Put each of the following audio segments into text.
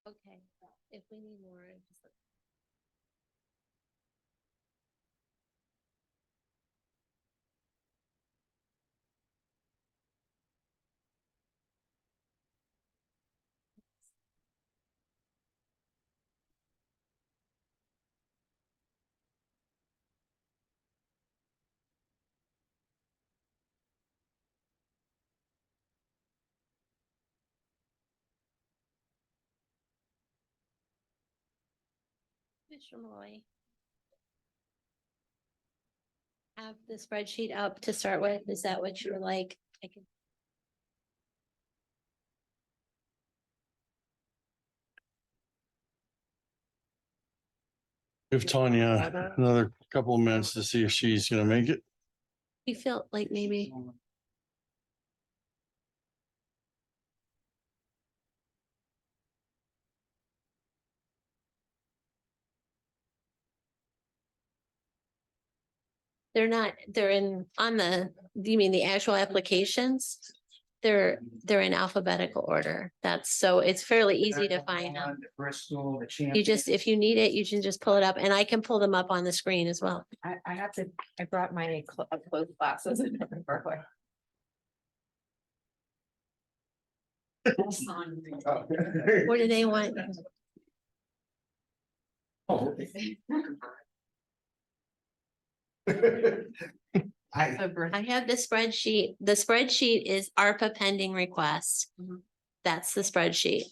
Okay, if we need more, just let- Commissioner Malloy. Have the spreadsheet up to start with. Is that what you were like? I can. Give Tanya another couple of minutes to see if she's gonna make it. You feel like maybe. They're not, they're in, on the, do you mean the actual applications? They're in alphabetical order. That's, so it's fairly easy to find them. Bristol, the You champ. just, if you need it, you can just pull it up and I can pull them up on the screen as well. I have to, I brought my closed glasses in Berkeley. What do they want? Oh. I, I have the spreadsheet. The spreadsheet is ARPA pending request. Mhm. That's the spreadsheet.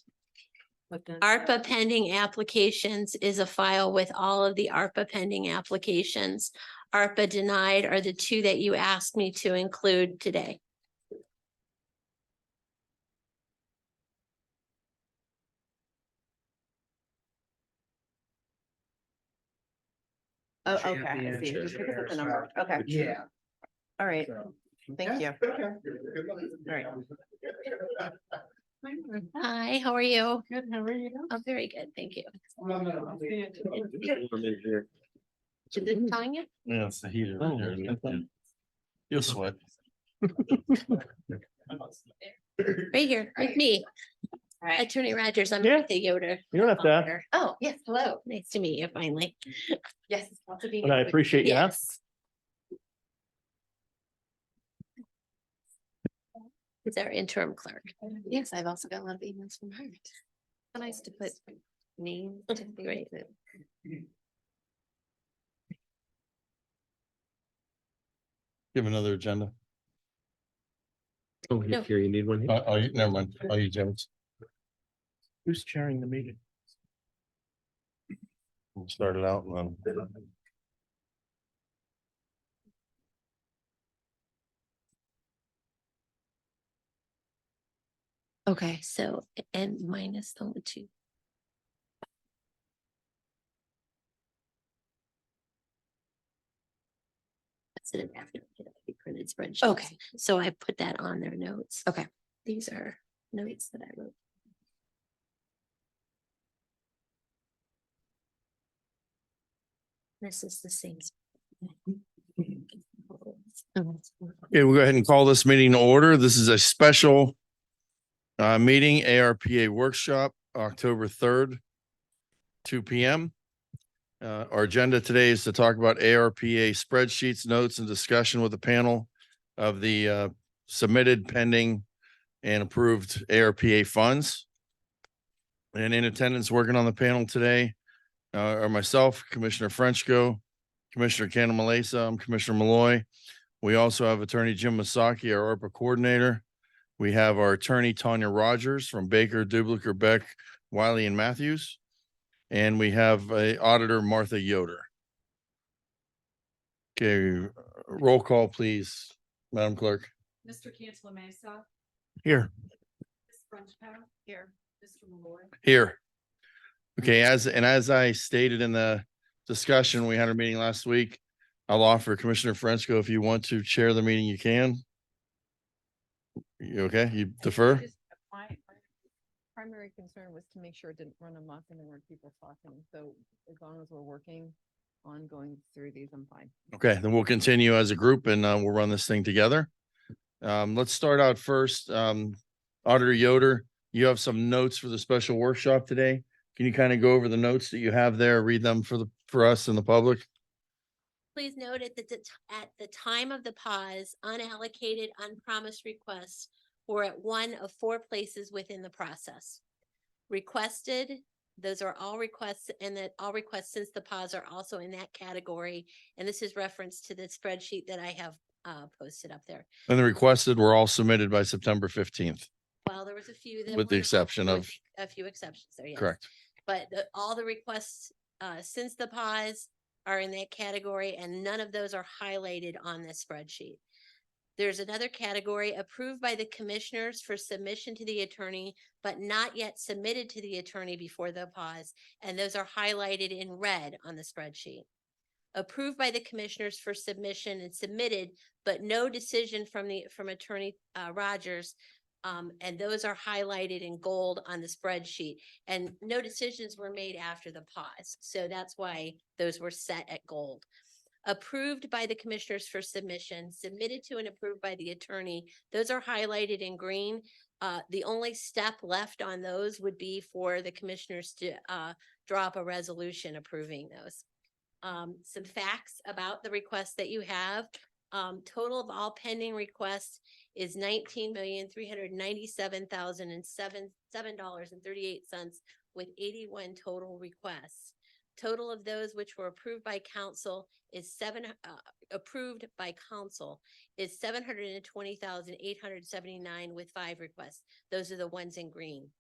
ARPA pending applications is a file with all of the ARPA pending applications. ARPA denied are the two that you asked me to include today. Oh, okay, I see. Just because of the number. Okay, yeah. all right. Thank you. All right. Hi, how are you? Good, how are you? I'm very good, thank you. Yeah, Is it telling you? it's the heater. right there. You'll sweat. Right here, with me. Right. Attorney Rogers, I'm Yeah. the Yoder. You don't have to, Oh, yes, hello. Nice to meet you finally. Yes. lots of but I appreciate you. Yes. Is our interim clerk. Yes, I've also got a lot of emails from her. Nice to put names. Great. Give another agenda. Oh, No. here, you need one. here? Never mind. I'll use Jim's. Who's chairing the meeting? We'll start it out and then. Okay, so, and minus the two. That's it after the printed spreadsheet. Okay. So I put that on their notes. Okay. These are notes that I wrote. This is the same. Okay, we'll go ahead and call this meeting to order. This is a special meeting, ARPA workshop, October 3rd, 2 p.m. Our agenda today is to talk about ARPA spreadsheets, notes, and discussion with the panel of the submitted, pending, and approved ARPA funds. And in attendance working on the panel today are myself, Commissioner Frenchco, Commissioner Cantalasa, I'm Commissioner Malloy. We also have Attorney Jim Masaki, our ARPA coordinator. We have our attorney Tanya Rogers from Baker, Dublicker, Beck, Wiley, and Matthews. And we have a auditor Martha Yoder. Okay, roll call, please, Madam Clerk. Mr. Cantala Mesa, Here. Ms. Frenchco. Here. Mr. Malloy. Here. Okay, as I stated in the discussion, we had our meeting last week. I'll offer Commissioner Frenchco, if you want to chair the meeting, you can. You okay? You defer? My primary concern was to make sure it didn't run amok and there weren't people talking. So as long as we're working on going through these, I'm fine. Okay, then we'll continue as a group and we'll run this thing together. Let's start out first. Auditor Yoder, You have some notes for the special workshop today. Can you kind of go over the notes that you have there, read them for us and the public? Please note at the time of the pause, unallocated, unpromised requests were at one of four places within the process. Requested, those are all requests, and that all requests since the pause are also in that category. And this is reference to the spreadsheet that I have posted up there. And the requested were all submitted by September 15th. Well, there was a few that With the were not, exception with of- a few exceptions there, yes. Correct. But all the requests since the pause are in that category, and none of those are highlighted on this spreadsheet. There's another category approved by the commissioners for submission to the attorney, but not yet submitted to the attorney before the pause, and those are highlighted in red on the spreadsheet. Approved by the commissioners for submission and submitted, but no decision from attorney Rogers. And those are highlighted in gold on the spreadsheet, and no decisions were made after the pause. So that's why those were set at gold. Approved by the commissioners for submission, submitted to and approved by the attorney, those are highlighted in green. The only step left on those would be for the commissioners to drop a resolution approving those. Some facts about the requests that you have. Total of all pending requests is $19,397,007.38 with 81 total requests. Total of those which were approved by council is approved by council is 720,879 with 5 requests. Those are the ones in green.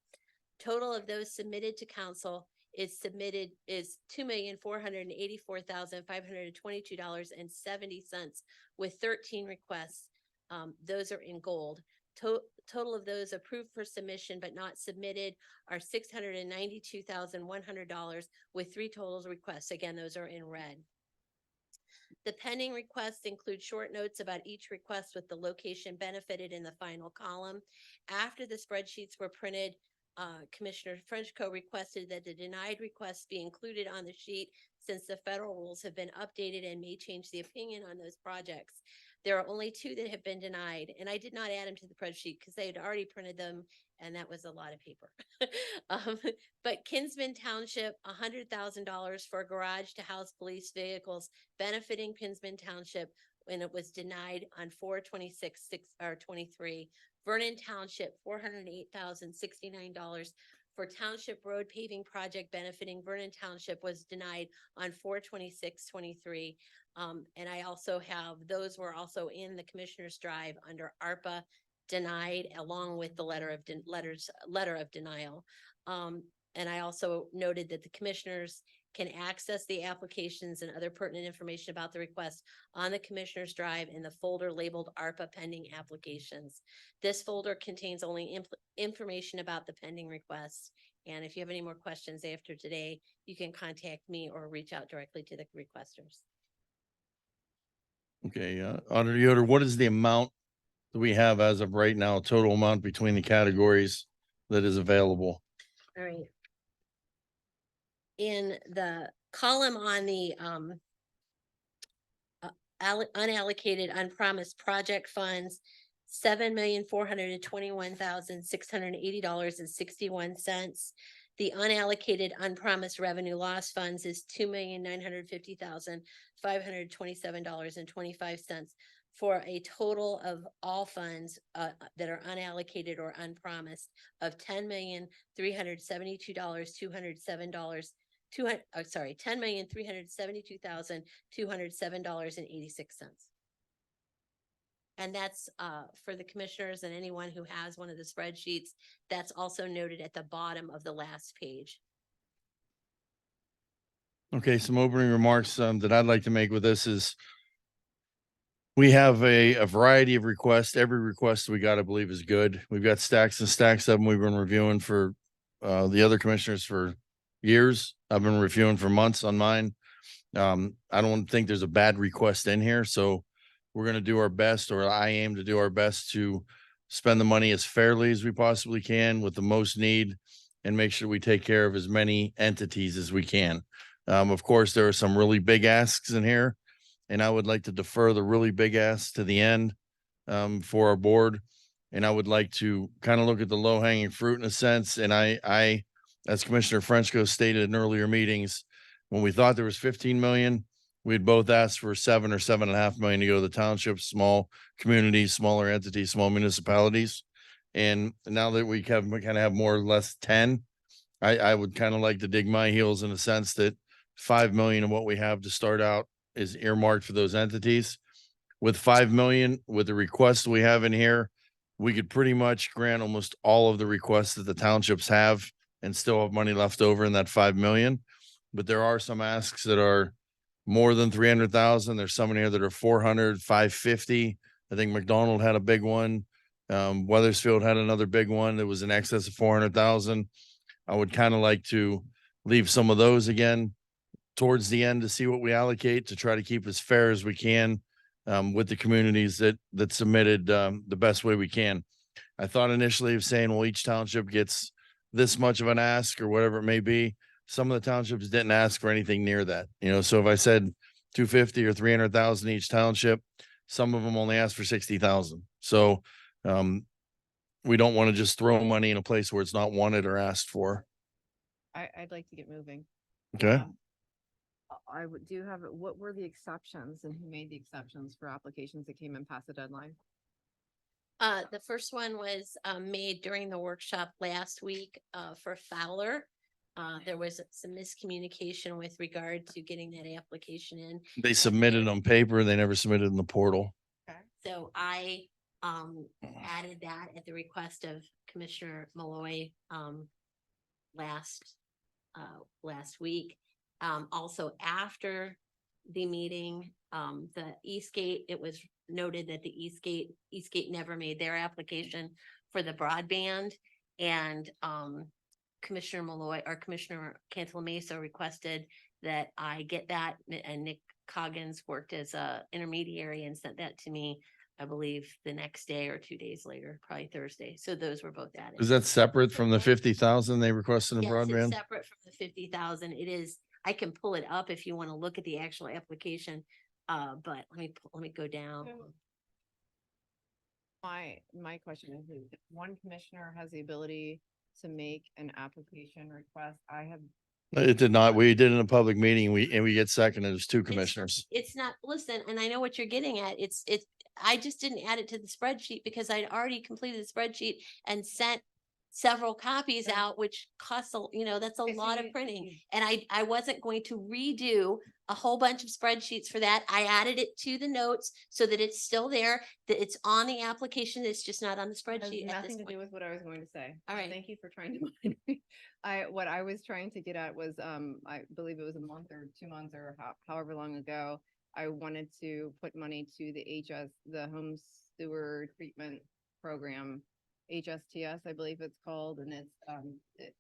Total of those submitted to council is $2,484,522.70 with 13 requests. Those are in gold. Total of those approved for submission but not submitted are $692,100 with 3 total requests. Again, those are in red. The pending requests include short notes about each request with the location benefited in the final column. After the spreadsheets were printed, Commissioner Frenchco requested that the denied requests be included on the sheet since the federal rules have been updated and may change the opinion on those projects. There are only 2 that have been denied, and I did not add them to the spreadsheet because they had already printed them, and that was a lot of paper. But Kinsman Township, $100,000 for garage to house police vehicles benefiting Kinsman Township when it was denied on 4/26/23. Vernon Township, $408,069 for township road paving project benefiting Vernon Township was denied on 4/26/23. And I also have, those were also in the Commissioner's Drive under ARPA denied along with the letter of denial. And I also noted that the commissioners can access the applications and other pertinent information about the request on the Commissioner's Drive in the folder labeled ARPA pending applications. This folder contains only information about the pending requests. And if you have any more questions after today, you can contact me or reach out directly to the requesters. Okay, Auditor Yoder, what is the amount that we have as of right now, total amount between the categories that is available? All right. In the column on the unallocated, unpromised project funds, $7,421,680.61. The unallocated, unpromised revenue loss funds is $2,950,527.25 for a total of all funds that are unallocated or unpromised of $10,372,207. $10,372,207.86. And that's for the commissioners and anyone who has one of the spreadsheets. That's also noted at the bottom of the last page. Okay, some opening remarks that I'd like to make with this is we have a variety of requests. Every request we got, I believe, is good. We've got stacks and stacks of them we've been reviewing for the other commissioners for years. I've been reviewing for months on mine. I don't think there's a bad request in here, so we're going to do our best, or I aim to do our best to spend the money as fairly as we possibly can with the most need and make sure we take care of as many entities as we can. Of course, there are some really big asks in here, and I would like to defer the really big asks to the end for our board And I would like to kind of look at the low hanging fruit in a sense. And I, as Commissioner Frenchco stated in earlier meetings, when we thought there was 15 million, we had both asked for 7 or 7.5 million to go to the townships, small communities, smaller entities, small municipalities. And now that we kind of have more or less 10, I would kind of like to dig my heels in the sense that 5 million of what we have to start out is earmarked for those entities. With 5 million, with the requests we have in here, we could pretty much grant almost all of the requests that the townships have and still have money left over in that 5 million. But there are some asks that are more than 300,000. There's some in here that are 400, 550. I think McDonald had a big one. Weathersfield had another big one that was in excess of 400,000. I would kind of like to leave some of those again towards the end to see what we allocate to try to keep as fair as we can with the communities that submitted the best way we can. I thought initially of saying, well, each township gets this much of an ask or whatever it may be. Some of the townships didn't ask for anything near that, so if I said 250 or 300,000 each township, some of them only asked for 60,000. So we don't want to just throw money in a place where it's not wanted or asked for. I'd like to get moving. Okay. Do have, what were the exceptions and who made the exceptions for applications that came in past the deadline? The first one was made during the workshop last week for Fowler. There was some miscommunication with regard to getting that application in. They submitted on paper. They never submitted in the portal. So I added that at the request of Commissioner Malloy last week. Also after the meeting, the Eastgate, it was noted that the Eastgate never made their application for the broadband, and Commissioner Malloy or Commissioner Cantala Mesa requested that I get that, and Nick Coggins worked as a intermediary and sent that to me, I believe the next day or 2 days later, probably Thursday. So those were both added. Is that separate from the 50,000 they requested in Yes, it's broadband? separate from the 50,000. It is, I can pull it up if you want to look at the actual application. But let me go down. My question is, if one commissioner has the ability to make an application request, I have. It did not. We did in a public meeting. We get seconded as 2 commissioners. It's not, listen, and I know what you're getting at. I just didn't add it to the spreadsheet because I'd already completed the spreadsheet and sent several copies out, which costs that's a lot of printing. And I wasn't going to redo a whole bunch of spreadsheets for that. I added it to the notes so that it's still there, that it's on the application. It's just not on the Has spreadsheet at this nothing to point. do with what I was going to say. All right. Thank you for trying to remind me. What I was trying to get at was, I believe it was a month or 2 months or however long ago, I wanted to put money to the home sewer treatment program, HSTS, I believe it's called, and it's,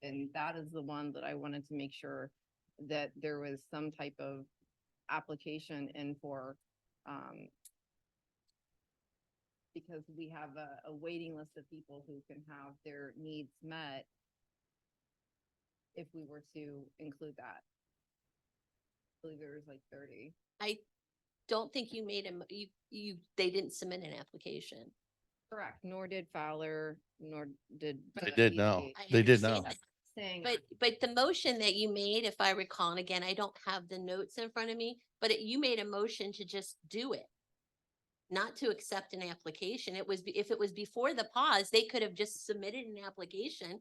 and that is the one that I wanted to make sure that there was some type of application in for, because we have a waiting list of people who can have their needs met if we were to include that. I believe there was like 30. I don't think you made they didn't submit an application. Correct. Nor did Fowler, nor did. They did now. I They did understand now. that. Saying. But the motion that you made, if I recall, and again, I don't have the notes in front of me, but you made a motion to just do it. Not to accept an application. If it was before the pause, they could have just submitted an application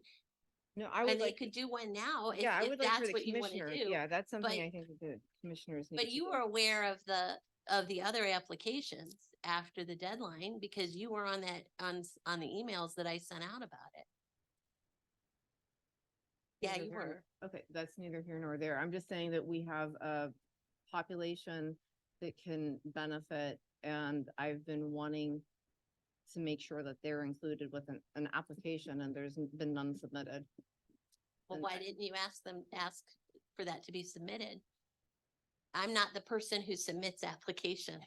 No, I would and they like, could do one now if yeah, I if would like for that's the what you want to commissioners, do. yeah, that's something but- I think that the commissioners need But to you do. were aware of the other applications after the deadline because you were on the emails that I sent out about it. Yeah, Neither you here were. Okay, that's neither here nor there. I'm just saying that we have a population that can benefit, and I've been wanting to make sure that they're included with an application, and there's been none submitted. Well, And why didn't you ask for that to be submitted? I'm not the person who submits application.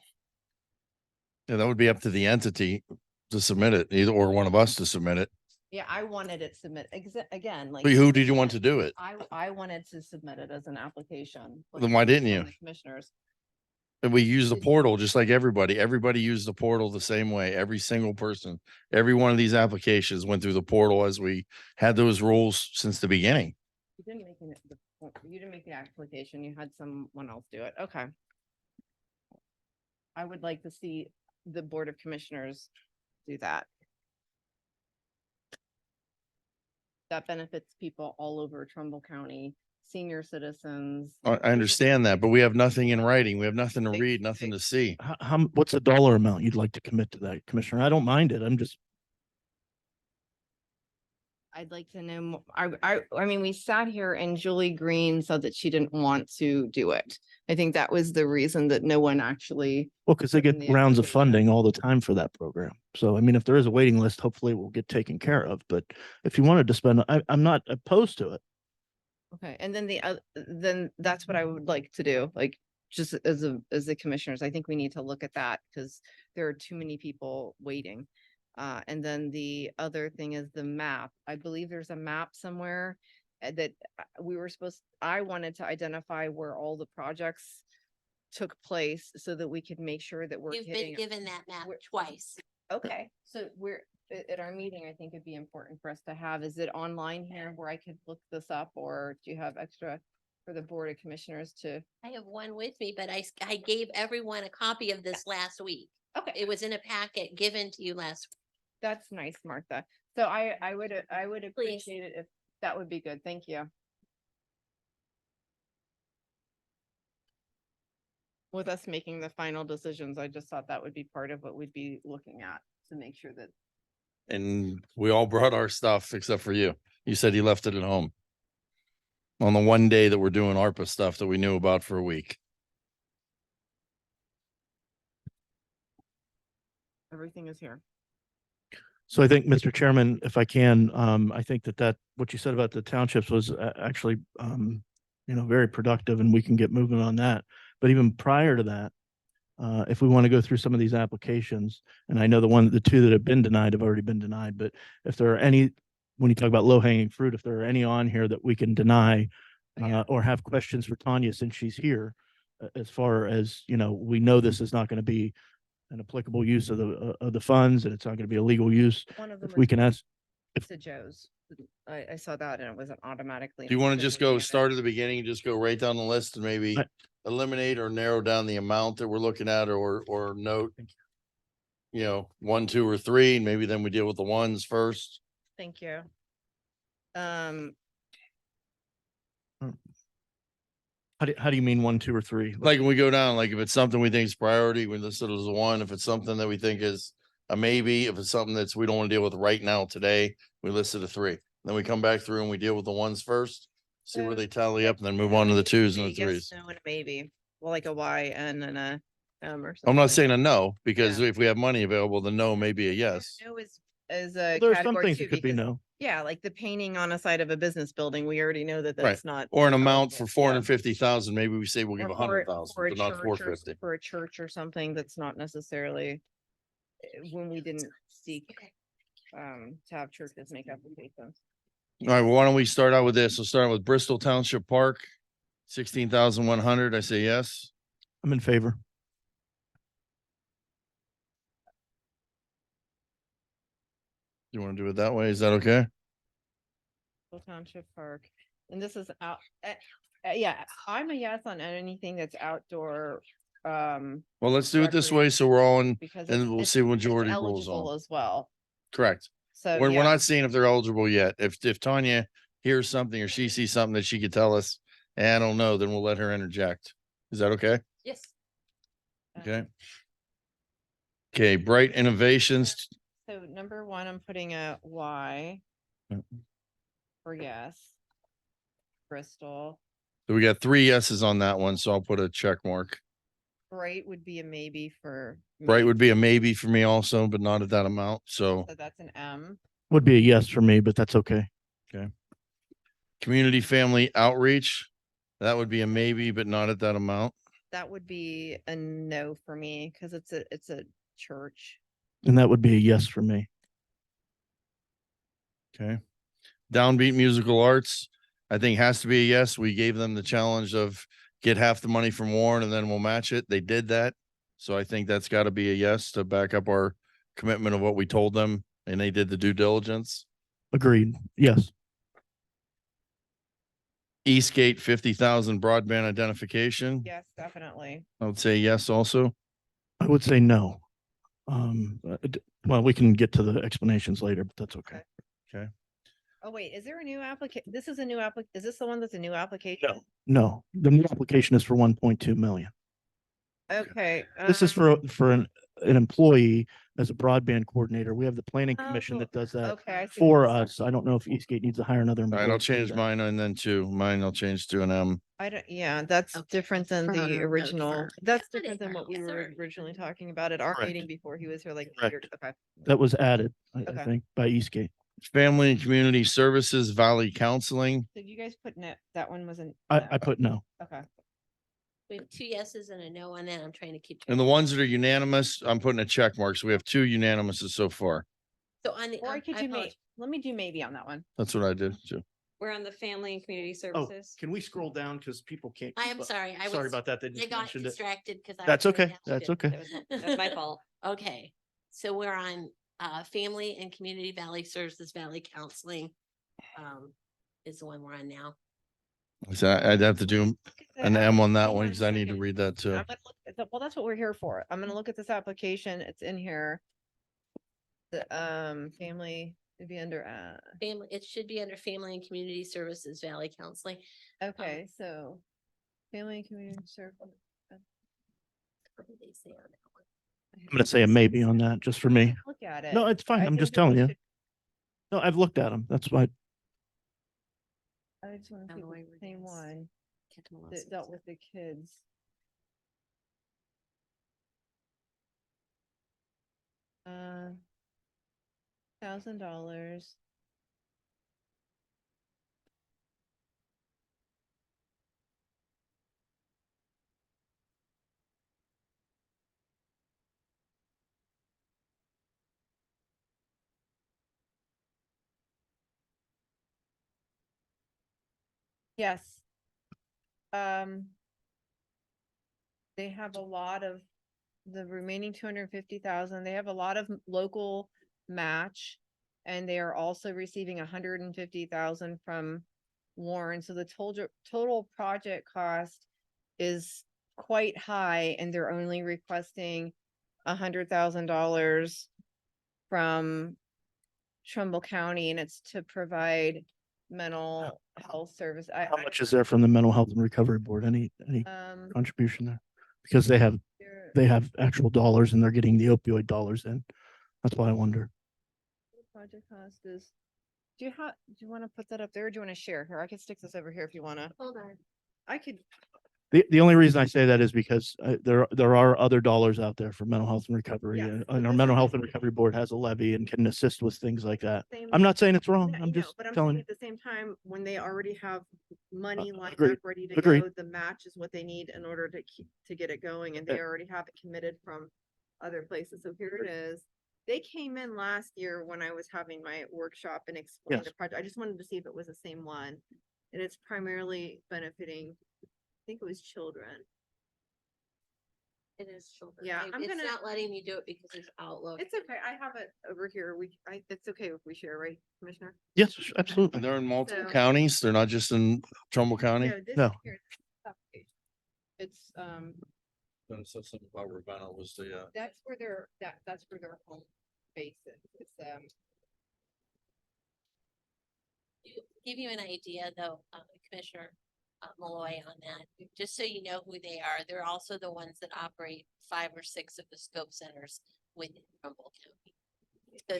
Yeah, that would be up to the entity to submit it, either or one of us to submit it. Yeah, I wanted it again, like. But who did you want to do it? I wanted to submit it as an application. Then why didn't from you? the Commissioners. And we use the portal just like everybody. Everybody used the portal the same way. Every single person, every one of these applications went through the portal as we had those rules since the beginning. You didn't make you didn't make the application, you had someone else do it, okay. I would like to see the Board of Commissioners do that. That benefits people all over Trumbull County, senior citizens. I understand that, but we have nothing in writing. We have nothing to They- read, nothing to see. What's the dollar amount you'd like to commit to that, Commissioner? I don't mind it. I'm just, I'd like to know, I mean, we sat here and Julie Green said that she didn't want to do it. I think that was the reason that no one actually, well, because they get Putting the rounds of application. funding all the time for that program. So, I mean, if there is a waiting list, hopefully it will get taken care of. But if you wanted to spend, I'm not opposed to it. okay, and then then that's what I would like to do, like, just as the commissioners, I think we need to look at that because there are too many people waiting. And then the other thing is the map. I believe there's a map somewhere that we were I wanted to identify where all the projects took place so that we could make sure that we're You've been hitting. given that map we're- twice. Okay, so we're, at our meeting, I think it'd be important for us to have, is it online here where I could look this up, or do you have extra for the Board of Commissioners to? I have one with me, but I gave everyone a copy of this last week. Okay, It was in a packet given to you last. that's nice, Martha. So I would Please. appreciate it if that would be good. Thank you. With us making the final decisions, I just thought that would be part of what we'd be looking at to make sure that. And we all brought our stuff except for you. You said you left it at home. On the one day that we're doing ARPA stuff that we knew about for a week. Everything is here. So I think, Mr. Chairman, if I can, I think that what you said about the townships was actually, very productive and we can get moving on that. But even prior to that, if we want to go through some of these applications, and I know the two that have been denied have already been denied, but if there are any, when you talk about low hanging fruit, if there are any on here that we can deny Yeah. or have questions for Tanya since she's here, as far as, we know this is not going to be an applicable use of the funds and it's not going to be a legal use. One of them If we can ask, to Joe's. I saw that and it wasn't automatically. Do you want to because just we're go looking at it. start at the beginning, just go right down the list and maybe I- eliminate or narrow down the amount that we're looking at or note, 1, 2, or 3, and maybe then we deal with the ones first. Thank you. how do you mean 1, 2, or 3? Like when we go down, like if it's something we think is priority, we list it as a 1. If it's something that we think is a maybe, if it's something we don't want to deal with right now today, we list it a 3. Then we come back through and we deal with the ones first, see where So- they tally up, and then move on to the 2s and the A yes, 3s. No, and a maybe, well, like a Y and then a or something. I'm not saying a no, because Yeah. if we have money available, the no may be a yes. No is a There are some category things too, that could be because- no. Yeah, like the painting on a side of a business building, we already know that Right. that's not. Or an amount for eligible. 450,000, maybe we say we'll give Or 100,000, for a but not church or 450. For a church or something that's not necessarily when we didn't seek to have churches make applications. All right, well, why don't we start out with this? We'll start with Bristol Township Park, 16,100. I say yes. I'm in favor. You want to do it that way? Is that okay? Bristol Township Park, and this is out, yeah, I'm a yes on anything that's outdoor. Well, let's do it this way, so we're all in, Because and we'll see what majority rules eligible on. as well, Correct. so. We're yeah. not seeing if they're eligible yet. If Tanya hears something or she sees something that she could tell us, and I don't know, then we'll let her interject. Is that okay? Yes. Okay. Okay, Bright Innovations, So number 1, I'm putting a Y. Yep. For yes. Bristol, so we got 3 yeses on that one, so I'll put a check mark. Bright would be a maybe for. Bright me, would be a maybe for me also, but not at that amount, so. So that's an M. Would be a yes for me, but that's okay. Community Family Outreach, that would be a maybe, but not at that amount. That would be a no for me because it's a church. And that would be a yes for me. Okay. Downbeat Musical Arts, I think has to be a yes. We gave them the challenge of get half the money from Warren and then we'll match it. They did that. So I think that's got to be a yes to back up our commitment of what we told them, and they did the due diligence. Agreed. Yes. Eastgate 50,000 broadband identification. Yes, definitely. I would say yes also. I would say no. Well, we can get to the explanations later, but that's okay. Oh, wait, is there a new application? This is a new is this the one that's a new application? No, the new application is for 1.2 million. Okay. This is for an employee as a broadband coordinator. We have the planning commission that does that Okay. I see for what this- us. I don't know if Eastgate needs to hire another. All right, employee I'll to do change that. mine and then to mine. I'll change to an M. I don't, yeah, that's Okay. different than No, no, the no, original. sir. That's Got it, different than what we were sir. originally talking about at our Correct. meeting before he was here like. a Correct. year- Okay. That was added, I Okay. think, by Eastgate. Family and Community Services Valley Counseling. Did you guys put net? That one wasn't. I put no. Okay. We have 2 yeses and a no on that. I'm trying to keep. And the ones that are unanimous, I'm putting a check mark. So we have 2 unanimouses so far. So on the, Or I could I do apologize. Let me do maybe on that one. That's what I did too. We're on the family and community Oh, services. can we scroll down because people can't? I keep am up. sorry. I Sorry was, about that. They I just got mentioned it. distracted because I. That's was doing okay. that That's too. okay. That's my fault. Okay, so we're on Family and Community Valley Services Valley Counseling. Is the one we're on now. So I'd have to do an M on that one because I need to second. read that too. I'm gonna look at well, that's what we're here for. I'm gonna look at this application. It's in here. The family to be under Family, it should be under Family and Community Services Valley Counseling. okay, so family and community service. What did they say on that one? I'm going to say a maybe on that just for me. Look at it. No, it's fine. I I'm think just that we telling you. should- No, I've looked at them. That's why. I just want to see Oh, if wait, it's the where same this- one Can't tell what that else dealt it with the kids. $1,000. Yes. They have a lot of the remaining 250,000. They have a lot of local match. And they are also receiving 150,000 from Warren. So the total project cost is quite high and they're only requesting $100,000 from Trumbull County, and it's to provide mental health service. How much is there from the Mental Health and Recovery Board? Any contribution there? Because they have actual dollars and they're getting the opioid dollars in. That's why I wonder. Project cost is, do you want to put that up there or do you want to share here? I can stick this over here if you want to. Hold on. I could, The only reason I say that is because there are other dollars out there for mental health and recovery. Yes, And so our this Mental is- Health and Recovery Board has a levy and can assist with things like that. same. I'm not saying it's wrong. Yeah, I'm I know, just but I'm saying telling you. at the same time, when they already have money lined agreed, up, ready to agreed. go, the match is what they need in order to keep, to get it going, and they Yeah. already have it committed from other places. So here it is. They came in last year when I was having my workshop and explained the Yes. project. I just wanted to see if it was the same one. And it's primarily benefiting, I think it was children. It is children. Yeah, I'm It's gonna- not letting me do it because it's Outlook. It's okay. I have it over here. It's okay if we share, right, Commissioner? Yes, And absolutely. they're in multiple So- counties. They're not just in Trumbull County. No, this No. is here, this is application. It's, Something about Ravenna was the, that's where that's where their home base is. It's, Give you an idea though, Commissioner Malloy on that, just so you know who they are. They're also the ones that operate 5 or 6 of the scope centers within Trumbull County. So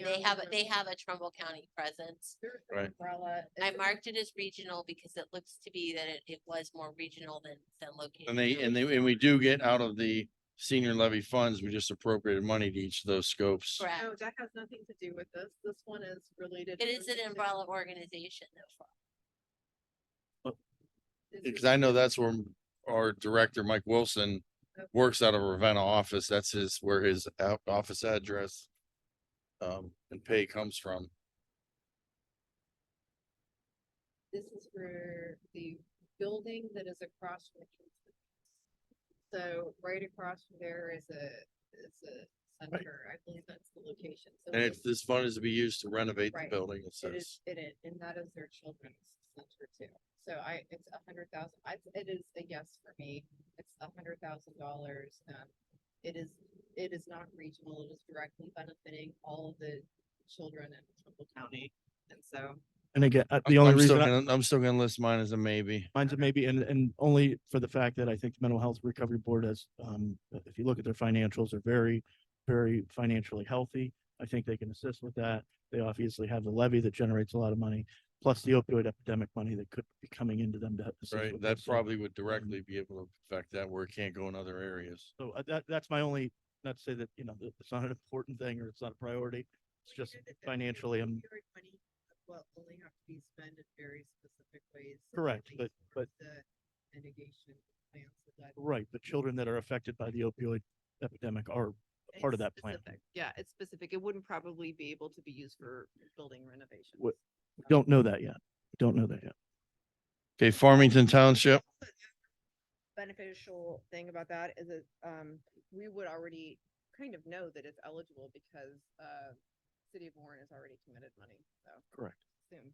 they have a Trumbull County presence. there's an Right. umbrella. I It's- marked it as regional because it looks to be that it was more regional than located. and we do get out of the senior levy funds. We just appropriated money to each of those scopes. Correct. No, that has nothing to do with this. This one is related. It is an to- umbrella organization though. this Because is- I know that's where our director, Mike Wilson, works out of Ravenna office. That's where his office address and pay comes from. This is for the building that is across from the So right across from there is a center, I believe that's the location. So And if this fund is to be used to renovate the Right. building, it It says. is, and that is their children's center too. So it's 100,000, it is a yes for me. It's $100,000. It is not regional, it is directly benefiting all of the children in Trumbull County. And so, And again, the only reason I'm still gonna list mine as a maybe. mine's a maybe, and only for the fact that I think the Mental Health Recovery Board has, if you look at their financials, they're very, very financially healthy. I think they can assist with that. They obviously have the levy that generates a lot of money, plus the opioid epidemic money that could be coming into them to assist Right, with that this. So- probably would directly be able to affect that where it can't go in other areas. So that's my only, not to say that, you know, that it's not an important thing or it's not a priority. It's just financially, I'm money will only have to be spent in very specific ways. correct, but The mitigation plans. right, but children that are affected by the opioid epidemic are a part of that plan. Yeah, it's specific. It wouldn't probably be able to be used for building renovation. What- Don't know that yet. Don't know that yet. Okay, Farmington Township, Beneficial thing about that is that, we would already kind of know that it's eligible because, City of Warren has already committed money, so Correct. soon.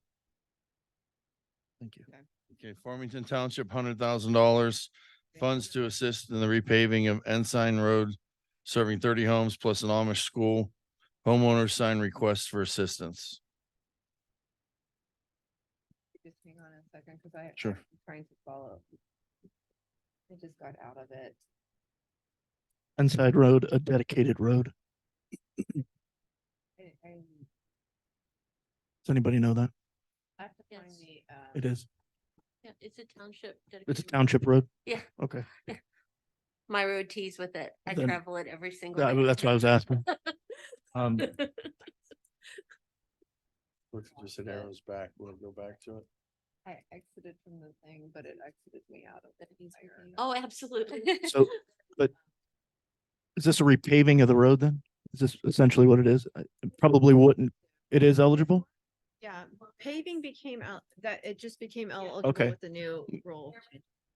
Thank you. okay, Farmington Township, $100,000. Funds to assist in the repaving of Ensign Road, serving 30 homes plus an Amish school. Homeowners sign requests for assistance. Just hang on a second, because Sure. I'm trying to follow. I just got out of it. Inside road, a dedicated road. I Does anybody know that? have to find Yes. the, It is. Yeah, it's a township. It's a dedicated- township road? Yeah. Okay. My road tees with it. I Then- travel it every single That- day. That's what I was asking. Um, Just hit arrows back. We'll go back to it. I exited from the thing, but it exited me out of it. Oh, absolutely. so, but is this a repaving of the road then? Is this essentially what it is? It probably wouldn't. It is eligible? Yeah, paving became that it just became eligible Okay. with the new rule.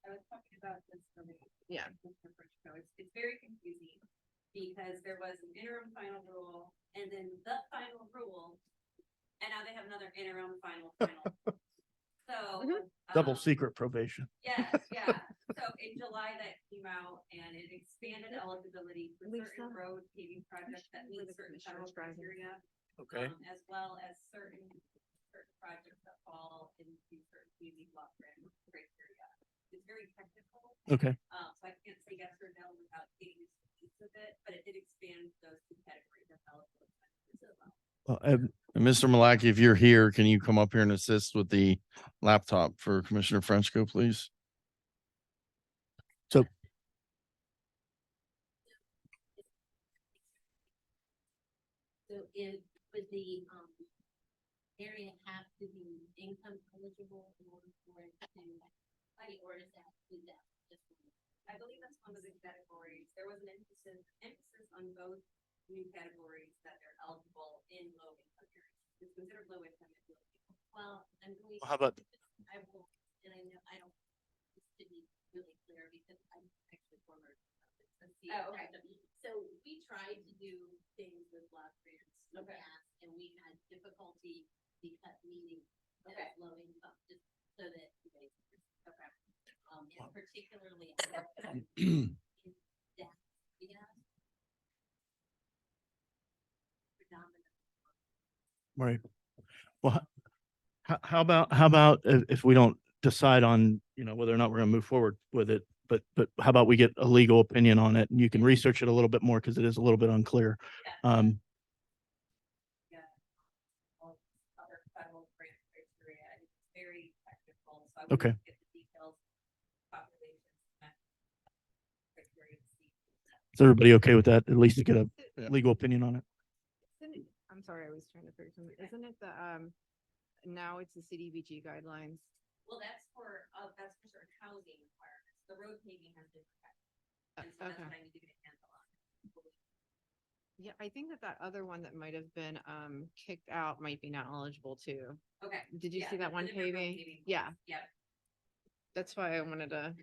I was talking about this from. Yeah. It's very confusing because there was an interim final rule and then the final rule. And now they have another interim final. So. Double um, secret probation. Yes, yeah. So in July that came out and it expanded eligibility for certain Lisa? road paving projects that meet certain federal criteria. Okay. As well as certain projects that fall into certain community block grant criteria. It's very technical. Okay. So I can't say yes or no without getting into the piece of it, but it did expand those two categories of eligible expenses as well. And Mr. Malaki, if you're here, can you come up here and assist with the laptop for Commissioner Frenchco, please? So So would the, area have to be income eligible in order for it to, or is that, just? I believe that's one of the categories. There was an emphasis on both new categories that they're eligible in low income areas. It's considered low income. Well, I'm going. How about- I will, and I know, I don't, this to be really clear because I'm actually former. Oh, okay. So we tried to do things with block grants in the Okay. past, and we had difficulty because meeting that Okay. low income, just so that you guys. Okay. And particularly. in that, yeah. Predominant. Right. Well, how about if we don't decide on, you know, whether or not we're gonna move forward with it, but how about we get a legal opinion on it and you can research it a little bit more because it is a little bit unclear. All other federal grant criteria, and it's very technical, so I Okay. wouldn't get the details. Populations. Criteria to see. Is everybody okay with that? At least to get a Yeah. legal opinion on it? I'm sorry, I was trying to figure something. Isn't it the, now it's the CDBG guidelines? Well, that's for certain housing requirements. The road paving has different. And so that's Okay. what I need to get a handle on. Yeah, I think that other one that might have been, kicked out might be not eligible too. Okay. Did you Yeah, see that the one different road paving? paving. Yeah, Yep. that's why I wanted to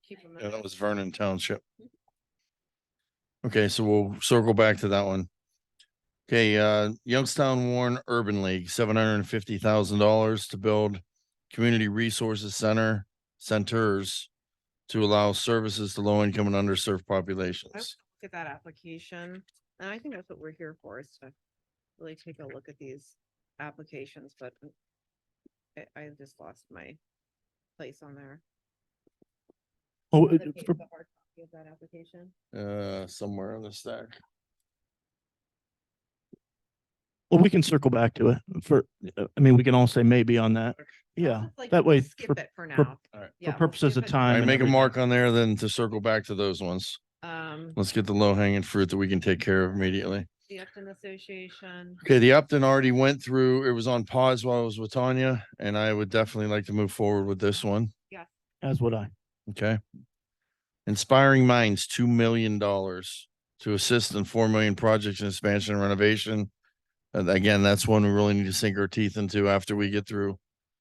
keep them. Yeah, that was Vernon Township. Okay, so we'll circle back to that one. Okay, Youngstown Warren Urban League, $750,000 to build community resources centers to allow services to low income and underserved populations. Look at that application, and I think that's what we're here for, is to really take a look at these applications, but I just lost my place on there. Oh, The page, for- the hard copy of that application. Somewhere on the stack. well, we can circle back to it I mean, we can all say maybe on that. I'll Yeah, just, like, that way skip for it for for- now. All right. Yeah, we'll purposes skip of it. time. All right, and make a everything. mark on there then to circle back to those ones. Um, Let's get the low hanging fruit that we can take care of immediately. the Upton Association. Okay, the Upton already went through, it was on pause while I was with Tanya, and I would definitely like to move forward with this one. As would I. Okay. Inspiring Minds, $2 million to assist in 4 million projects in expansion and renovation. And again, that's one we really need to sink our teeth into after we get through.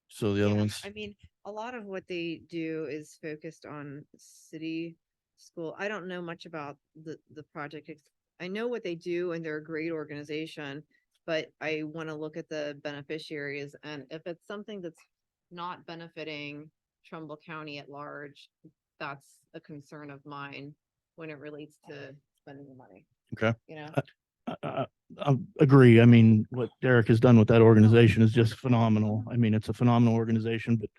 So the other Yeah, ones, I mean, a lot of what they do is focused on city school. I don't know much about the project. I know what they do and they're a great organization, but I want to look at the beneficiaries, and if it's something that's not benefiting Trumbull County at large, that's a concern of mine when it relates to spending the money. Okay. You know? I agree. I mean, what Derek has done with that organization is just phenomenal. I mean, it's a phenomenal organization, but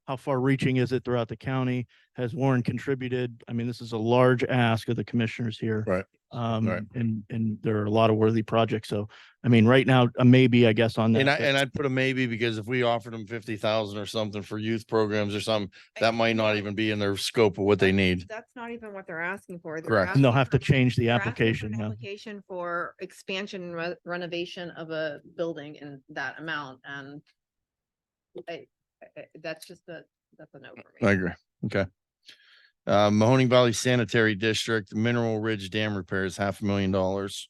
how far reaching is it throughout the county? Has Warren contributed? I mean, this is a large ask of the commissioners here. Right. Right. And there are a lot of worthy projects. So, I mean, right now, maybe, I guess on that. and I'd put a maybe because if we offered them 50,000 or something for youth programs or something, that might not even be in their scope of what they need. That's not even what they're asking for. They're Correct. And they'll asking have to for- change the they're asking for application. an Yeah. Application for expansion and renovation of a building in that amount, and that's a no for me. I agree. Okay. Mahoning Valley Sanitary District, Mineral Ridge Dam repairs, $500,000.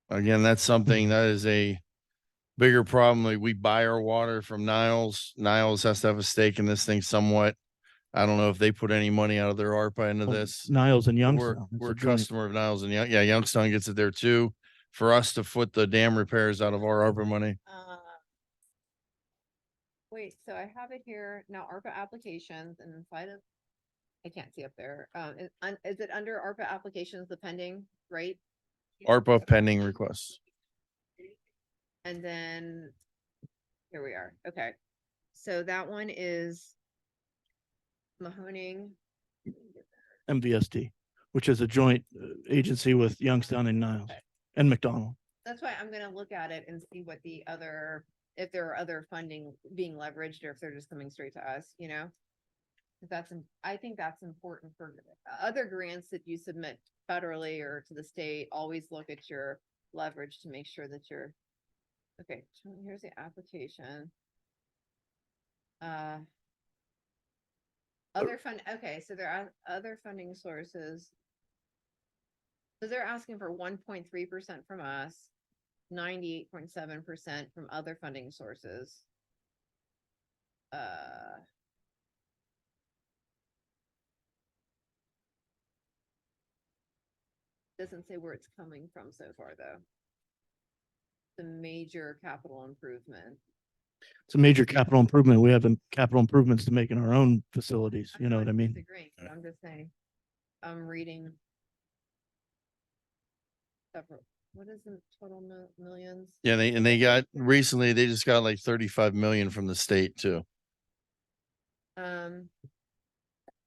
Again, that's something that is a bigger problem. Like, we buy our water from Niles. Niles has to have a stake in this thing somewhat. I don't know if they put any money out of their ARPA into this. Niles and We're, Youngstown. It's we're a joint- customer of Niles and yeah, Youngstown gets it there too. For us to foot the dam repairs out of our ARPA money. Wait, so I have it here now, ARPA applications, and inside of, I can't see up there, is it under ARPA applications, the pending, right? ARPA pending requests. And then, here we are, okay. So that one is Mahoning. MVSD, which is a joint agency with Youngstown and Niles and McDonald. That's why I'm gonna look at it and see what the other, if there are other funding being leveraged, or if they're just coming straight to us, you know? 'Cause I think that's important for other grants that you submit federally or to the state, always look at your leverage to make sure that you're. Okay, so here's the application. Okay, so there are other funding sources. So they're asking for 1.3% from us, 98.7% from other funding sources. Doesn't say where it's coming from so far, though. The major capital improvement. It's a major capital improvement. We have capital improvements to make in our own facilities. You know what I mean? Disagreeing, but I'm just saying, I'm reading. Several, what is the total millions? Yeah, they got recently, they just got like 35 million from the state too. I'm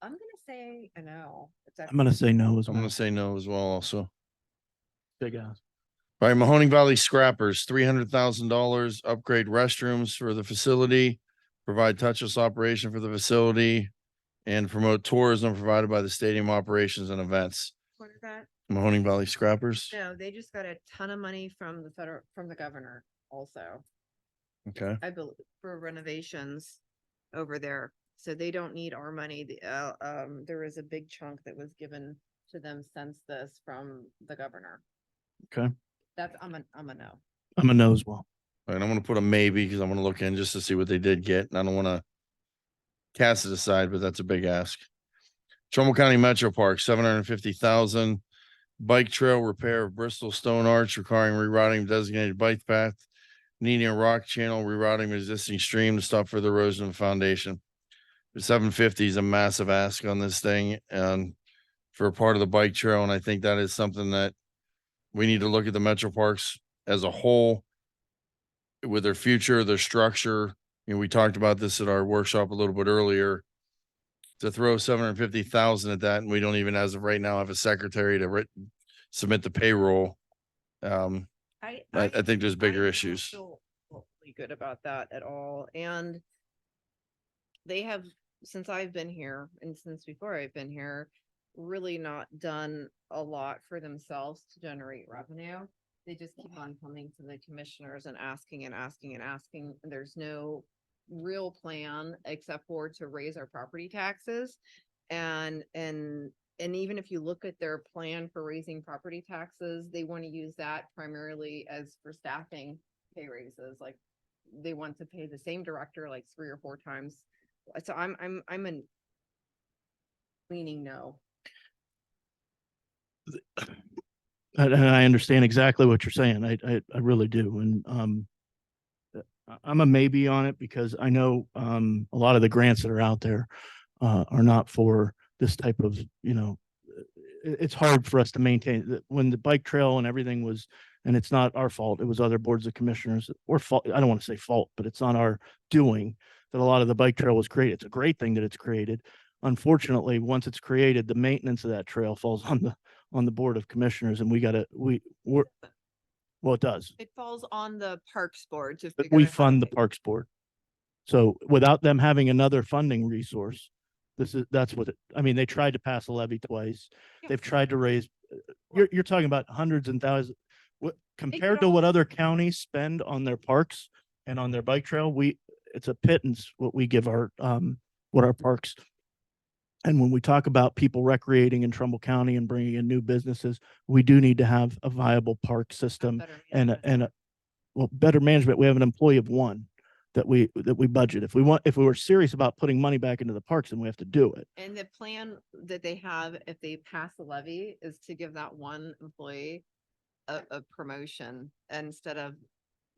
gonna say a no. I'm going to say no as I'm well. gonna say no as well also. Big ask. All right, Mahoning Valley Scrappers, $300,000, upgrade restrooms for the facility, provide touchless operation for the facility, and promote tourism provided by the stadium operations and events. What is that? Mahoning Valley Scrappers. No, they just got a ton of money from the governor also, Okay. I believe, for renovations over there. So they don't need our money. There was a big chunk that was given to them since this from the governor. Okay. I'm a no. I'm a no as well. All right, I'm gonna put a maybe because I'm gonna look in just to see what they did get, and I don't want to cast it aside, but that's a big ask. Trumbull County Metro Park, 750,000. Bike trail repair of Bristol Stone Arch requiring rerouting of designated bike path, needing a rock channel, rerouting of existing stream to stop further erosion of the foundation. The 750 is a massive ask on this thing and for a part of the bike trail. And I think that is something that we need to look at the metro parks as a whole with their future, their structure. We talked about this at our workshop a little bit earlier. To throw 750,000 at that, and we don't even, as of right now, have a secretary to submit the payroll. I think there's bigger don't issues. feel really good about that at all. And they have, since I've been here and since before I've been here, really not done a lot for themselves to generate revenue. They just keep on coming to the commissioners and asking and asking and asking. And there's no real plan except for to raise our property taxes. And even if you look at their plan for raising property taxes, they want to use that primarily as for staffing pay raises. Like they want to pay the same director like 3 or 4 times. So I'm leaning no. And I understand exactly what you're saying. I really do. And I'm a maybe on it because I know a lot of the grants that are out there are not for this type of, it's hard for us to maintain when the bike trail and everything was, and it's not our fault. It was other boards of commissioners or fault. I don't want to say fault, but it's not our doing that a lot of the bike trail was created. It's a great thing that it's created. Unfortunately, once it's created, the maintenance of that trail falls on the board of commissioners, and we're well, it does. It falls on the parks board to But figure we out how to fund the pay. Parks Board. So without them having another funding resource, that's what they tried to pass a levy twice. Yeah. They've tried to raise, you're talking about hundreds and thousands. Compared to all- what other counties spend on their parks and on their bike trail, it's a pittance what we give what our parks. And when we talk about people recreating in Trumbull County and bringing in new businesses, we do need to have a viable park system better and management. better management. We have an employee of one that we budget. If we were serious about putting money back into the parks, then we have to do it. And the plan that they have, if they pass the levy, is to give that one employee a promotion instead of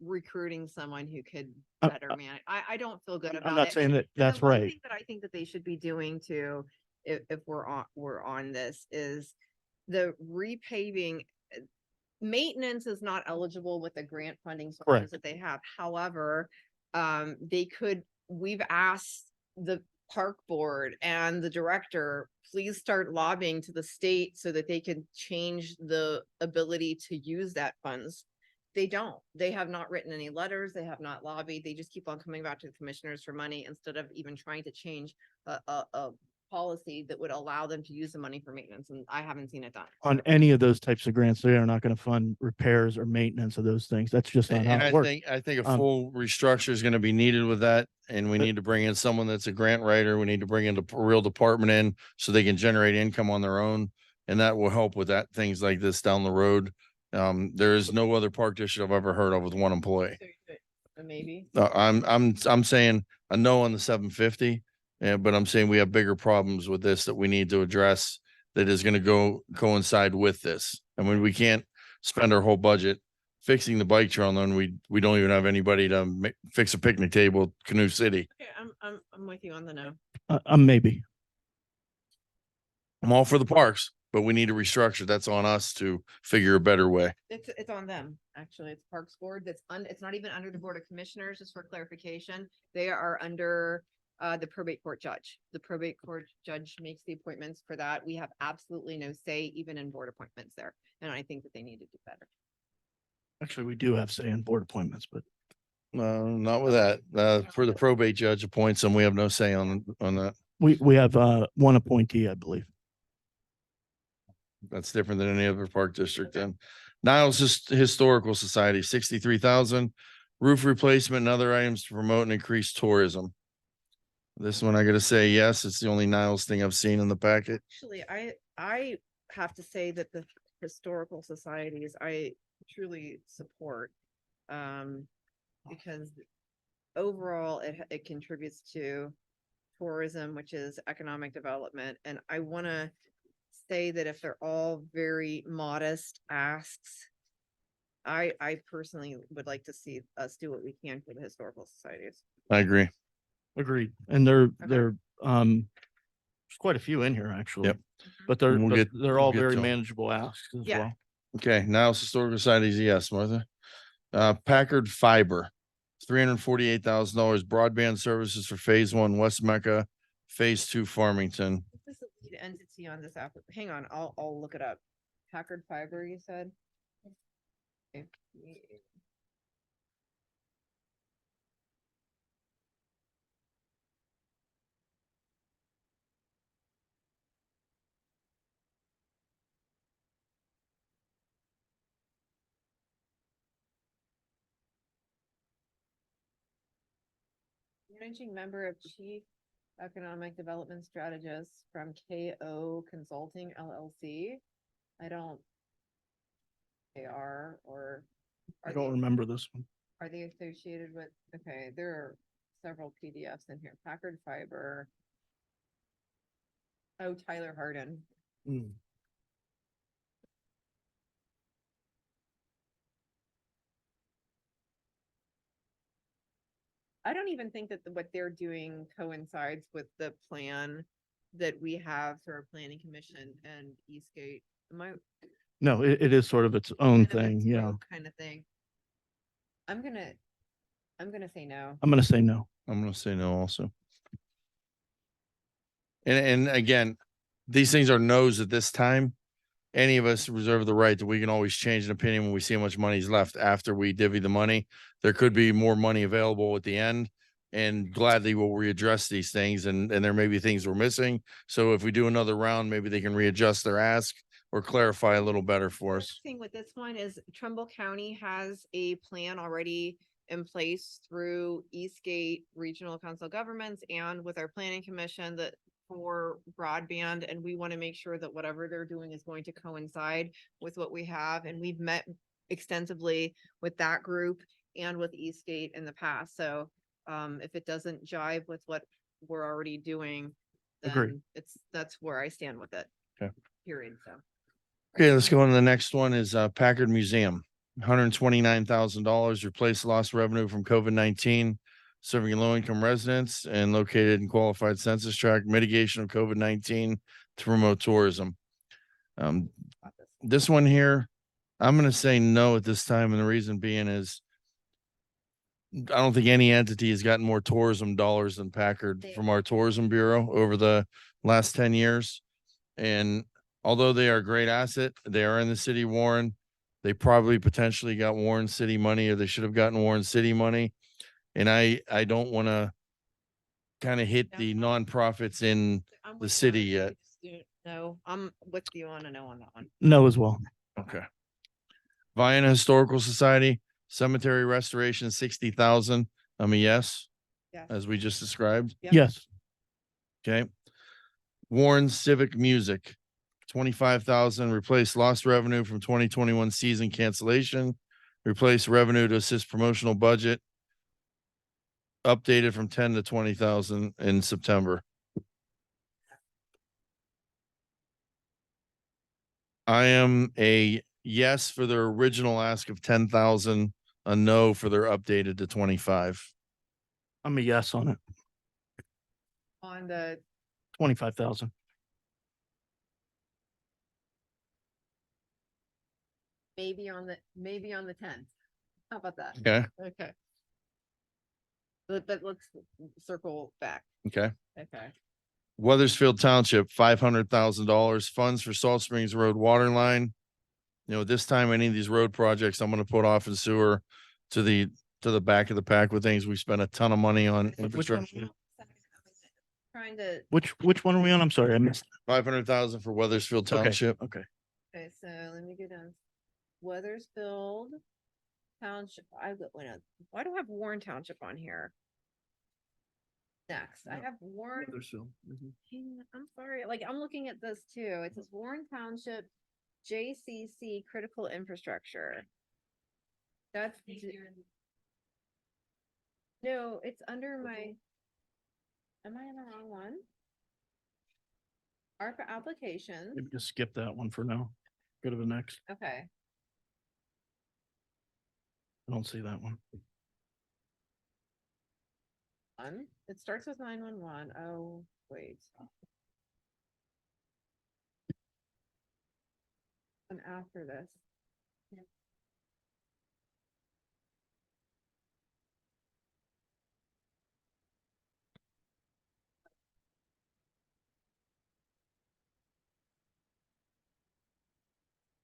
recruiting someone who could I- better manage. I don't feel good about it. I'm not saying And- that and the that's one right. thing that I think that they should be doing too, if we're on this, is the repaving. Maintenance is not eligible with the grant funding sources Correct. that they have. However, we've asked the park board and the director, please start lobbying to the state so that they can change the ability to use that funds. They don't. They have not written any letters. They have not lobbied. They just keep on coming back to the commissioners for money instead of even trying to change a policy that would allow them to use the money for maintenance. And I haven't seen it done. On any of those types of grants, they are not going to fund repairs or maintenance of those things. That's just not how And it I works. think a Um, full restructure is going to be needed with that. And we But- need to bring in someone that's a grant writer. We need to bring in a real department in so they can generate income on their own. And that will help with that, things like this down the road. There is no other park district I've ever heard of with one employee. Maybe. I'm saying a no on the 750. But I'm saying we have bigger problems with this that we need to address that is going to coincide with this. I mean, we can't spend our whole budget fixing the bike trail, and then we don't even have anybody to fix a picnic table at Canoe City. Okay, I'm with you on the no. Maybe. I'm all for the parks, but we need to restructure. That's on us to figure a better way. It's on them, actually. It's Parks Board. It's not even under the Board of Commissioners, just for clarification. They are under the probate court judge. The probate court judge makes the appointments for that. We have absolutely no say even in board appointments there. And I think that they need to do better. Actually, we do have say in board appointments, but Not with that. For the probate judge appoints them, we have no say on that. we have one appointee, I believe. That's different than any other park district. Then Niles Historical Society, 63,000, roof replacement and other items to promote and increase tourism. This one, I gotta say, yes, it's the only Niles thing I've seen in the packet. Actually, I have to say that the historical societies, I truly support. Because overall it contributes to tourism, which is economic development. And I want to say that if they're all very modest asks, I personally would like to see us do what we can for the historical societies. I agree. Agreed. And they're, there's quite a few in here, actually. Yep. But We'll get- they're we'll all get very to 'em. manageable asks as Yeah. well. Okay, now it's historical societies, yes, Martha. Packard Fiber, $348,000 broadband services for phase one West Mecca, phase two Farmington. This is the lead entity on this app. Hang on, I'll look it up. Packard Fiber, you said? Okay. Managing member of Chief Economic Development Strategist from KO Consulting LLC. I don't. They are, or. I are don't they- remember this one. Are they associated with, okay, there are several PDFs in here, Packard Fiber. Oh, Tyler Harden. Mm. I don't even think that what they're doing coincides with the plan that we have through our planning commission and Eastgate. Am I? No, it is sort of its own kind of a thing. Yeah. rogue Kind of thing. I'm gonna say no. I'm going to say no. I'm gonna say no also. And again, these things are no's at this time. Any of us reserve the right that we can always change an opinion when we see how much money's left after we divvy the money. There could be more money available at the end, and gladly we'll readdress these things, and there may be things we're missing. So if we do another round, maybe they can readjust their ask or clarify a little better for us. Thing with this one is Trumbull County has a plan already in place through Eastgate Regional Council of Governments and with our planning commission that for broadband, and we want to make sure that whatever they're doing is going to coincide with what we have. And we've met extensively with that group and with Eastgate in the past. So if it doesn't jive with what we're already doing, Agree. then that's where I stand with it. Okay. Period. So. Okay, let's go on to the next one is Packard Museum. $129,000 replace lost revenue from COVID-19, serving low-income residents and located in qualified census tract, mitigation of COVID-19 to promote tourism. This one here, I'm going to say no at this time, and the reason being is I don't think any entity has gotten more tourism dollars than Packard from our tourism bureau over the last 10 years. And although they are a great asset, they are in the city of Warren. They probably potentially got Warren City money, or they should have gotten Warren City money. And I don't want to kind of hit the nonprofits in I'm the with you city on yet. it. No, I'm with you on a no on that one. No as well. Okay. Vienna Historical Society, cemetery restoration, 60,000. I'm a yes, Yes. as we just described. Yep. Yes. Okay. Warren Civic Music, 25,000, replace lost revenue from 2021 season cancellation, replace revenue to assist promotional budget, updated from 10 to 20,000 in September. I am a yes for their original ask of 10,000, a no for their updated to 25. I'm a yes on it. On the 25,000. maybe on the 10th. How about that? Okay. Okay. But let's circle back. Okay. Okay. Weathersfield Township, $500,000 funds for Salt Springs Road water line. You know, this time, any of these road projects, I'm going to put off in sewer to the back of the pack with things we spent a ton of money on Which one? infrastructure. Trying to, Which one are we on? I'm sorry, I missed. 500,000 for Weathersfield Okay. Township. Okay. okay, so let me get down. Weathersfield Township, why do I have Warren Township on here? Next, I have Warren. I'm sorry, like, I'm looking at this too. It says Warren Township, JCC Critical Infrastructure. That's, no, it's under my, am I in the wrong one? ARPA applications, Maybe just skip that one for now. Go to the next. okay. I don't see that one. It starts with 911. Oh, wait. And after this.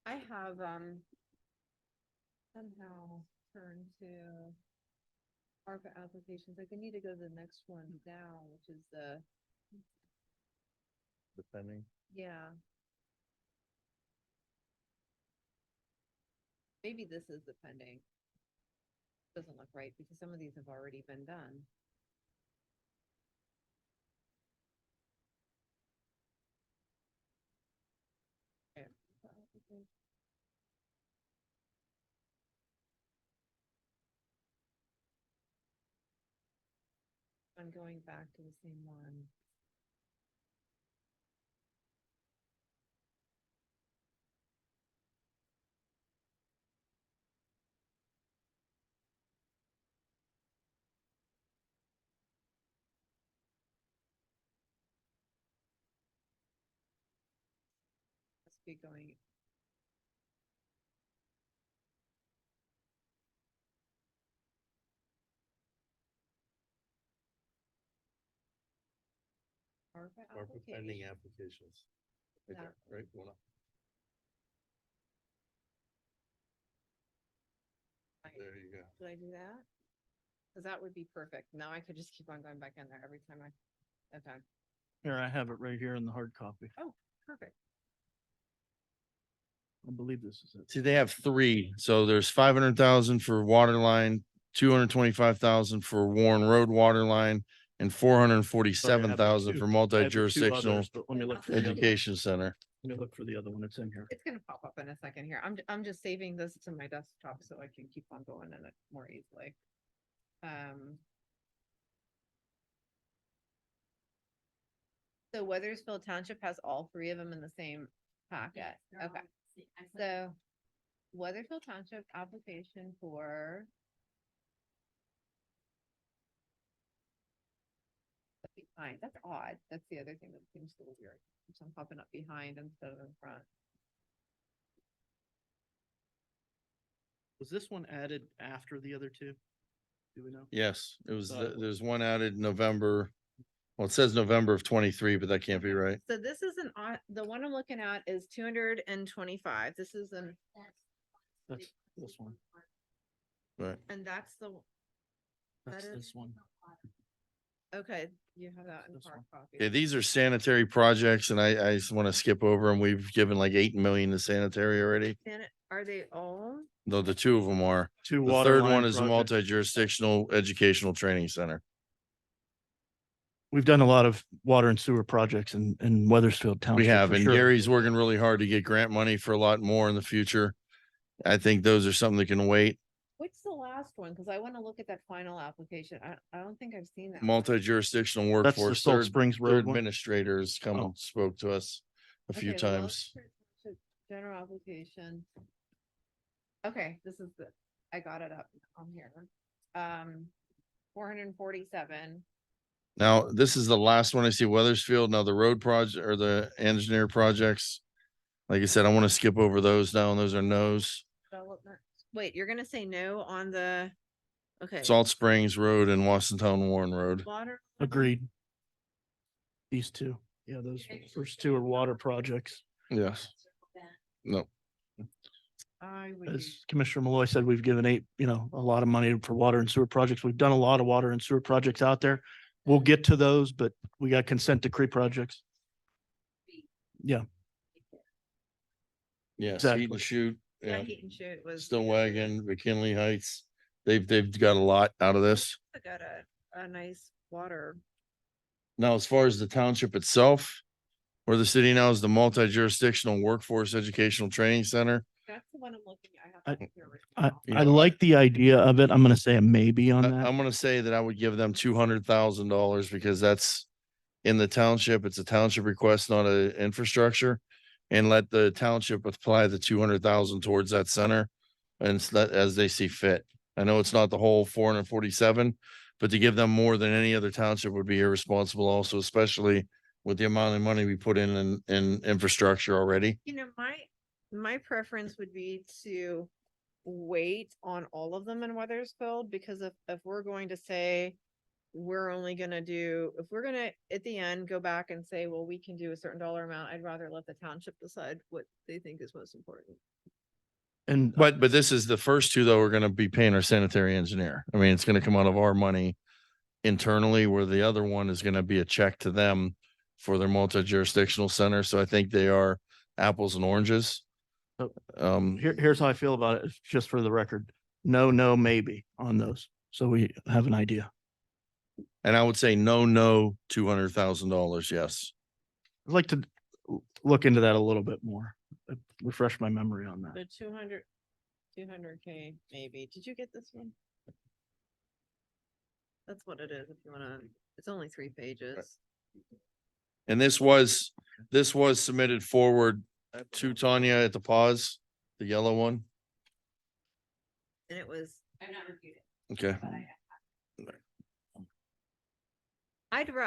I have somehow turned to ARPA applications. Like I need to go to the next one down, which is the, Depending. yeah. Maybe this is the pending. Doesn't look right because some of these have already been done. Okay. I'm going back to the same one. Must be going. ARPA application. applications. Right there, Right? There you go. Did I do that? Cause that would be perfect. Now I could just keep on going back in there every time I, okay, Here, I have it right here in the hard copy. perfect. I believe this is it. See, they have three. So there's 500,000 for water line, 225,000 for Warren Road water line, and Sorry, I have the 447,000 two- for I have the two multi-jurisdictional others, but let me look for the other one. education center. Let me look for the other one. It's in here. It's gonna pop up in a second here. I'm just saving this to my desktop so I can keep on going in it more easily. So Weathersfield Township has all three of them in the same packet. Okay, so Weathersfield Township application for. Behind, that's odd. That's the other thing that seems a little weird. So I'm popping up behind instead of in front. Was this one added after the other two? Do we know? Yes, it was, Thought it was. there's one added November. Well, it says November of 23, but that can't be right. So this is an odd, the one I'm looking at is 225. This is an, That's this one. Right. and that's the, That's That is- this one. okay, you have that in This hard one. copy. Okay, these are sanitary projects and I just want to skip over and we've given like 8 million to sanitary already. Are they all? Though the two of them are. Two The water third line one is a projects. multi-jurisdictional educational training center. We've done a lot of water and sewer projects in Weathersfield Township. We have, for and sure. Gary's working really hard to get grant money for a lot more in the future. I think those are something that can wait. What's the last one? Cause I want to look at that final application. I don't think I've seen that. one. Multi-jurisdictional That's the workforce. Salt Their Springs their Road one. administrators come Oh. and spoke to us a few Okay, well, times. General application. Okay, this is the, I got it up on here. 447. Now, this is the last one I see, Weathersfield. Now the road project or the engineer projects. Like I said, I want to skip over those now, and those are no's. Development. Wait, you're gonna say no on the, okay. Salt Springs Road and Wastontown Warren Road. Water. Agreed. These two. Yeah, those first two are water projects. Yes. No. I would do, As Commissioner Malloy said, we've given a lot of money for water and sewer projects. We've done a lot of water and sewer projects out there. We'll get to those, but we got consent decree projects. Yes, Exactly. Heat and Shoot. yeah, Yeah. Heat and Shoot was. Stillwagon, McKinley Heights. They've got a lot out of this. I got a nice water. Now, as far as the township itself, where the city now is the multi-jurisdictional workforce educational training center. That's the one I'm looking at. I have. to hear right I, now. You I know, like the idea of it. I'm gonna say a maybe on that. I'm gonna say that I would give them $200,000 because that's in the township. It's a township request, not a infrastructure. And let the township apply the 200,000 towards that center and as they see fit. I know it's not the whole 447, but to give them more than any other township would be irresponsible also, especially with the amount of money we put in infrastructure already. You know, my preference would be to wait on all of them in Weathersfield, because if we're going to say we're only gonna do, if we're gonna at the end go back and say, well, we can do a certain dollar amount, I'd rather let the township decide what they think is most important. And But this is the first two though, we're gonna be paying our sanitary engineer. I mean, it's gonna come out of our money internally, where the other one is gonna be a check to them for their multi-jurisdictional center. So I think they are apples and oranges. Oh. Here's how I feel about it, just for the record. No, maybe on those. So we have an idea. And I would say no, $200,000. Yes. I'd like to look into that a little bit more. Refresh my memory on that. The 200K maybe. Did you get this one? That's what it is. If you wanna, it's only 3 pages. And this was submitted forward to Tanya at the pause, the yellow one. And it was, I've not reviewed it, Okay. but I.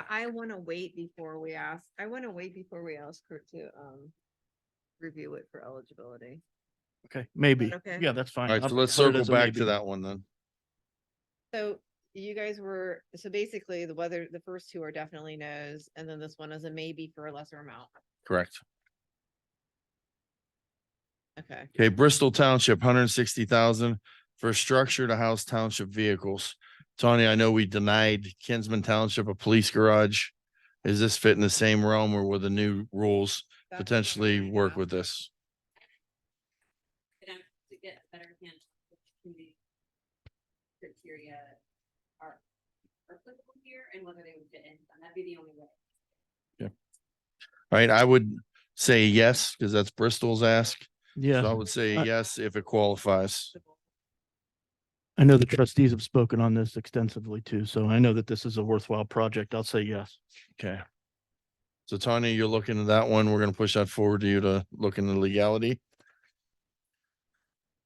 I wanna wait before we ask her to, review it for eligibility. Okay, maybe. okay? Yeah, that's fine. All right. I'll So let's put it circle as a back to maybe. that one then. So you guys were, so basically the first two are definitely no's, and then this one is a maybe for a lesser amount. Correct. Okay. Okay. Bristol Township, 160,000 for structure to house township vehicles. Tanya, I know we denied Kinsman Township a police garage. Is this fit in the same realm, or will the new rules That's what potentially I'm work asking. with this? And to get a better handle of which community criteria are applicable here and whether they would fit in, and that'd be the only way. All right. I would say yes, because that's Bristol's ask. Yeah, So I would say I- yes if it qualifies. I know the trustees have spoken on this extensively too, so I know that this is a worthwhile project. I'll say yes. Okay. So Tanya, you're looking at that one. We're gonna push that forward to you to look into legality.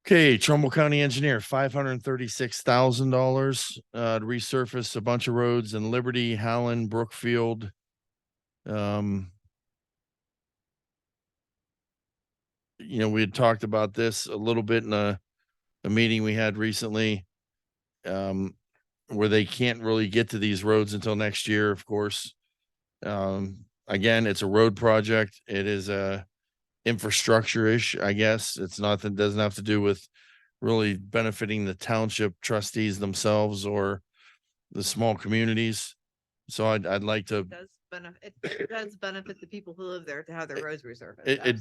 Okay, Trumbull County Engineer, $536,000 to resurface a bunch of roads in Liberty, Howland, Brookfield. We had talked about this a little bit in a meeting we had recently. Where they can't really get to these roads until next year, of course. Again, it's a road project. It is a infrastructure-ish, I guess. It's nothing, doesn't have to do with really benefiting the township trustees themselves or the small communities. So I'd like to, It does benefit the people who live there to have their roads resurfaced. it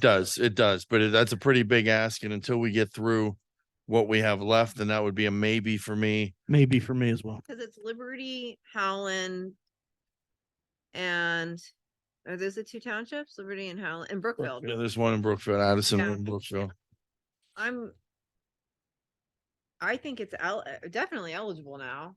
does, but that's a pretty big ask. And until we get through what we have left, then that would be a maybe for me. Maybe for me as well. Cause it's Liberty, Howland, and are those the 2 townships, Liberty and Howland, and Brookfield? Yeah, there's one in Brookfield, Addison, Yeah. and Brookfield. I think it's definitely eligible now,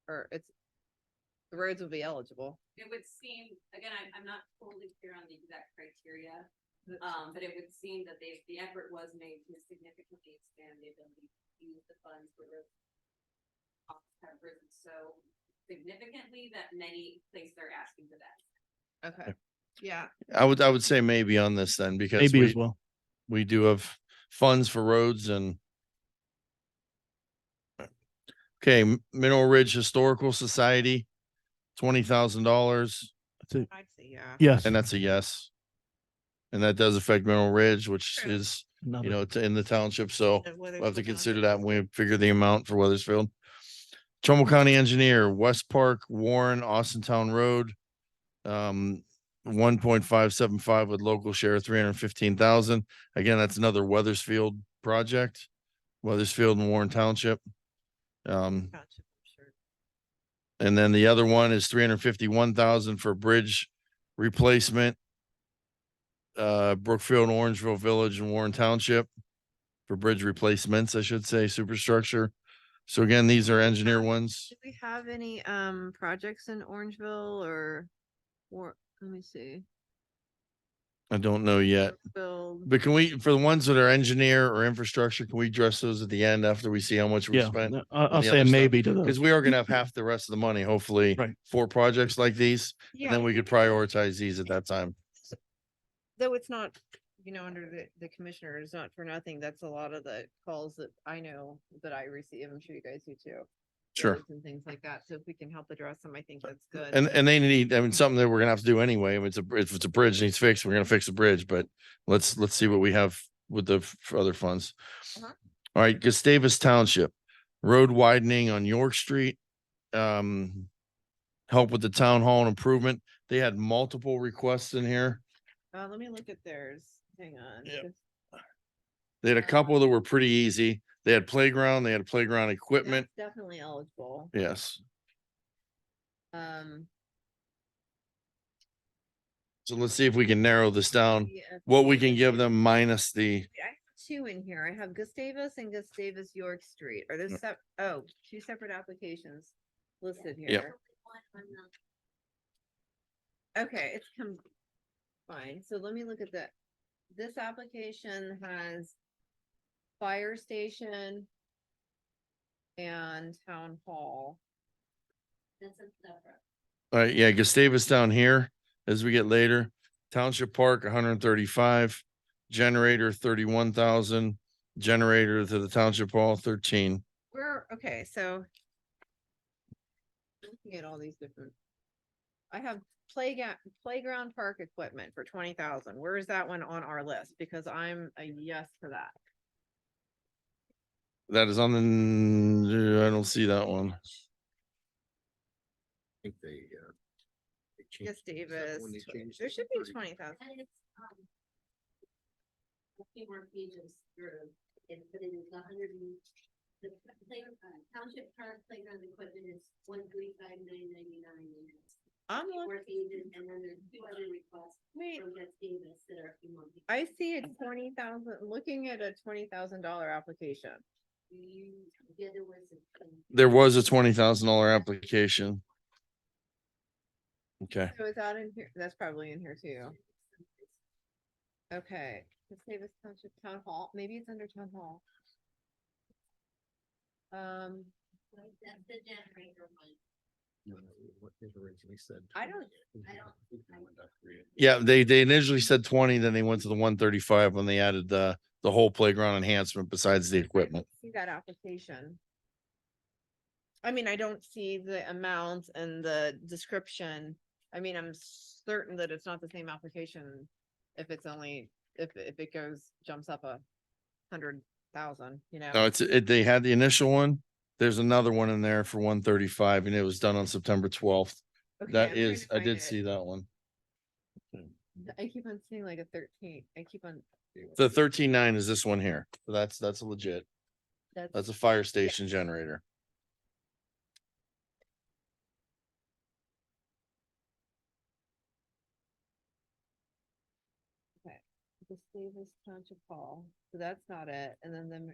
or the roads will be eligible. It would seem, again, I'm not totally clear on the exact criteria, but it would seem that the effort was made to significantly expand the ability to use the funds for road costs have risen so significantly that many places are asking for that. Okay, yeah. I would say maybe on this then, because Maybe as well. we do have funds for roads and. Okay, Mineral Ridge Historical Society, $20,000, That's it. I'd say yeah. Yes. and that's a yes. And that does affect Mineral Ridge, which True. is, Another. it's in the township, so And whether we'll have to it's consider township. that when we figure the amount for Weathersfield. Trumbull County Engineer, West Park, Warren, Austintown Road. 1.575 with local share, 315,000. Again, that's another Weathersfield project, Weathersfield and Warren Township. Township, sure. And then the other one is 351,000 for bridge replacement. Brookfield, Orangeville Village and Warren Township for bridge replacements, I should say, superstructure. So again, these are engineer ones. Do we have any projects in Orangeville or Or, let me see. I don't know yet. Build. But can we, for the ones that are engineer or infrastructure, can we address those at the end after we see how much we Yeah, spent? I'll the say other a stuff? maybe to Because those. we are gonna have half the rest of the money, hopefully, Right. for projects like these. And Yeah, then we could prioritize these at that time. though it's not, under the commissioner, it's not for nothing. That's a lot of the calls that I know that I receive. I'm sure you guys do too. Sure. Roads And things like that. So if we can help address them, I think that's good. And they need, I mean, something that we're gonna have to do anyway. If it's a bridge that needs fixed, we're gonna fix the bridge, but let's see what we have with the other funds. Uh-huh. All right, Gustavus Township, road widening on York Street. Help with the town hall and improvement. They had multiple requests in here. Let me look at theirs. Hang on. Yep. Just- They had a couple that were pretty easy. They had playground, they had playground equipment. That's definitely eligible. Yes. Um. So let's see if we can narrow this down. What we can give them minus the, I have two in here. I have Gustavus and Gustavus York Street. Are those two separate applications listed here? Okay, it's fine. So let me look at that. This application has fire station and town hall. all right, yeah, Gustavus down here as we get later. Township Park, 135, generator, 31,000, generator to the Township Hall, 13. Okay, so looking at all these different. I have playground park equipment for 20,000. Where is that one on our list? Because I'm a yes for that. That is on the, I don't see that one. think they Yes, changed- is that Davis. when they changed There it should to be 30? 20,000. A few more pages through, but it is the township park playground equipment is 135,999. I'm Four looking, pages, and then there's two other requests wait, from Jeff Davis that are a few more. pages. I see a 20,000, looking at a $20,000 application. There was a $20,000 application. Okay, So is that in here? That's probably in here too. Okay, Gustavus Township Town Hall, maybe it's under Town Hall. That's the generator one. No, what they originally said. I don't- yeah, they initially said 20, then they went to the 135 when they added the whole playground enhancement besides the equipment. See that application. I mean, I don't see the amounts and the description. I mean, I'm certain that it's not the same application. If it's only, if it jumps up 100,000, No, they had the initial one. There's another one in there for 135 and it was done on September 12th. Okay, That I'm trying is, to I find did it. see that one. I keep on seeing like a 13. I keep on. The 13.9 is this one here. So that's legit. That's a fire station generator. Gustavus Township Hall, so that's not it, and then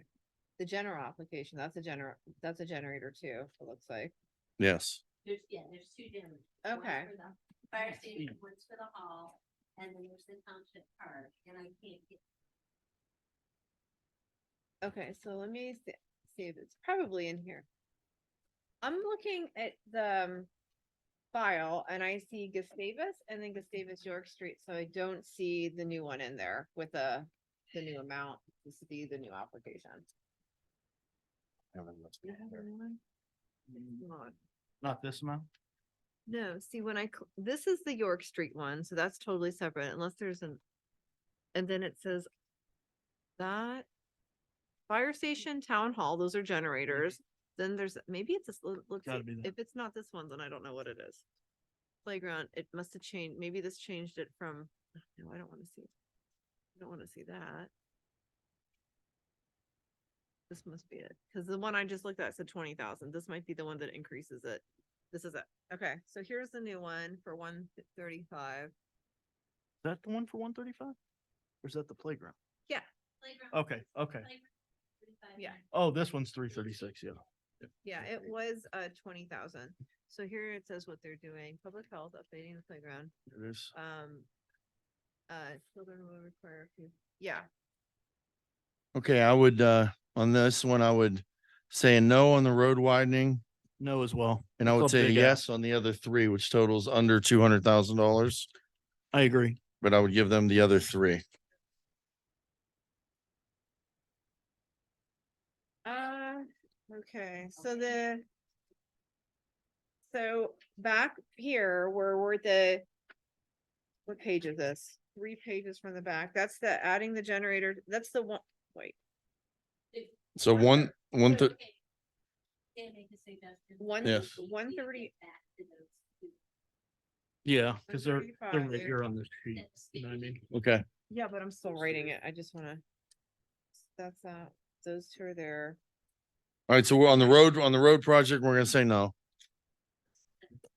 the general application, that's a generator too, it looks like. Yes. There's two generators. One's Okay. for the Fire station, one's for the hall, and then there's the township park, and I can't get. Okay, so let me see if it's probably in here. I'm looking at the file and I see Gustavus and then Gustavus York Street, so I don't see the new one in there with the new amount to see the new application. You have a new one? Not. Not this amount? No, see, this is the York Street one, so that's totally separate unless there's and then it says that fire station, town hall, those are generators. Then there's, maybe it's this, let's Gotta see, be that. if it's not this one, then I don't know what it is. Playground, it must have changed, maybe this changed it from, no, I don't wanna see. I don't wanna see that. This must be it, cause the one I just looked at said 20,000. This might be the one that increases it. This is it. Okay, so here's the new one for 135. Is that the one for 135? Or is that the playground? Yeah. Okay, okay. Yeah. Oh, this one's 336, yeah. Yeah, it was 20,000. So here it says what they're doing, public health, updating the playground, There's- children will require, yeah, Okay, I would, on this one, I would say a no on the road widening. No as well. And I It's would a say big yes on the other three, which totals under $200,000, I agree. but I would give them the other three. Okay, so back here where we're what page is this? 3 pages from the back. That's the adding the generator. That's the one, wait, So one, Can't make a suggestion. one, Yes. 130. Yeah, because they're 135 right there. here on this sheet. You know what I mean? okay. Yeah, but I'm still writing it. I just wanna. That's those two are there. All right, so we're on the road project, we're gonna say no.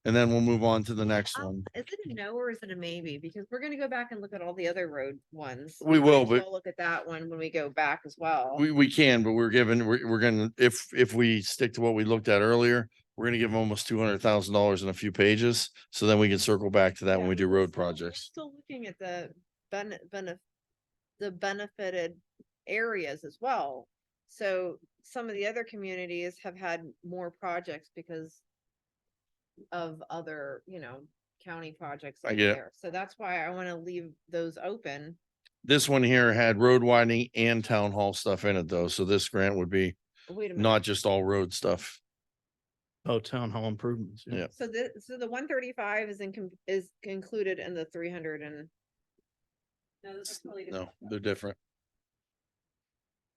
And then we'll move on to the next one. Is it a no or is it a maybe? Because we're gonna go back and look at all the other road ones. We will, but- We'll look at that one when we go back as well. We can, but we're gonna, if we stick to what we looked at earlier, we're gonna give them almost $200,000 in a few pages. So then we can circle back to that when we do road projects. Still looking at the the benefited areas as well. So some of the other communities have had more projects because of other, county projects. I over get it. there. So that's why I want to leave those open. This one here had road widening and town hall stuff in it though, so this grant would be Wait a minute. not just all road stuff. Oh, town hall improvements. Yeah. So the 135 is included in the 300 and. No, those are totally No, different. they're different.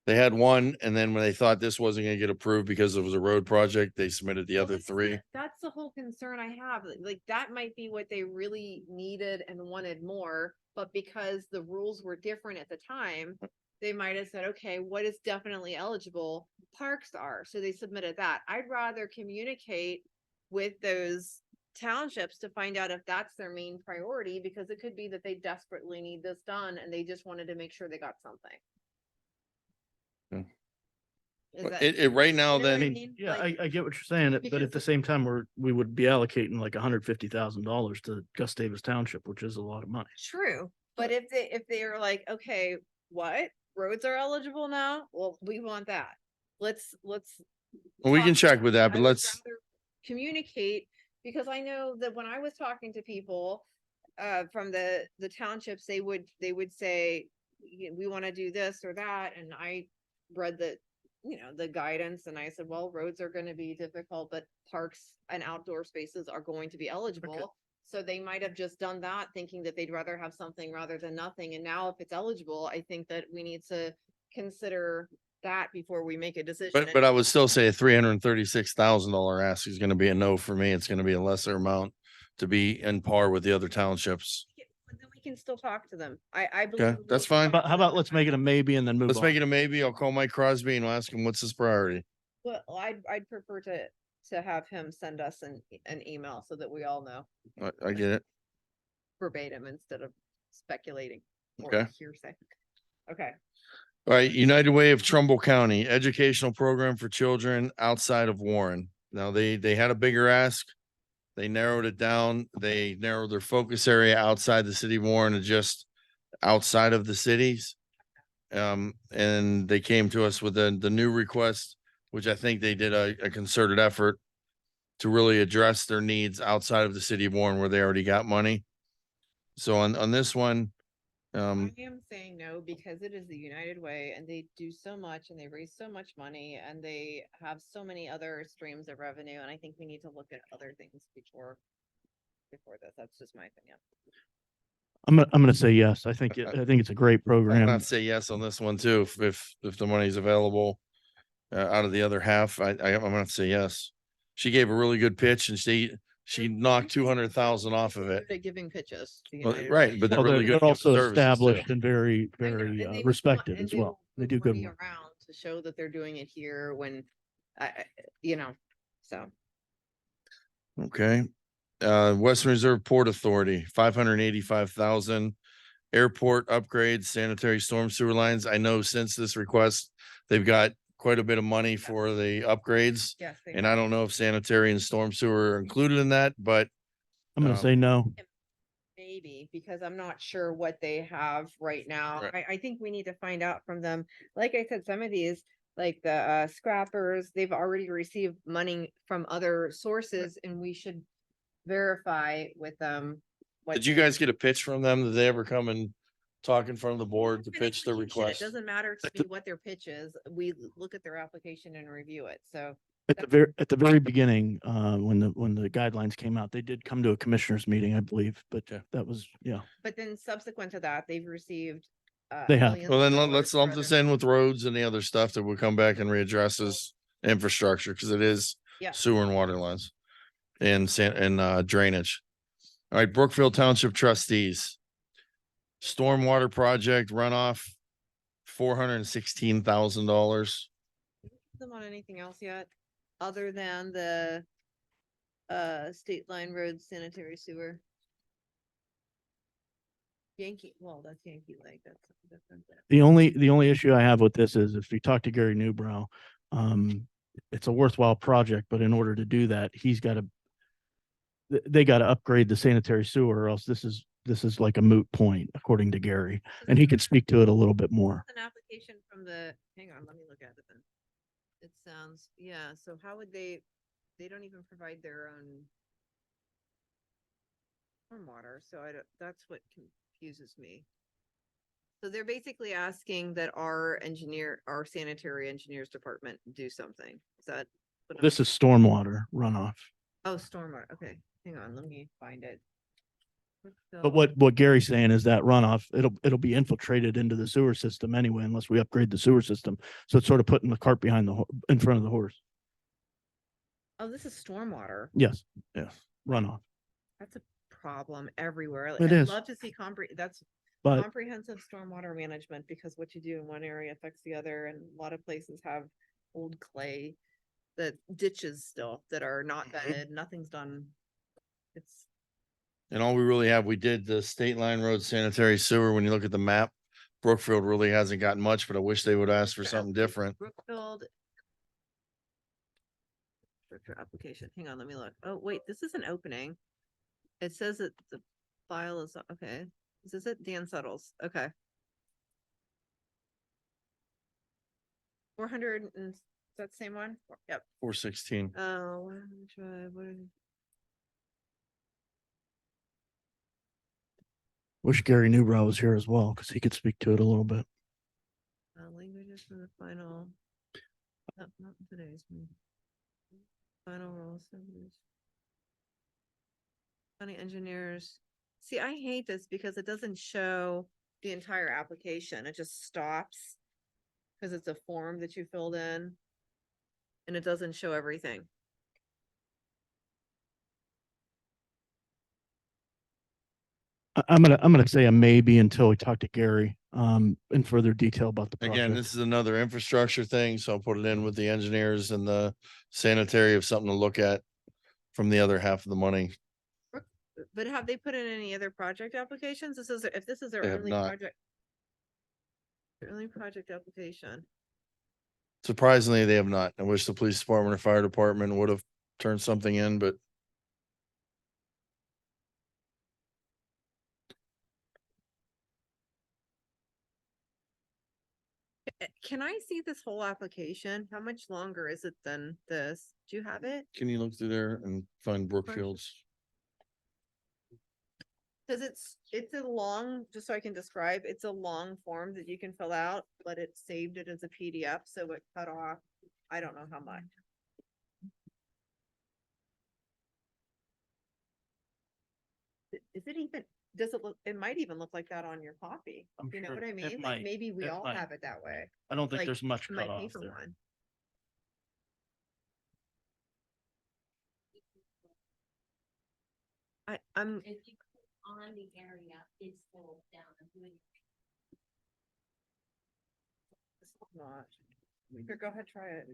They had one, and then when they thought this wasn't gonna get approved because it was a road project, they submitted the other three. That's the whole concern I have. Like that might be what they really needed and wanted more, but because the rules were different at the time, they might have said, okay, what is definitely eligible? Parks are, so they submitted that. I'd rather communicate with those townships to find out if that's their main priority, because it could be that they desperately need this done and they just wanted to make sure they got something. Yeah. Is that- It right now, you know what I then, mean? Yeah, Like- I get what you're saying, but because at the same time, we would be allocating like $150,000 to Gustavus Township, which is a lot of money. True, but if they are like, okay, what? Roads are eligible now? Well, we want that. Let's. well, we can talk check about with it. that, I but would let's, rather communicate, because I know that when I was talking to people from the townships, they would say, we want to do this or that, and I read the guidance, and I said, well, roads are going to be difficult, but parks and outdoor spaces are going to be eligible. So they might have just done that, thinking that they'd rather have something rather than nothing. And now if it's eligible, I think that we need to consider that before we make a decision. but I would still say a $336,000 ask is gonna be a no for me. It's gonna be a lesser amount to be in par with the other townships. But then we can still talk to them. I believe. Okay, we that's can fine. talk But to how them. about let's make it a maybe and then move Let's on? make it a maybe. I'll call Mike Crosby and ask him what's his priority. Well, I'd prefer to have him send us an email so that we all know I get it. verbatim instead of speculating. or Okay. Hearsay. Okay. All right, United Way of Trumbull County, educational program for children outside of Warren. Now, they had a bigger ask. They narrowed it down. They narrowed their focus area outside the city of Warren to just outside of the cities. And they came to us with the new request, which I think they did a concerted effort to really address their needs outside of the city of Warren where they already got money. So on this one, I am saying no because it is the United Way and they do so much and they raise so much money and they have so many other streams of revenue. And I think we need to look at other things before this. That's just my opinion. I'm gonna say yes. I think it's a great I'm program. not say yes on this one too, if the money's available. Out of the other half, I'm gonna say yes. She gave a really good pitch and she knocked 200,000 off of it. They're giving pitches. the Well, United right, Way. but they're Well, really they're good. at also services, too. established and very, I know, very and they want- respected and as well. will They move do good money work. around to show that they're doing it here when, so. Okay. Western Reserve Port Authority, 585,000. Airport upgrades, sanitary storm sewer lines. I know since this request, they've got quite a bit of money for the upgrades. Yes. they And are. I don't know if sanitary and storm sewer are included in that, but I'm gonna Um, say no. Maybe, because I'm not sure what they have right now. Right. I think we need to find out from them. Like I said, some of these, like the scrappers, they've already received money from other sources and we should verify with them. what did you their- guys get a pitch from them? Did they ever come and talk in front of the board to An pitch their application. request? It doesn't matter to me what their pitch is. We look at their application and review it. So At the very beginning, when the guidelines came out, they did come to a commissioners meeting, I believe, but Yeah. that was, yeah. but then subsequent to that, they've received. They have. millions Well, of then dollars let's for lump other- this in with roads and the other stuff that will come back and readdress as infrastructure, because it is Yeah. sewer and water lines and drainage. All right, Brookfield Township trustees. Stormwater project runoff, $416,000. Them on anything else yet, other than the state line road sanitary sewer? Yankee, well, that's Yankee Lake, that's different. The only issue I have with this is if you talk to Gary Newbrow, it's a worthwhile project, but in order to do that, they got to upgrade the sanitary sewer or else this is like a moot point, according to Gary, and he could speak to it a little bit more. An application from the, hang on, let me look at it then. It sounds, yeah, so how would they don't even provide their own stormwater, so that's what confuses me. So they're basically asking that our sanitary engineers department do something. Is that? what I'm- This is stormwater runoff. Oh, stormwater, okay, hang on, let me find it. But what Gary's saying is that runoff, it'll be infiltrated into the sewer system anyway, unless we upgrade the sewer system. So it's sort of putting the cart behind in front of the horse. Oh, this is stormwater. Yes, Yes. runoff. That's a problem everywhere. It I'd is. love to see that's But comprehensive stormwater management, because what you do in one area affects the other, and a lot of places have old clay. The ditches still that are not vetted, nothing's done. It's, And all we really have, we did the state line road sanitary sewer. When you look at the map, Brookfield really hasn't gotten much, but I wish they would ask for something different. Brookfield. Director application, hang on, let me look. Oh, wait, this is an opening. It says that the file is, okay, is this it? Dan Suttles, okay. 400 and, is that the same one? Yep. 416. Oh, drive, what is? wish Gary Newbrow was here as well, because he could speak to it a little bit. Languages from the final. Not today's. Final rules. County engineers. See, I hate this because it doesn't show the entire application. It just stops. Cause it's a form that you filled in. And it doesn't show everything. I'm gonna say a maybe until we talk to Gary, in further detail about the project. Again, this is another infrastructure thing, so I'll put it in with the engineers and the sanitary of something to look at from the other half of the money. But have they put in any other project applications? If this is their They have only not. project. Their only project application. Surprisingly, they have not. I wish the police department or fire department would have turned something in, but Can I see this whole application? How much longer is it than this? Do you have it? can you look through there and find Brookfield's? Cause it's a long, just so I can describe, it's a long form that you can fill out, but it saved it as a PDF, so it cut off, I don't know how much. Is it even, does it look, it might even look like that on your copy. I'm You know sure what I it mean? Like might. maybe we It all might. have it that way. I don't think Like, there's much my cut off paper there. one. I'm, If you click on the area, it's full down. not. Here, go ahead, try it.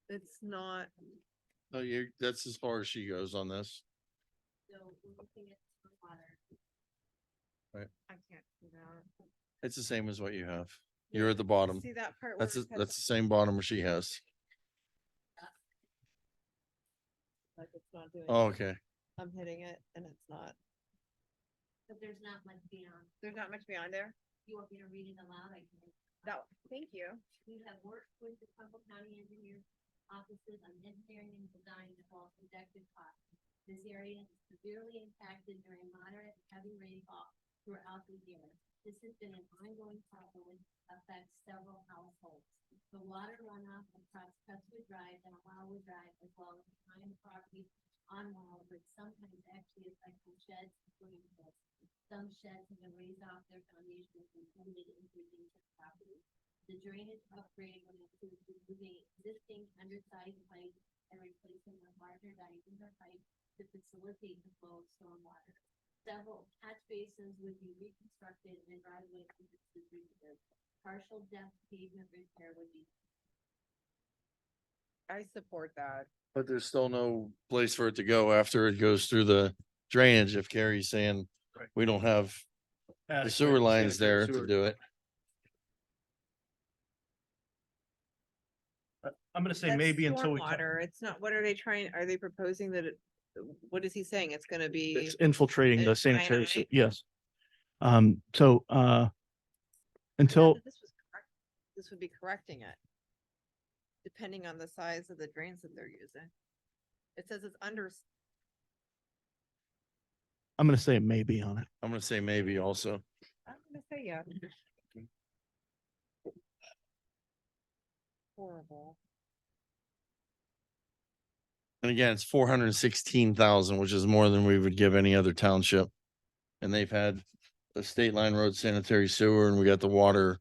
It's not, Oh, that's as far as she goes on this. we're looking at water. I can't figure out. It's the same as what you have. You're at the bottom. See that part? That's, where it says- that's the same bottom where she has. Like it's not doing. Oh, okay. I'm hitting it and it's not. But there's not much beyond. There's not much beyond there? You want me to read it aloud? I can. No, thank you. We have worked with the Trumbull County Engineer offices on engineering and design to all projected costs. This area is severely impacted during moderate and heavy rainfall throughout the year. This has been an ongoing problem which affects several households. The water runoff across Crestwood Drive and Wildwood Drive, as well as behind the property on Wildwood, sometimes actually affects the sheds and swimming pools. Some sheds have been raised off their foundations and plummeted into the property. The drainage upgrade would include removing existing undersized pipes and replacing with larger diameter pipes to facilitate the flow of stormwater. Several catch basins would be reconstructed and driveway entrances repaired. Partial depth pavement repair would be. I support that. But there's still no place for it to go after it goes through the drainage. If Carrie's saying Right. we don't have the sewer lines there to do it. I'm gonna say That's maybe until we. stormwater. It's not, what are they trying, are they proposing that it, what is he saying? It's gonna be, It's infiltrating the it's sanitary, finite. yes. So, until, this would be correcting it. Depending on the size of the drains that they're using. It says it's under, I'm gonna say maybe on it. I'm gonna say maybe also. I'm gonna say yeah. Horrible. And again, it's 416,000, which is more than we would give any other township. And they've had the state line road sanitary sewer, and we got the water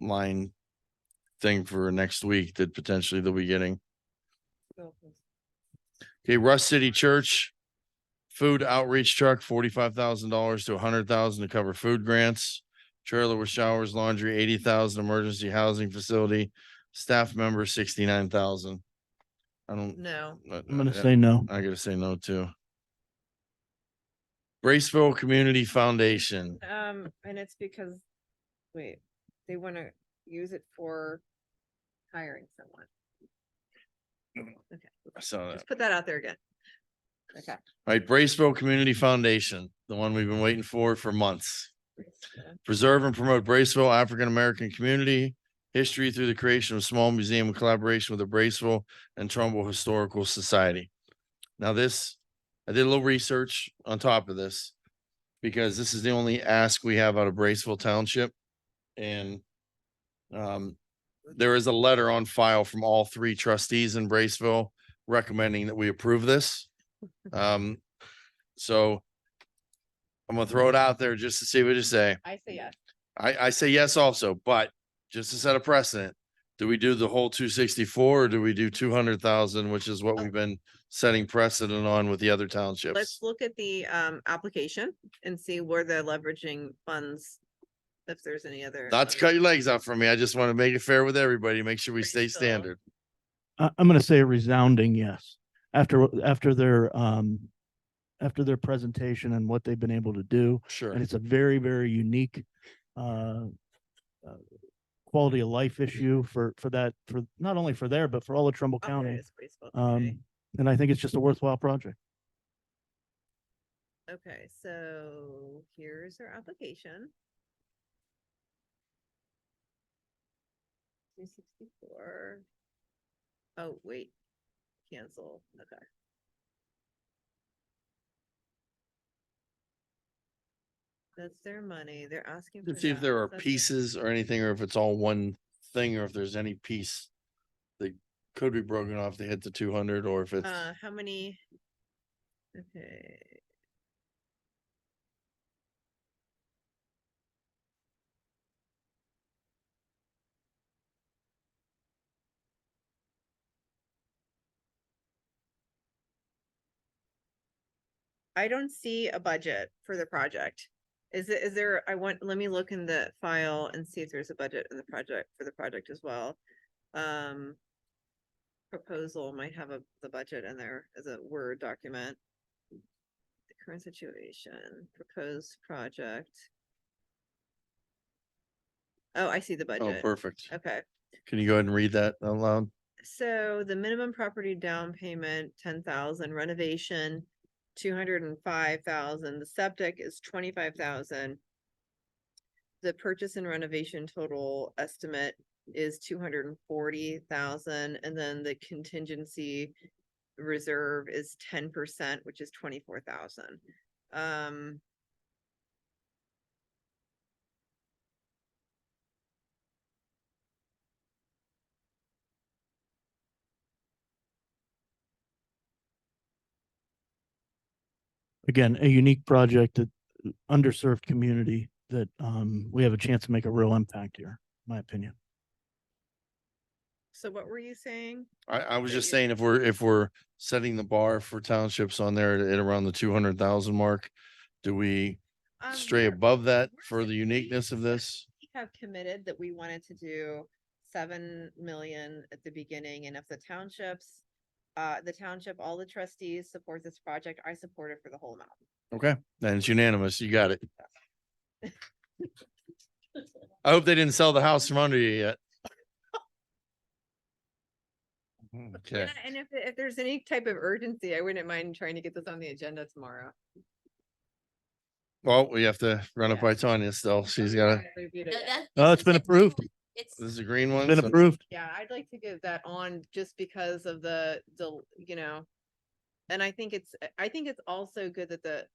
line thing for next week that potentially they'll be getting. Okay, Rust City Church, food outreach truck, $45,000 to $100,000 to cover food grants. Trailer with showers, laundry, 80,000, emergency housing facility, staff member, 69,000. I don't. No, I'm gonna say no. I gotta say no too. Braceville Community Foundation, and it's because, wait, they wanna use it for hiring someone. I saw that. Just put that out there again. Okay. All right, Braceville Community Foundation, the one we've been waiting for months. Preserve and promote Braceville African-American community history through the creation of a small museum in collaboration with the Braceville and Trumbull Historical Society. Now this, I did a little research on top of this because this is the only ask we have out of Braceville Township. And there is a letter on file from all three trustees in Braceville recommending that we approve this. So I'm gonna throw it out there just to see what you say. I say yes. I say yes also, but just to set a precedent, do we do the whole 264 or do we do 200,000, which is what we've been setting precedent on with the other Let's townships? look at the application and see where they're leveraging funds. If there's any other. Not to cut your legs out for me. I just want to make it fair with everybody, make sure we stay Braceville. standard. I'm gonna say a resounding yes. After their presentation and what they've been able to do. Sure. And it's a very, very unique, quality of life issue for not only for there, but for all of Trumbull Oh, there County. it is, Braceville community. And I think it's just a worthwhile project. Okay, so here's their application. 264. Oh, wait, cancel, okay. That's their money, they're asking. To for see if that. there are That's it. pieces or anything, or if it's all one thing, or if there's any piece that could be broken off to hit the 200, or if it's. How many? Okay. I don't see a budget for the project. Is there, let me look in the file and see if there's a budget in the project, for the project as well. Proposal might have the budget in there as a Word document. current situation, proposed project. Oh, I see the Oh, budget. perfect. Okay, Can you go ahead and read that out loud? so the minimum property down payment, 10,000, renovation, 205,000, the septic is 25,000. The purchase and renovation total estimate is 240,000, and then the contingency reserve is 10%, which is 24,000. Again, a unique project that underserved community that we have a chance to make a real impact here, in my opinion. So what were you saying? I was that just you- saying, if we're setting the bar for townships on there at around the 200,000 mark, do we stray we're- above that we're for the saying uniqueness of this? we have committed that we wanted to do 7 million at the beginning, and if the township, all the trustees support this project, I support it for the whole amount. Okay, then it's unanimous. You got it. I hope they didn't sell the house from under you yet. Okay, And if there's any type of urgency, I wouldn't mind trying to get this on the agenda tomorrow. well, we have to run it Yeah. by Tanya still. She's got I reviewed it, No, yeah. that- Oh, this it's been is a- approved. It's, this is a green one. Been so- approved. Yeah, I'd like to give that on just because of the, you know. And I think it's also good that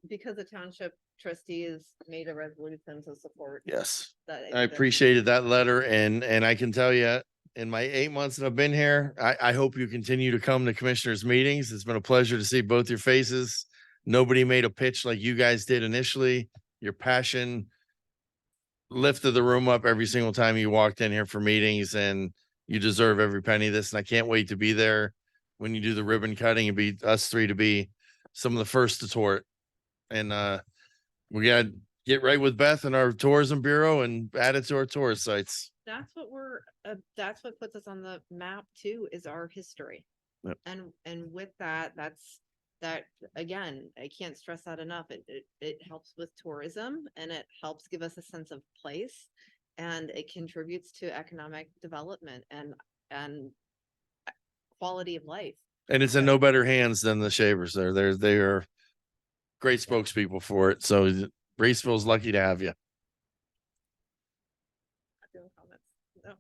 because the township trustees made a resolution to support Yes, that. I appreciated that letter, and I can tell you, in my 8 months that I've been here, I hope you continue to come to commissioners' meetings. It's been a pleasure to see both your faces. Nobody made a pitch like you guys did initially. Your passion lifted the room up every single time you walked in here for meetings, and you deserve every penny of this. And I can't wait to be there when you do the ribbon cutting and be us three to be some of the first to tour it. And we got to get right with Beth and our tourism bureau and add it to our tourist sites. That's what puts us on the map too, is our history. Yep. And with that, again, I can't stress that enough. It helps with tourism, and it helps give us a sense of place, and it contributes to economic development and quality of life. And it's in no better hands than the Shavers. They are great spokespeople for it. So Braceville's lucky to have you. No comments. No.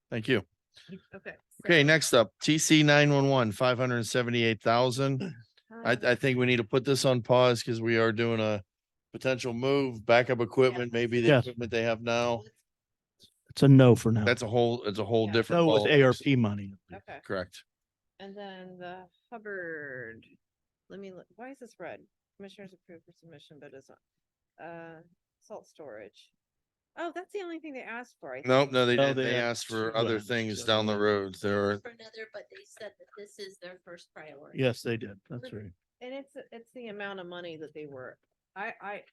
Thank you. Okay. Okay, so, next up, TC 911, 578,000. I think we need to put this on pause because we are doing a potential move, backup equipment, maybe the Yes. equipment they have now. It's a no for now. It's a whole Yeah. different. No with ball of wax. ARP money. Okay. Correct. And then the Hubbard, let me look, why is this red? Commissioners approved for submission, but it's not, salt storage. Oh, that's the only thing they asked for. I Nope, think. no, they No, didn't. they They have asked for two other items, things so- down the road. There are, for another, but they said that this is their first priority. Yes, they did. That's right. And it's the amount of money that they were, I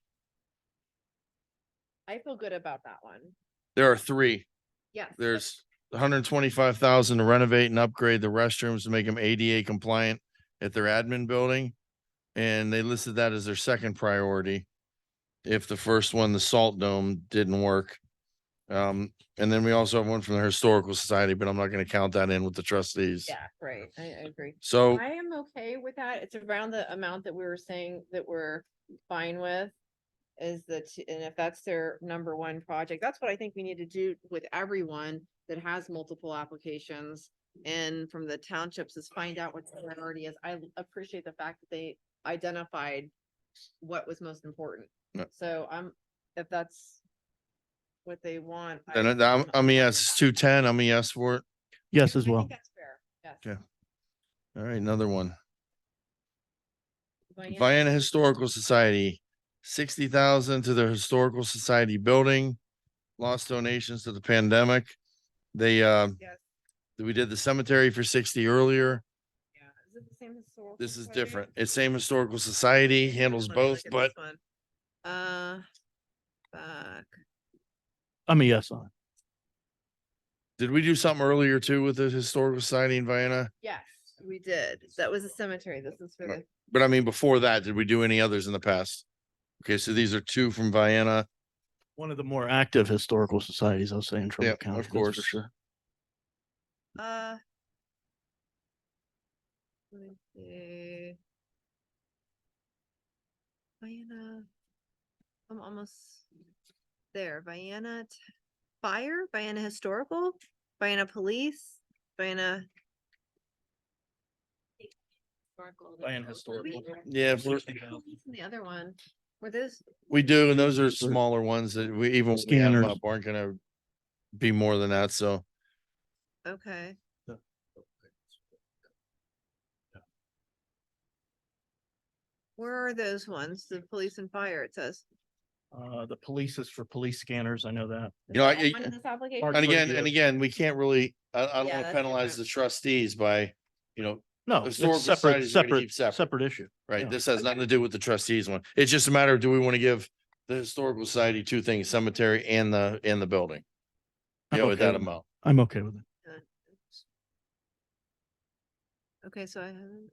feel good about that one. there are three. Yes. There's 125,000 to renovate and upgrade the restrooms to make them ADA compliant at their admin building. And they listed that as their second priority. If the first one, the salt dome, didn't work. And then we also have one from the Historical Society, but I'm not going to count that in with the trustees. Yeah, right. I agree. So I am okay with that. It's around the amount that we were saying that we're fine with. And if that's their number one project, that's what I think we need to do with everyone that has multiple applications. And from the townships is find out what the priority is. I appreciate the fact that they identified what was most important. Yeah. So if that's what they want. then I'm a yes, it's 210. I'm a yes for it. Yes, I as well. think that's fair. Yes. Okay. All right, another one. Vienna- Vienna Historical Society, 60,000 to the Historical Society building. Lost donations to the pandemic. They, Yes, we did the cemetery for 60 earlier. yeah. Is it the same historical? This is society? different. It's same historical society, handles Let me both, look at but this one. Back. I'm a yes on it. did we do something earlier too with the historical society in Vienna? Yes, we did. That was a cemetery. This is for the, But I mean, before that, did we do any others in the past? Okay, so these are two from Vienna. One of the more active historical societies, I'll say, in Trumbull Yeah, County. of that's course. For sure. let me see. Vienna. I'm almost there. Vienna Fire, Vienna Historical, Vienna Police, Vienna. By historical. Yeah, Police and the other one, were those, we do, and those are smaller ones that we even when we have them Scanners. up aren't gonna be more than that. So okay. Where are those ones? The police and fire, it says. The police is for police scanners. I know that. you know, One in this application? and again, we can't really. I don't Yeah, want to that's penalize different. the trustees by, No, Historical it's separate, societies are gonna keep separate, separate. separate issue. right. Yeah. This has nothing to do with the trustees one. It's just a matter of do we want to give the historical society two things: cemetery and the building. I'm Yeah, with okay that with it. amount. I'm okay with it. Okay, so I haven't.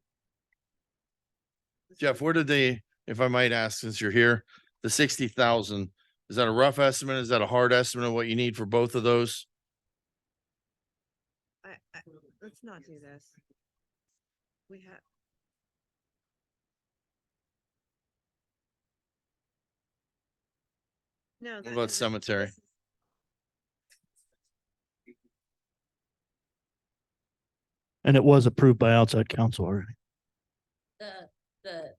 Jeff, where did they, if I might ask, since you're here, the 60,000, is that a rough estimate? Is that a hard estimate of what you need for both of those? Let's not do this. We have. No. What about cemetery? And it was approved by outside counsel already. The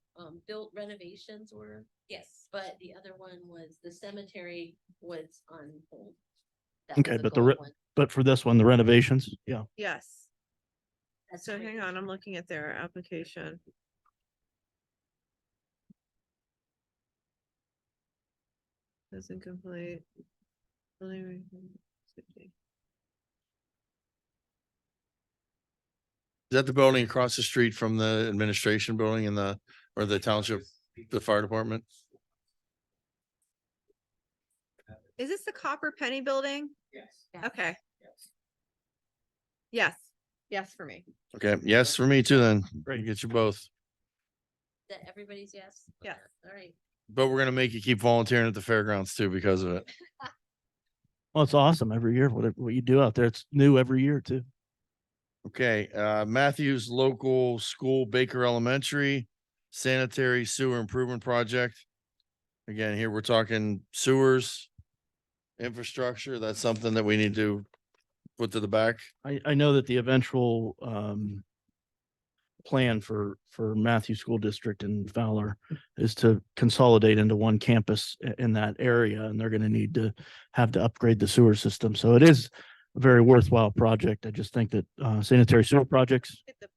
built renovations were, yes, but the other one was, the cemetery was on hold. That Okay, was a but the gold re- one. But for this one, the renovations, yeah. Yes. That's So right. hang on, I'm looking at their application. Doesn't complete. Building safety. Is that the building across the street from the administration building in or the township, the fire department? Is this the Copper Penny building? Yes. Okay, Yes. yes, yes for me. Okay, yes, for me too, then. Great. Get you both. That everybody's yes? Yes. All right. But we're gonna make you keep volunteering at the fairgrounds too because of it. Well, it's awesome every year. What you do out there, it's new every year too. Okay, Matthews Local School Baker Elementary Sanitary Sewer Improvement Project. Again, here we're talking sewers, infrastructure. That's something that we need to put to the back. I know that the eventual plan for Matthew School District and Fowler is to consolidate into one campus in that area, and they're going to need to have to upgrade the sewer system. So it is a very worthwhile project. I just think that sanitary sewer projects, Get the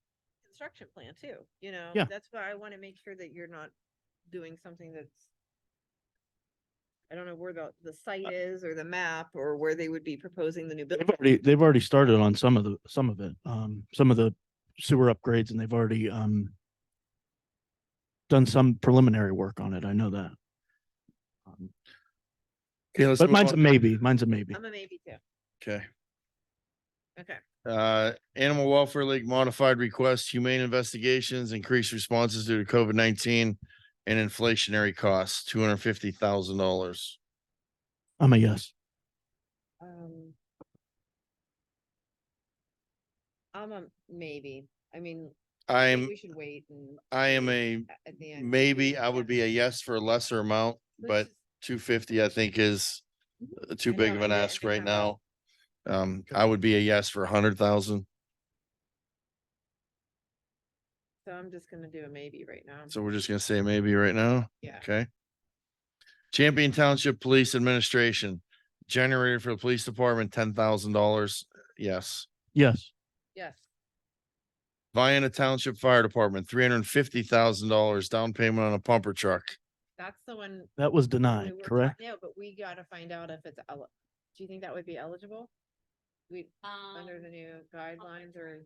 construction plan too, you know? Yeah. That's why I want to make sure that you're not doing something that's. I don't know where the site is or the map or where they would be proposing the new building. they've already started on some of it, some of the sewer upgrades, and they've already done some preliminary work on it. I know that. Okay, let's But move mine's a on. maybe. Mine's a maybe. I'm a maybe too. Okay. Okay. Animal Welfare League modified request, humane investigations, increased responses due to COVID-19 and inflationary costs, $250,000. I'm a yes. I'm a maybe. I mean, I think we should wait and. I am see at the end. maybe I would be a yes for a lesser amount, Let's but just- 250 I think is too I big know, of an I did- I ask think right I now. I would be a yes for 100,000. So I'm just gonna do a maybe right now. So we're just gonna say maybe right now. Yeah. Okay. Champion Township Police Administration, generator for the police department, $10,000. Yes. Yes. Yes. Vienna Township Fire Department, $350,000 down payment on a pumper truck. That's the one. That was we denied, were correct? No, but we gotta find out if it's do you think that would be eligible? We, under the new guidelines or?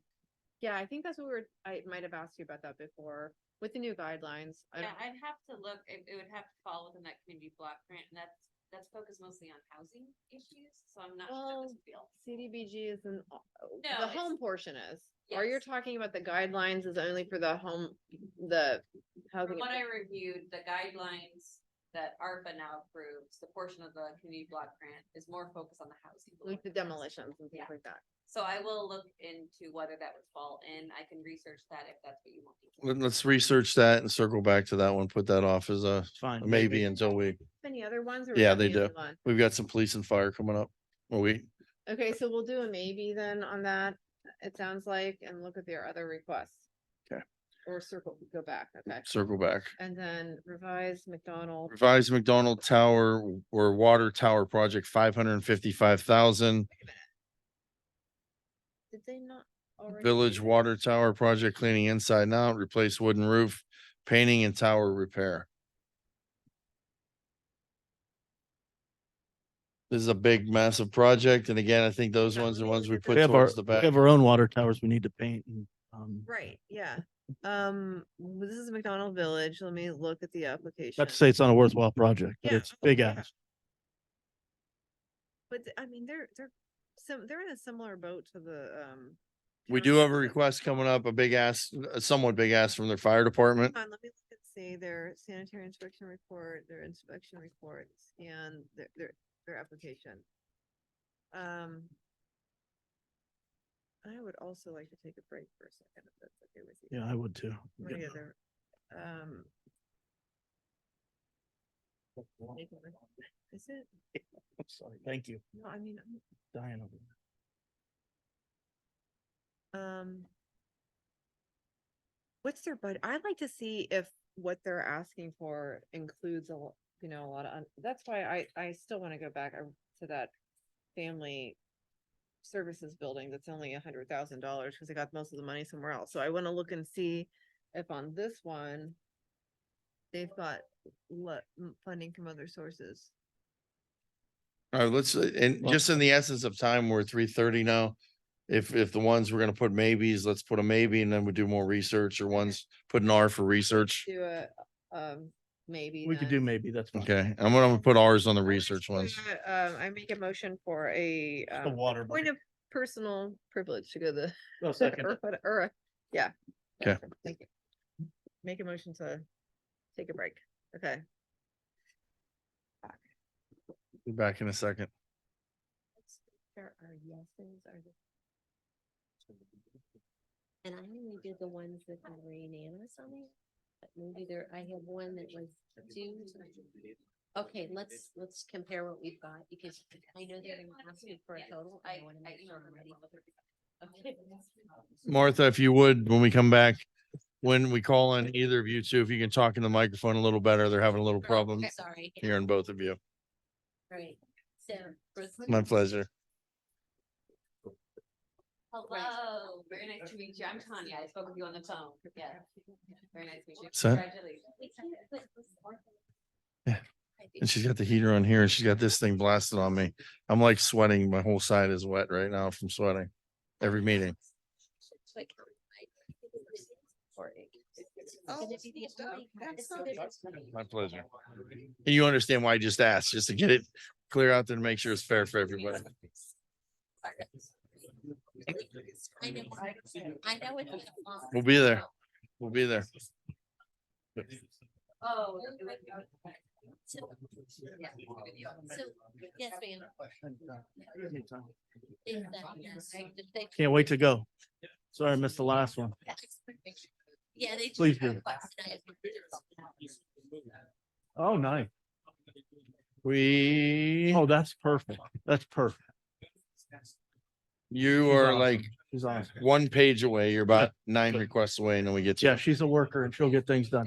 Yeah, I think that's what I might have asked you about that before, with the new guidelines. I Yeah, don't- I'd have to look, it would have to fall within that community block grant, and that's focused mostly on housing issues, so I'm not sure Well, this would be all. CDBG is the it's- home portion is, or you're Yes. talking about the guidelines is only for the home, the housing. From what I reviewed, the guidelines that ARPA now approves, the portion of the community block grant is more focused on the housing. Like the block. demolitions and things Yeah. like that. So I will look into whether that would fall in. I can research that if that's what you want. me to. Let's research that and circle back to that one. Put that off as a Fine. maybe until we, Any other ones? or was yeah, that they the only do. one? We've got some police and fire coming up. Well, Okay, so we'll do a maybe then on that, it sounds like, and look at their other requests. Okay. Or go back, okay, circle back. and then revise McDonald. Revised McDonald Tower or Water Tower Project, 555,000. Did they not? already Village do that? Water Tower Project, cleaning inside and out, replace wooden roof, painting and tower repair. This is a big, massive project. And again, I think those ones are ones we put We have our, towards the we back. have our own water towers we need to paint and, Right, yeah, this is McDonald Village, let me look at the application. not to say it's not a worthwhile project, but Yeah, it's big yeah. ass. But I mean, they're in a similar boat to the, We do have a request coming up, a big ass, a somewhat big ass from their fire department. Let me look and see their sanitary inspection report, their inspection reports, and their application. I would also like to take a break for a second, if that's okay with you. Yeah, I would too. What are their, is it? I'm sorry. Thank you. No, I mean, Dying over what's their budget? I'd like to see if what they're asking for includes a lot, a lot of, that's why I still want to go back to that family services building that's only $100,000 because they got most of the money somewhere else. So I want to look and see if on this one they've got funding from other sources. All right, let's, and Well- just in the essence of time, we're 3:30 now. If the ones we're gonna put maybes, let's put a maybe and then we do more research, or ones put an R for research. Do a maybe. We could do maybe, that's fine. Okay, I'm gonna put ours on the research ones. I make a motion for a The water. point of personal privilege to go to Well, the, second. yeah. Okay. Thank you. Make a motion to take a break. Okay. Be back in a second. There are yeses, are there? And I only did the ones that were unanimous on it. But maybe there, I have one that was two. Okay, let's compare what we've got, because I know they're gonna ask me for a total. I wanna make sure I'm ready. Okay. Martha, if you would, when we come back, when we call on either of you two, if you can talk in the microphone a little better, they're having a little problem Sorry. hearing both of you. Right, so. My pleasure. Hello, very nice to meet you. I'm Tanya. I spoke with you on the phone. Yeah. Very nice to meet you. So- Congratulations. Yeah. And she's got the heater on here and she's got this thing blasted on me. I'm like sweating. My whole side is wet right now from sweating. Every meeting. My pleasure. And you understand why I just asked, just to get it clear out there and make sure it's fair for everybody. I know. I know it's. We'll be there. We'll be there. Oh. So, yes, ma'am. Is that- yes, they- Can't wait to go. Sorry, I missed the last one. Yeah, they. Please do. Oh, nice. Oh, that's perfect. That's perfect. You She's are awesome. like She's awesome. 1 page away. You're about 9 Good. requests away and then we get to. Yeah, she's a worker and she'll get things done.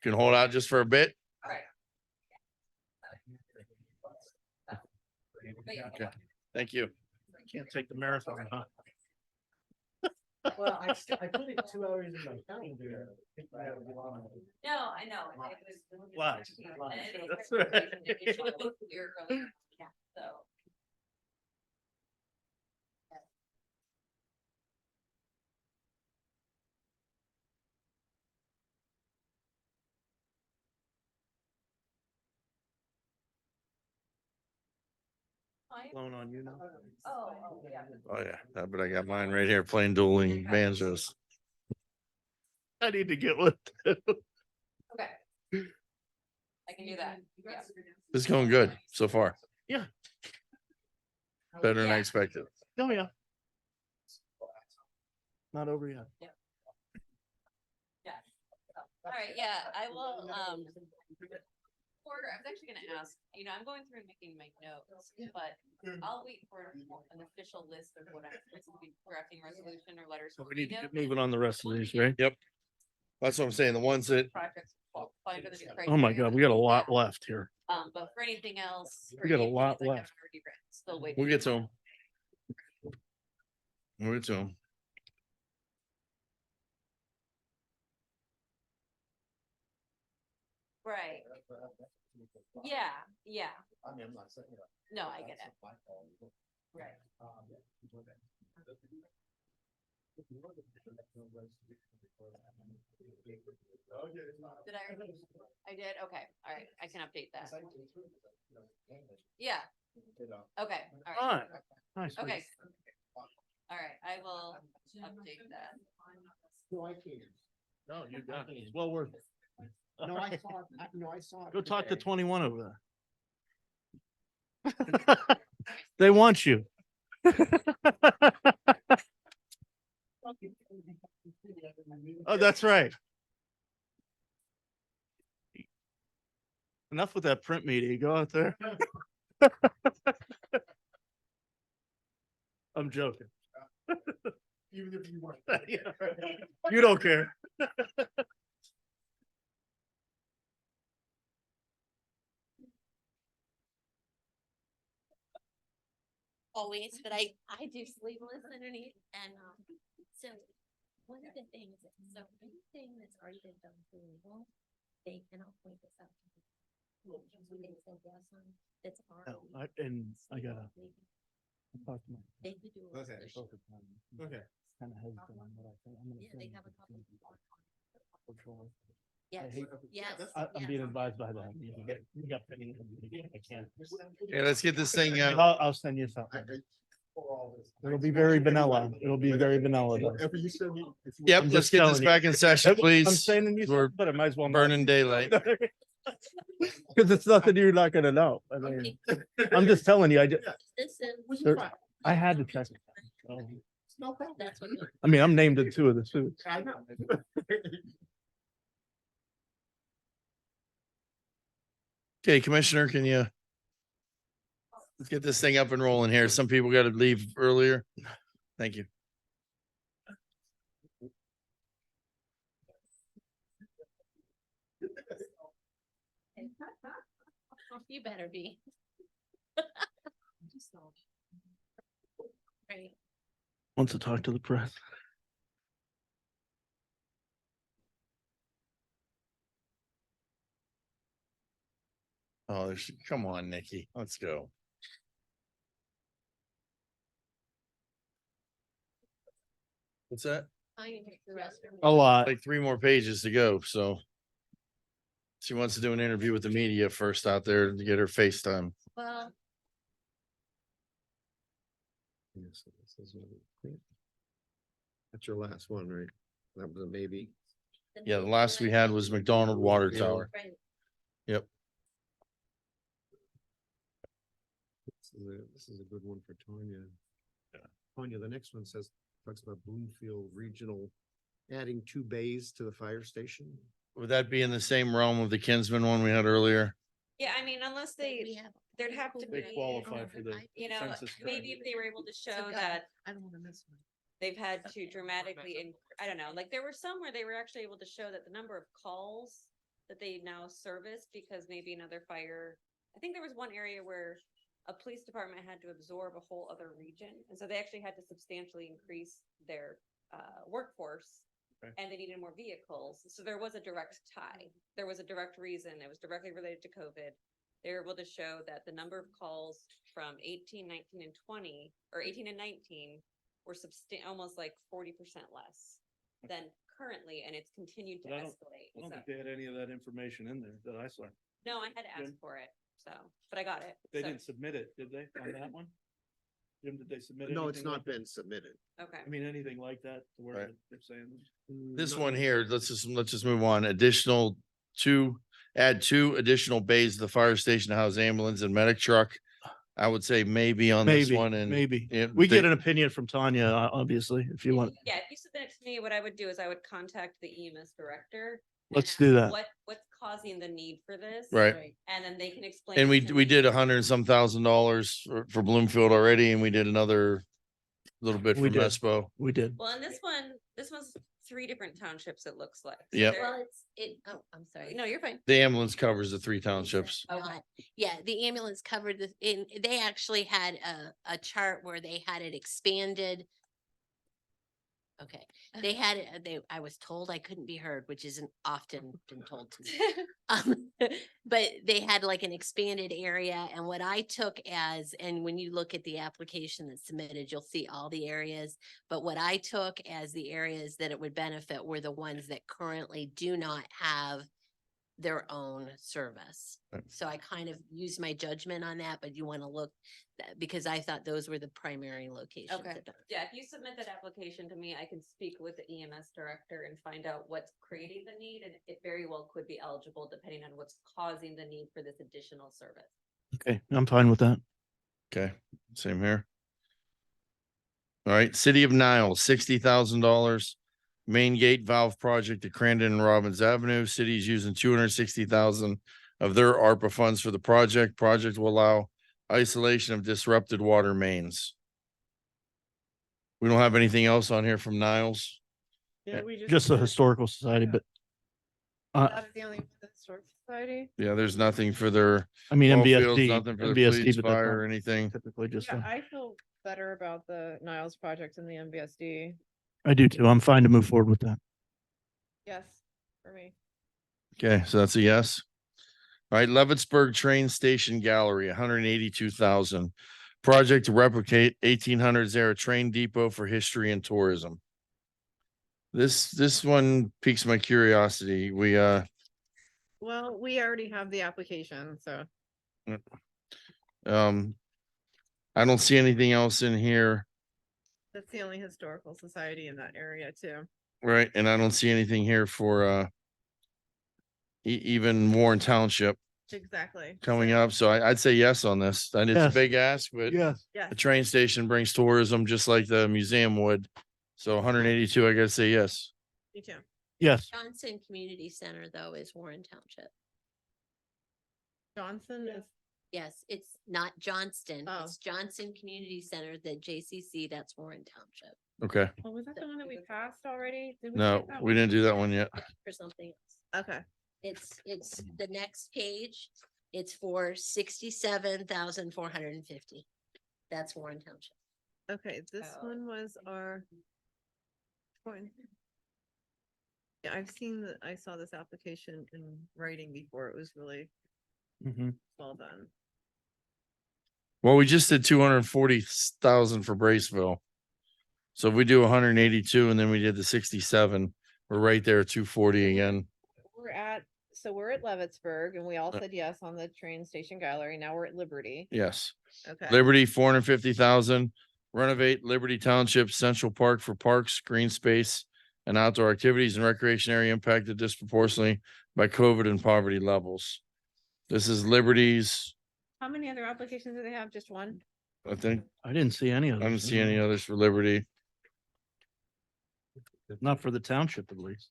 Can hold out just for a bit. Okay, thank you. Can't take the marathon, huh? Well, I put it 2 hours in my calendar. No, I know. It was- Lies. And it- That's right. Yeah, so. Blown on you now. Yeah. Oh, yeah, but I got mine right here playing dueling banjos. I need to get one. too. Okay. I can do that. Yeah. It's going good so far. Yeah. Better than I Yeah. expected. Oh, yeah. Not over yet. All right, yeah, I will, Porter, I was actually gonna ask, I'm going through and making my notes, but I'll wait for an official list of what I'm supposed to be drafting resolution or letters. So from we need to Reno. get moving on the rest of these, right? That's what I'm saying. The ones that, Projects fall under the new Oh my criteria, God, we got a lot yeah. left here. But for anything else. We got a lot I haven't left. already written, Still waiting. we'll get to them. We'll get to them. Right, yeah, yeah, I mean, I'm not saying. no, I get it, right. Did I already? I did, okay, all right, I can update that. Yeah, okay, all right, Fine. Nice. okay. All right, I will update that. No, I can't. No, you got it. It's well worth it. No, I saw, I saw. it Go talk to today. 21 over there. They want you. Oh, that's right. Enough with that print media. Go out there. I'm joking. Even if you weren't. Yeah, right. You don't care. Always, but I do sleeveless underneath and, so one of the things, so anything that's already been done for legal, and I'll point this out. They said yes on, that's No, already. I gotta talk to my. They could do. a Okay. resolution. Okay. Kind of hesitant on what I think. I'm gonna Yeah, send they it have a to couple. control. Yes, hate- yes. I'm yes. being advised by them. You got. I can't. Yeah, let's get this thing, I'll send you something. It'll be very vanilla. It'll be very vanilla. though. Whatever you send me. yep, I'm let's just get this telling you. back in session, I'm please. sending you We're something, but I might as well. not. burning daylight. Cause it's nothing you're not gonna know. I mean, I'm just telling you, This is. I had to check. it. So, No problem. That's what. I mean, I'm named in two of the suits. I know. Okay, Commissioner, can you? Let's get this thing up and rolling here. Some people got to leave earlier. Thank you. You better be. Right. Wants to talk to the press. Oh, come on, Nikki, let's go. What's that? I can take the rest of. A lot. Like 3 more pages to go, so. She wants to do an interview with the media first out there to get her FaceTime. Well, That's your last one, right? That was a maybe. Yeah, the last we had was McDonald Water Tower. Right. This is a good one for Tanya. Tanya, the next one says, talks about Bloomfield Regional adding 2 bays to the fire station. Would that be in the same realm of the Kinsman one we had earlier? Yeah, I mean, unless We they, have. there'd have to They be, qualify for the. census maybe if they were able to show that I don't wanna miss one. they've had to dramatically, I don't know, like there were some where they were actually able to show that the number of calls that they now service because maybe another fire, I think there was one area where a police department had to absorb a whole other region. And so they actually had to substantially increase their workforce. Okay. And they needed more vehicles. So there was a direct tie. There was a direct reason. It was directly related to COVID. They were able to show that the number of calls from 18, 19, and 20, or 18 and 19 were almost like 40% less than currently, and it's continued to But I don't- escalate. I don't So- think they had any of that information in there that I saw. No, I had to ask Good. for it. So, but I got it. They so- didn't submit it, did they, on that one? Jim, did they submit? No, it's anything not like that? been submitted. Okay. I mean, anything like that, to where Right. they're saying, This No, one here, let's just move on. Add two additional bays to the fire station to house ambulance and medic truck. I would say maybe on this maybe, one and. maybe. yeah, We get they- an opinion from Tanya, obviously, if you want. Yeah, if you submit it to me, what I would do is I would contact the EMS director. and Let's ask do that. What's causing the need for this? Right. And then they can explain. And it we, to we me. did $100,000 for Bloomfield already, and we did another little bit We for did. Mespo. We did. Well, and this one's 3 different townships, it looks like. So Yep. they're- Well, oh, I'm sorry. No, you're fine. The ambulance covers the 3 townships. Not- Yeah, the ambulance covered they actually had a chart where they had it expanded. Okay, they had it, I was told I couldn't be heard, which isn't often been told to me. But they had like an expanded area and what I took as, and when you look at the application that's submitted, you'll see all the areas. But what I took as the areas that it would benefit were the ones that currently do not have their own service. Right. So I kind of used my judgment on that, but you want to look, because I thought those were the primary locations. Okay. of them. Yeah, if you submit that application to me, I can speak with the EMS director and find out what's creating the need, and it very well could be eligible depending on what's causing the need for this additional service. Okay, I'm fine with that. Okay, same here. All right, City of Niles, $60,000. Main gate valve project at Crandon and Robbins Avenue. City is using 260,000 of their ARPA funds for the project. Project will allow isolation of disrupted water mains. We don't have anything else on here from Niles. Yeah, we Just the did- Historical Society, but That is the only one, the Historic Society. Yeah, there's nothing for their I mean, ball fields, MBSD, nothing for the MBSD, police, but that's fire or not anything. typically just, Yeah, I feel better about the Niles project and the MBSD. I do too. I'm fine to move forward with that. Yes, for me. Okay, so that's a yes. All right, Leavittsburg Train Station Gallery, 182,000. Project to replicate 1800s era train depot for history and tourism. This one piques my curiosity. Well, we already have the application, so. I don't see anything else in here, That's the only historical society in that area too. right? And I don't see anything here for even Warren Township Exactly. coming up. So I'd say yes on this. And it's a Yes. big ask, but Yes. Yes. the train station brings tourism just like the museum would. So 182, I gotta say yes. Me too. Yes. Johnson Community Center, though, is Warren Township. Johnson is, Yes, it's not Johnston. Oh. It's Johnson Community Center, the JCC, that's Warren Township. Okay. oh, was that the one that we passed already? Did we No, take that we one? didn't do that one yet. For something else. Okay, It's the next page. It's for 67,450. That's Warren Township. okay, this Oh. one was our. one. Yeah, I saw this application in writing before. It was really Mhm. well done. Well, we just did 240,000 for Braceville. So if we do 182 and then we did the 67, we're right there at 240 again. We're at Leavittsburg and we all Uh. said yes on the train station gallery. Now we're at Liberty. Yes. Okay. Liberty, 450,000. Renovate Liberty Township Central Park for parks, green space, and outdoor activities and recreation area impacted disproportionately by COVID and poverty levels. This is Liberty's, How many other applications do they have? Just one? I think. I didn't see any of I them. don't see any others for Liberty. Not for the township, at least.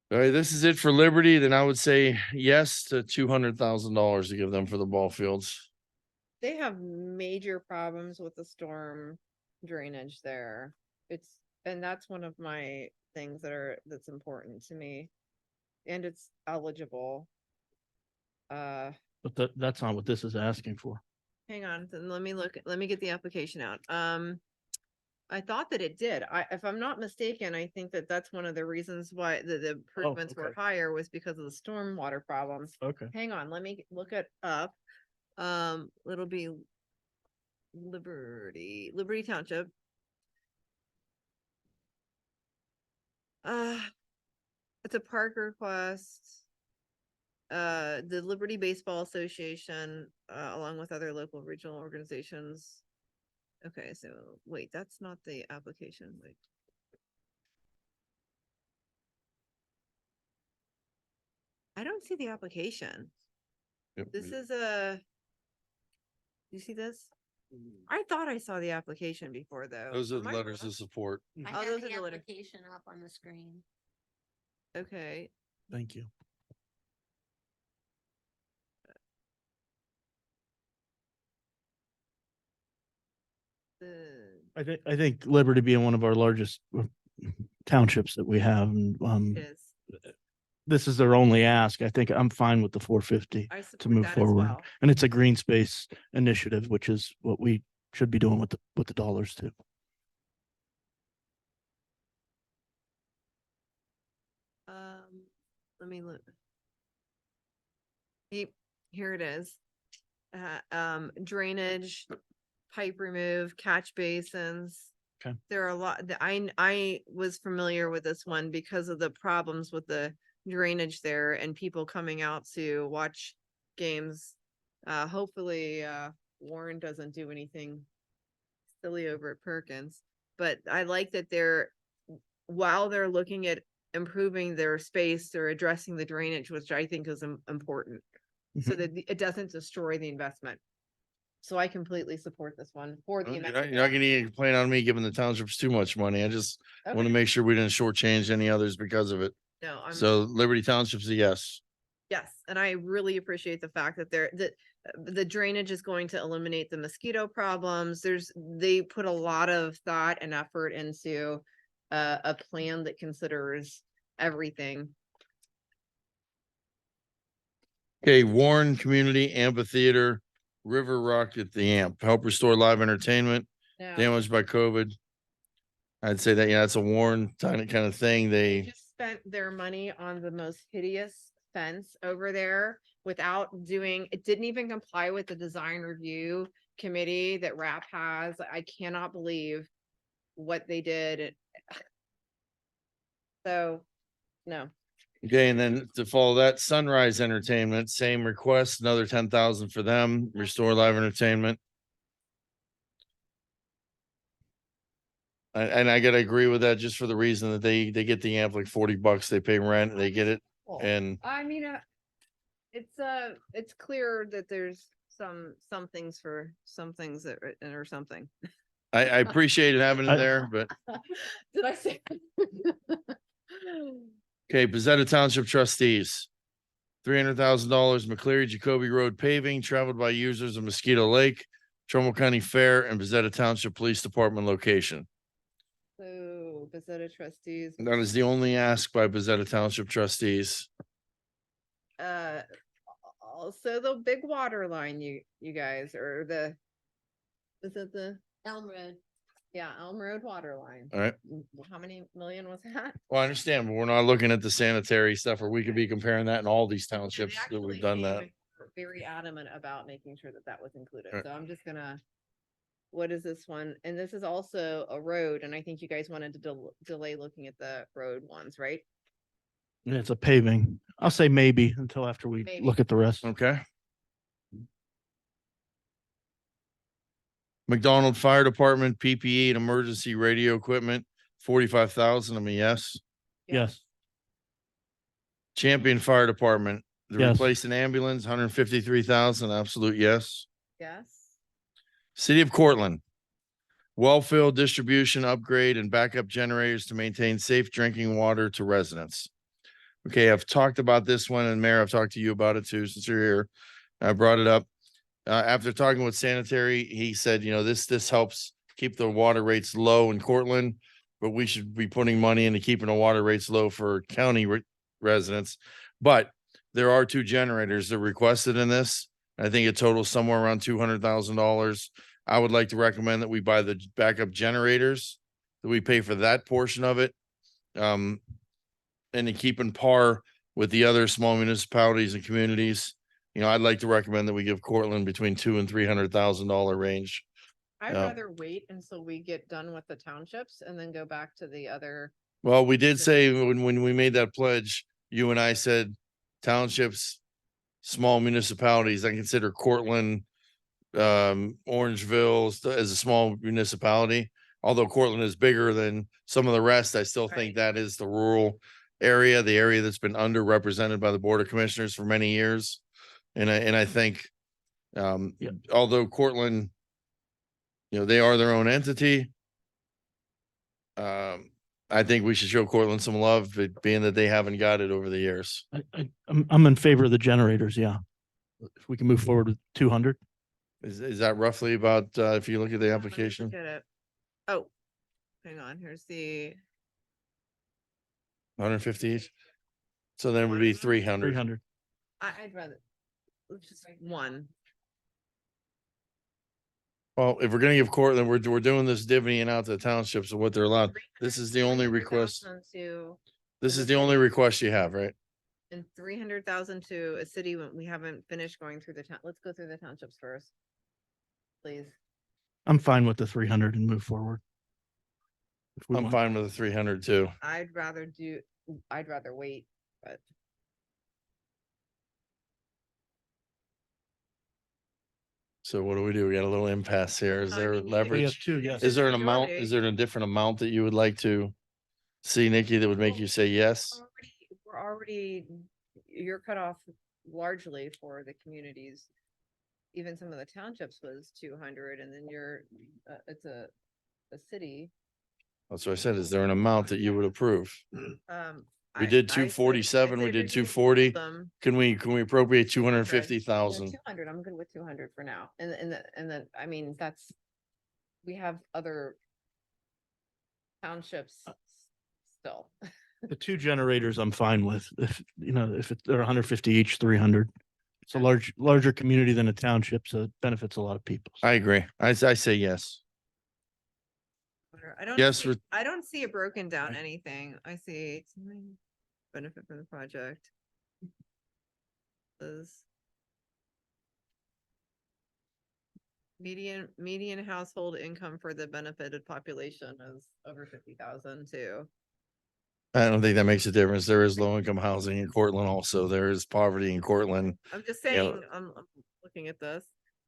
All right, this is it for Liberty. Then I would say yes to $200,000 to give them for the ball fields. They have major problems with the storm drainage there. And that's one of my things that's important to me. And it's eligible. But that's not what this is asking for. Hang on, then let me get the application out. I thought that it did. If I'm not mistaken, I think that that's one of the reasons why the improvements were okay. higher was because of the stormwater problems. Okay. Hang on, let me look it up. It'll be Liberty Township. It's a park request. The Liberty Baseball Association, along with other local regional organizations. Okay, so wait, that's not the application. Wait. I don't see the application. Yep. This is you see this? I thought I saw the application before though. Those are Am the I letters wrong? of support. I Oh, have those the are the letter- application up on the screen. Okay, Thank you. the, I think Liberty being one of our largest townships that we have, and it is. this is their only ask. I think I'm fine with the 450 I to support move that as forward. well. And it's a green space initiative, which is what we should be doing with the dollars too. Let me look. Here it is. Drainage, pipe remove, catch basins. Okay. There are a lot, I was familiar with this one because of the problems with the drainage there and people coming out to watch games. Hopefully, Warren doesn't do anything silly over at Perkins, but I like that while they're looking at improving their space, they're addressing the drainage, which I think is important, so that it doesn't destroy the investment. So I completely support this one for the. You're not gonna complain on me giving the townships too much money. I just want to Okay. make sure we didn't shortchange any others because of it. No, So Liberty Township's a yes. yes, and I really appreciate the fact that the drainage is going to eliminate the mosquito problems. They put a lot of thought and effort into a plan that considers everything. Okay, Warren Community Amphitheater, River Rock at the Amp, help restore live entertainment Now, damaged by COVID. I'd say that, yeah, that's a Warren kind of thing. they They, just spent their money on the most hideous fence over there without doing, it didn't even comply with the design review committee that RAP has. I cannot believe what they did. So, no. okay, and then to follow that, Sunrise Entertainment, same request, another 10,000 for them, restore live entertainment. And I gotta agree with that just for the reason that they get the amp like $40, they pay rent, they get it. And I mean, it's clear that there's some things for some things that or something. I appreciate it having it there, but Did I say? okay, Bezetta Township trustees. $300,000 McCleary Jacoby Road paving traveled by users of Mosquito Lake, Trumbull County Fair and Bezetta Township Police Department location. So, Bezetta trustees. That is the only ask by Bezetta Township trustees. Also the big water line, you guys, or is it the, Elm Road. yeah, Elm Road water line. All right. How many million was that? Well, I understand, but we're not looking at the sanitary stuff, or we could be comparing that in all these And they townships that actually we've done came that. and were very adamant about making sure that that was included. Right. So I'm just gonna, what is this one? And this is also a road, and I think you guys wanted to delay looking at the road ones, right? And it's a paving. I'll say maybe until after we Maybe. look at the rest. Okay. McDonald Fire Department, PPE and emergency radio equipment, 45,000. I'm a yes. Yes. Champion Fire Department, the Yes. replace an ambulance, 153,000, absolute yes. Yes. City of Cortland. Well-filled distribution, upgrade and backup generators to maintain safe drinking water to residents. Okay, I've talked about this one, and Mayor, I've talked to you about it too, since you're here. I brought it up. After talking with sanitary, he said, you know, this helps keep the water rates low in Cortland, but we should be putting money into keeping the water rates low for county residents. But there are 2 generators that requested in this. I think it totals somewhere around $200,000. I would like to recommend that we buy the backup generators, that we pay for that portion of it. And to keep in par with the other small municipalities and communities. You know, I'd like to recommend that we give Cortland between $200,000 and $300,000 range. I'd Yeah. rather wait until we get done with the townships and then go back to the other Well, we did say when we made that pledge, you and I said townships, small municipalities. I consider Cortland, Orangeville as a small municipality. Although Cortland is bigger than some of the rest, I still think that is the rural area, the area that's been underrepresented by the Board of Commissioners for many years. And I think, Yeah. although Cortland, they are their own entity. I think we should show Cortland some love, but being that they haven't got it over the years. I'm in favor of the generators, yeah. If we can move forward with 200. Is that roughly about, if you look at the Let me application? look at it. Oh, hang on, here's the, 150 each? So then it would be 300. 300. I'd rather, just one. Well, if we're gonna give Cortland, we're doing this divvying out to the townships of what they're allowed. This is the only request. 300,000 to, This is the only request you have, right? and 300,000 to a city when we haven't finished going through the town. Let's go through the townships first. Please. I'm fine with the 300 and move forward. If we I'm want. fine with the 300 too. I'd rather wait, but So what do? We got a little impasse here. Is there I mean, We leverage? have two, yes. Is there an amount? majority. Is there a different amount that you would like to see, Nikki, that would make you say yes? we're already, you're cut off largely for the communities. Even some of the townships was 200 and then it's a city. That's what I said. Is there an amount that you would approve? We I- did I say- 247, I we say did reduce 240. them. Can we appropriate 200. 250,000? 200, I'm good with 200 for now. And then, I mean, we have other townships still. The two generators I'm fine with. If, they're 150 each, 300. It's a larger community than a township, so it benefits a lot of people. I agree. I say yes. Yes, I don't see it broken down anything. I see benefit from the project. Is median household income for the benefited population is over 50,000 too. I don't think that makes a difference. There is low income housing in Cortland also. There is poverty in Cortland. I'm just Yeah. saying, I'm looking at this.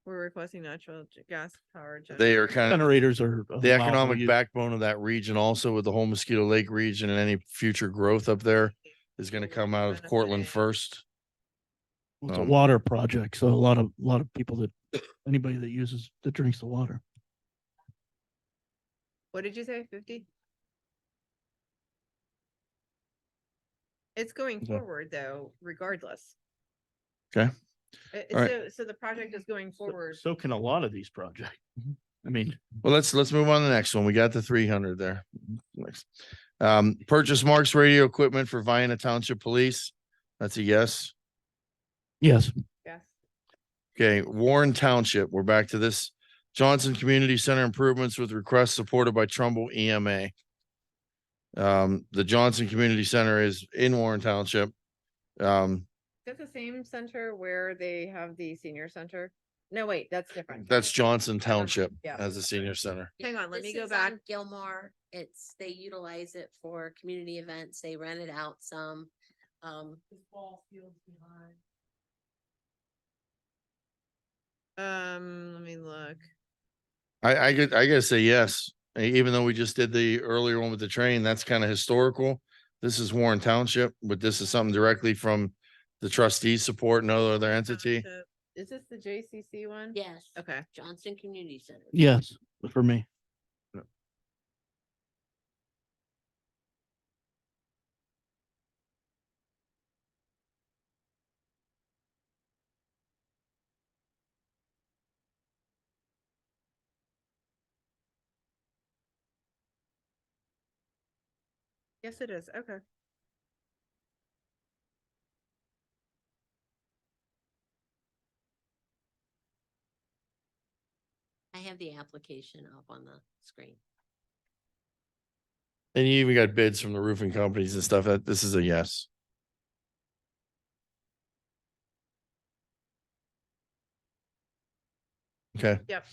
We're requesting natural gas power. They are kind of Generators are. the economic backbone of that region also, with the whole Mosquito Lake region, and any future growth up there is going to come out of Cortland first. It's a water project, so a lot of people anybody that drinks the water. What did you say, 50? It's going Okay. forward though, regardless. Okay. All right. So the project is going forward. So can a lot of these projects. I mean, Well, let's move on to the next one. We got the 300 there. Next. Purchase Marks radio equipment for Vienna Township Police. That's a yes. yes, Yes. Okay, Warren Township, we're back to this. Johnson Community Center improvements with requests supported by Trumbull EMA. The Johnson Community Center is in Warren Township. Is that the same center where they have the senior center? No, wait, that's different. That's Johnson Township Yeah. as a senior center. Hang on, let me This go is back. on Gilmore, they utilize it for community events, they rent it out some. Let me look. I gotta say yes, even though we just did the earlier one with the train, that's kind of historical. This is Warren Township, but this is something directly from the trustees support, no other entity. Is this the JCC one? Yes. Okay. Johnston Community Center. yes, for me. Yes, it is. Okay. I have the application up on the screen. And you even got bids from the roofing companies and stuff. That this is a yes. Okay. Yep.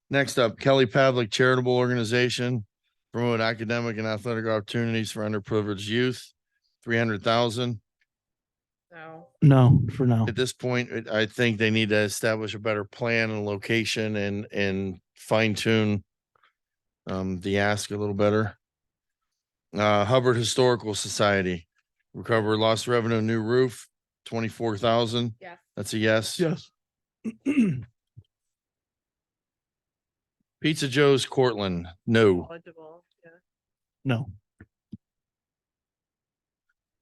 Next up, Kelly Pavlik Charitable Organization. Promote academic and athletic opportunities for underprivileged youth, 300,000. No, for now. At this point, I think they need to establish a better plan and location and fine tune the ask a little better. Hubbard Historical Society, recover lost revenue, new roof, 24,000. Yes. That's a yes. Yes. Pizza Joe's Cortland, no. Eligible, yeah. No.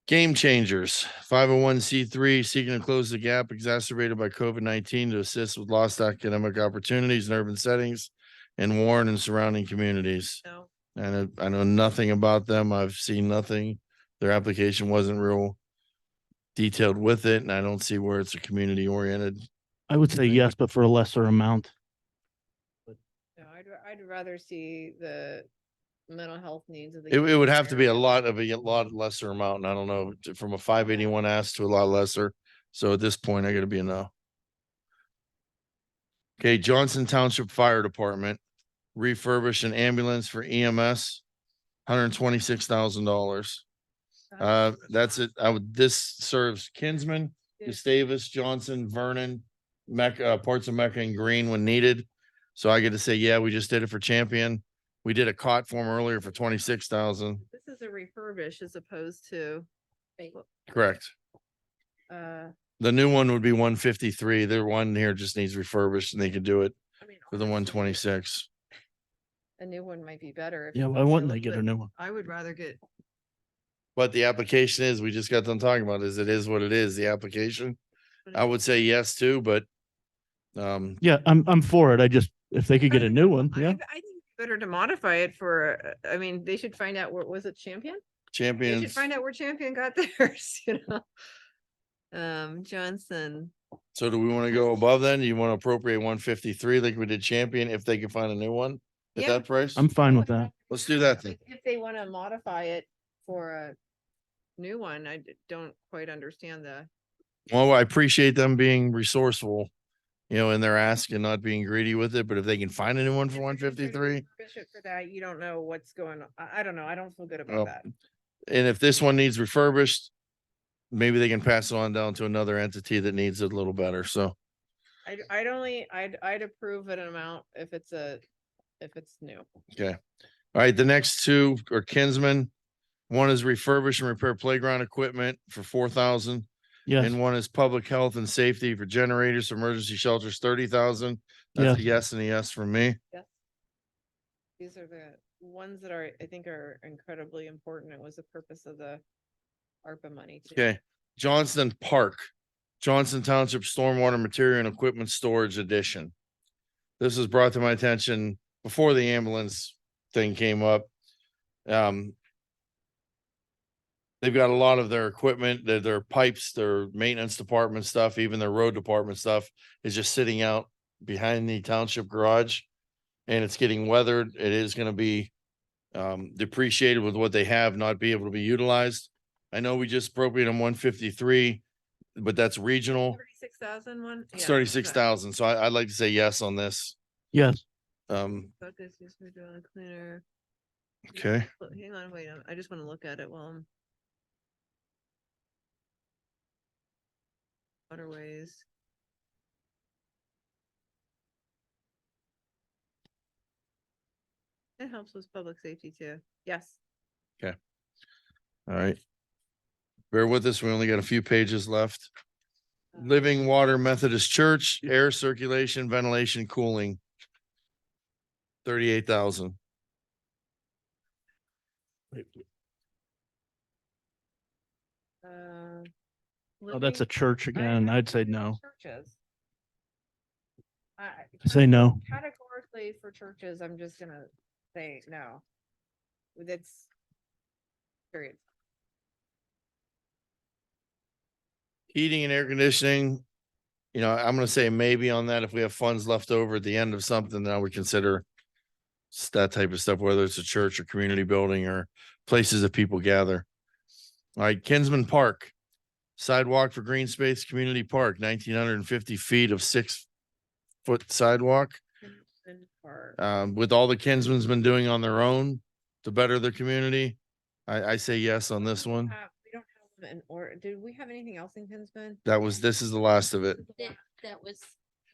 Game Changers, 501c3 seeking to close the gap exacerbated by COVID-19 to assist with lost academic opportunities in urban settings in Warren and surrounding communities. No. And I know nothing about them. I've seen nothing. Their application wasn't real detailed with it, and I don't see where it's a community oriented. I would say yes, but for a lesser amount. No, I'd rather see the mental health needs of the. It would have to be a area. lot lesser amount, and I don't know, from a 581 ask to a lot lesser. So at this point, I gotta be a no. Okay, Johnson Township Fire Department, refurbish an ambulance for EMS, $126,000. That's it. This serves Kinsman, Gustavus, Johnson, Vernon, Mecca, parts of Mecca and Green when needed. So I get to say, yeah, we just did it for Champion. We did a cot for him earlier for 26,000. This is a refurbish as opposed to. Correct. The new one would be 153. Their one here just needs refurbished and they could do it I mean, for the honestly, 126. A new one might be better. if Yeah, you why want wouldn't to, they get a but new one? I would rather get, But the application is, we just got done talking about is, it is what it is, the application. I would say yes too, but Yeah, I'm for it. I just, if they could get a new one, yeah. I think it's better to modify it for, I mean, they should find out where, was it Champion? They should Champions. find out where Champion got theirs, you know? Johnson, So do we want to go above then? You want to appropriate 153 like we did Champion if they can find a new one at Yeah. that price? I'm fine with that. Let's do that then. if they want to modify it for a new one, don't quite understand the. Well, I appreciate them being resourceful, in their ask and not being greedy with it. But if they can find a new one for 153, For that, you don't know what's going on. I don't know. I don't feel good Well, about that. and if this one needs refurbished, maybe they can pass it on down to another entity that needs it a little better. So I'd approve an amount if it's new. okay. All right, the next two are Kinsman. One is refurbish and repair playground equipment for 4,000. Yes, And one is public health and safety for generators, emergency shelters, 30,000. That's a yes and a yes from me. These are the ones that I think are incredibly important. It was the purpose of the ARPA money too. Okay, Johnston Park, Johnson Township Stormwater Material and Equipment Storage Edition. This was brought to my attention before the ambulance thing came up. They've got a lot of their equipment, their pipes, their maintenance department stuff, even their road department stuff is just sitting out behind the township garage. And it's getting weathered. It is going to be depreciated with what they have, not be able to be utilized. I know we just appropriated them 153, but that's regional. 36,000 one? It's 36,000. So I'd like to say yes on this. yes. Focus is for doing a cleaner. Okay. Hang on, wait, I just want to look at it while I'm. Waterways. It helps with public safety too. Yes. All right. Bear with us. We only got a few pages left. Living Water Methodist Church, air circulation, ventilation, cooling. 38,000. Oh, that's a church again. I'd say no. Churches. Say no. Categorically for churches, I'm just gonna say no. That's. Period. Heating and air conditioning. I'm gonna say maybe on that. If we have funds left over at the end of something, then I would consider that type of stuff, whether it's a church or community building or places that people gather. All right, Kinsman Park. Sidewalk for green space community park, 1,950 feet of 6-foot sidewalk. Kinsman Park. With all the Kinsman's been doing on their own, to better the community. I say yes on this one. We don't have them in or did we have anything else in Kinsman? This is the last of it. That was,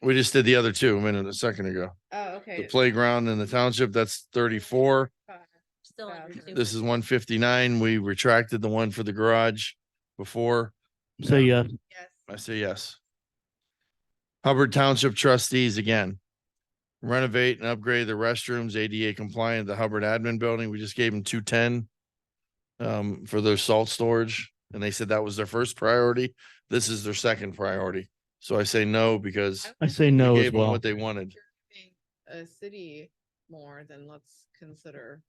We just did the other two a second ago. Oh, The okay. playground in the township, that's 34. still under two. This is 159. We retracted the one for the garage before. Say yes. Yes. I say yes. Hubbard Township trustees again. Renovate and upgrade the restrooms, ADA compliant, the Hubbard admin building. We just gave them 210 for their salt storage. And they said that was their first priority. This is their second priority. So I say no because I say we no as gave them well. what they wanted. A city more, then let's consider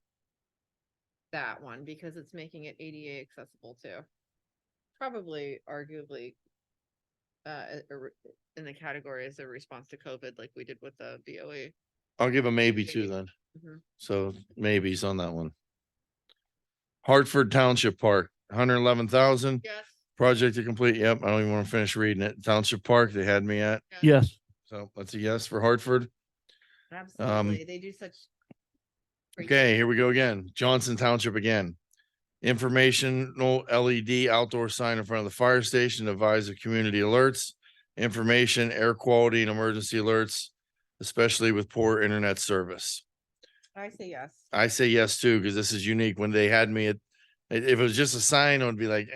that one because it's making it ADA accessible too. Probably arguably in the category as a response to COVID, like we did with the BOE. I'll give a maybe too then. Mhm. So maybes on that one. Hartford Township Park, 111,000. Yes. Project to complete. Yep. I don't even want to finish reading it. Township Park, they had me at. Yes. So that's a yes for Hartford. Absolutely. They do such. great Okay, here we go again. Johnson Township again. Informational LED outdoor sign in front of the fire station, advise of community alerts, information, air quality and emergency alerts, especially with poor internet service. I say yes. I say yes too, because this is unique. When they had me at, if it was just a sign, I would be like,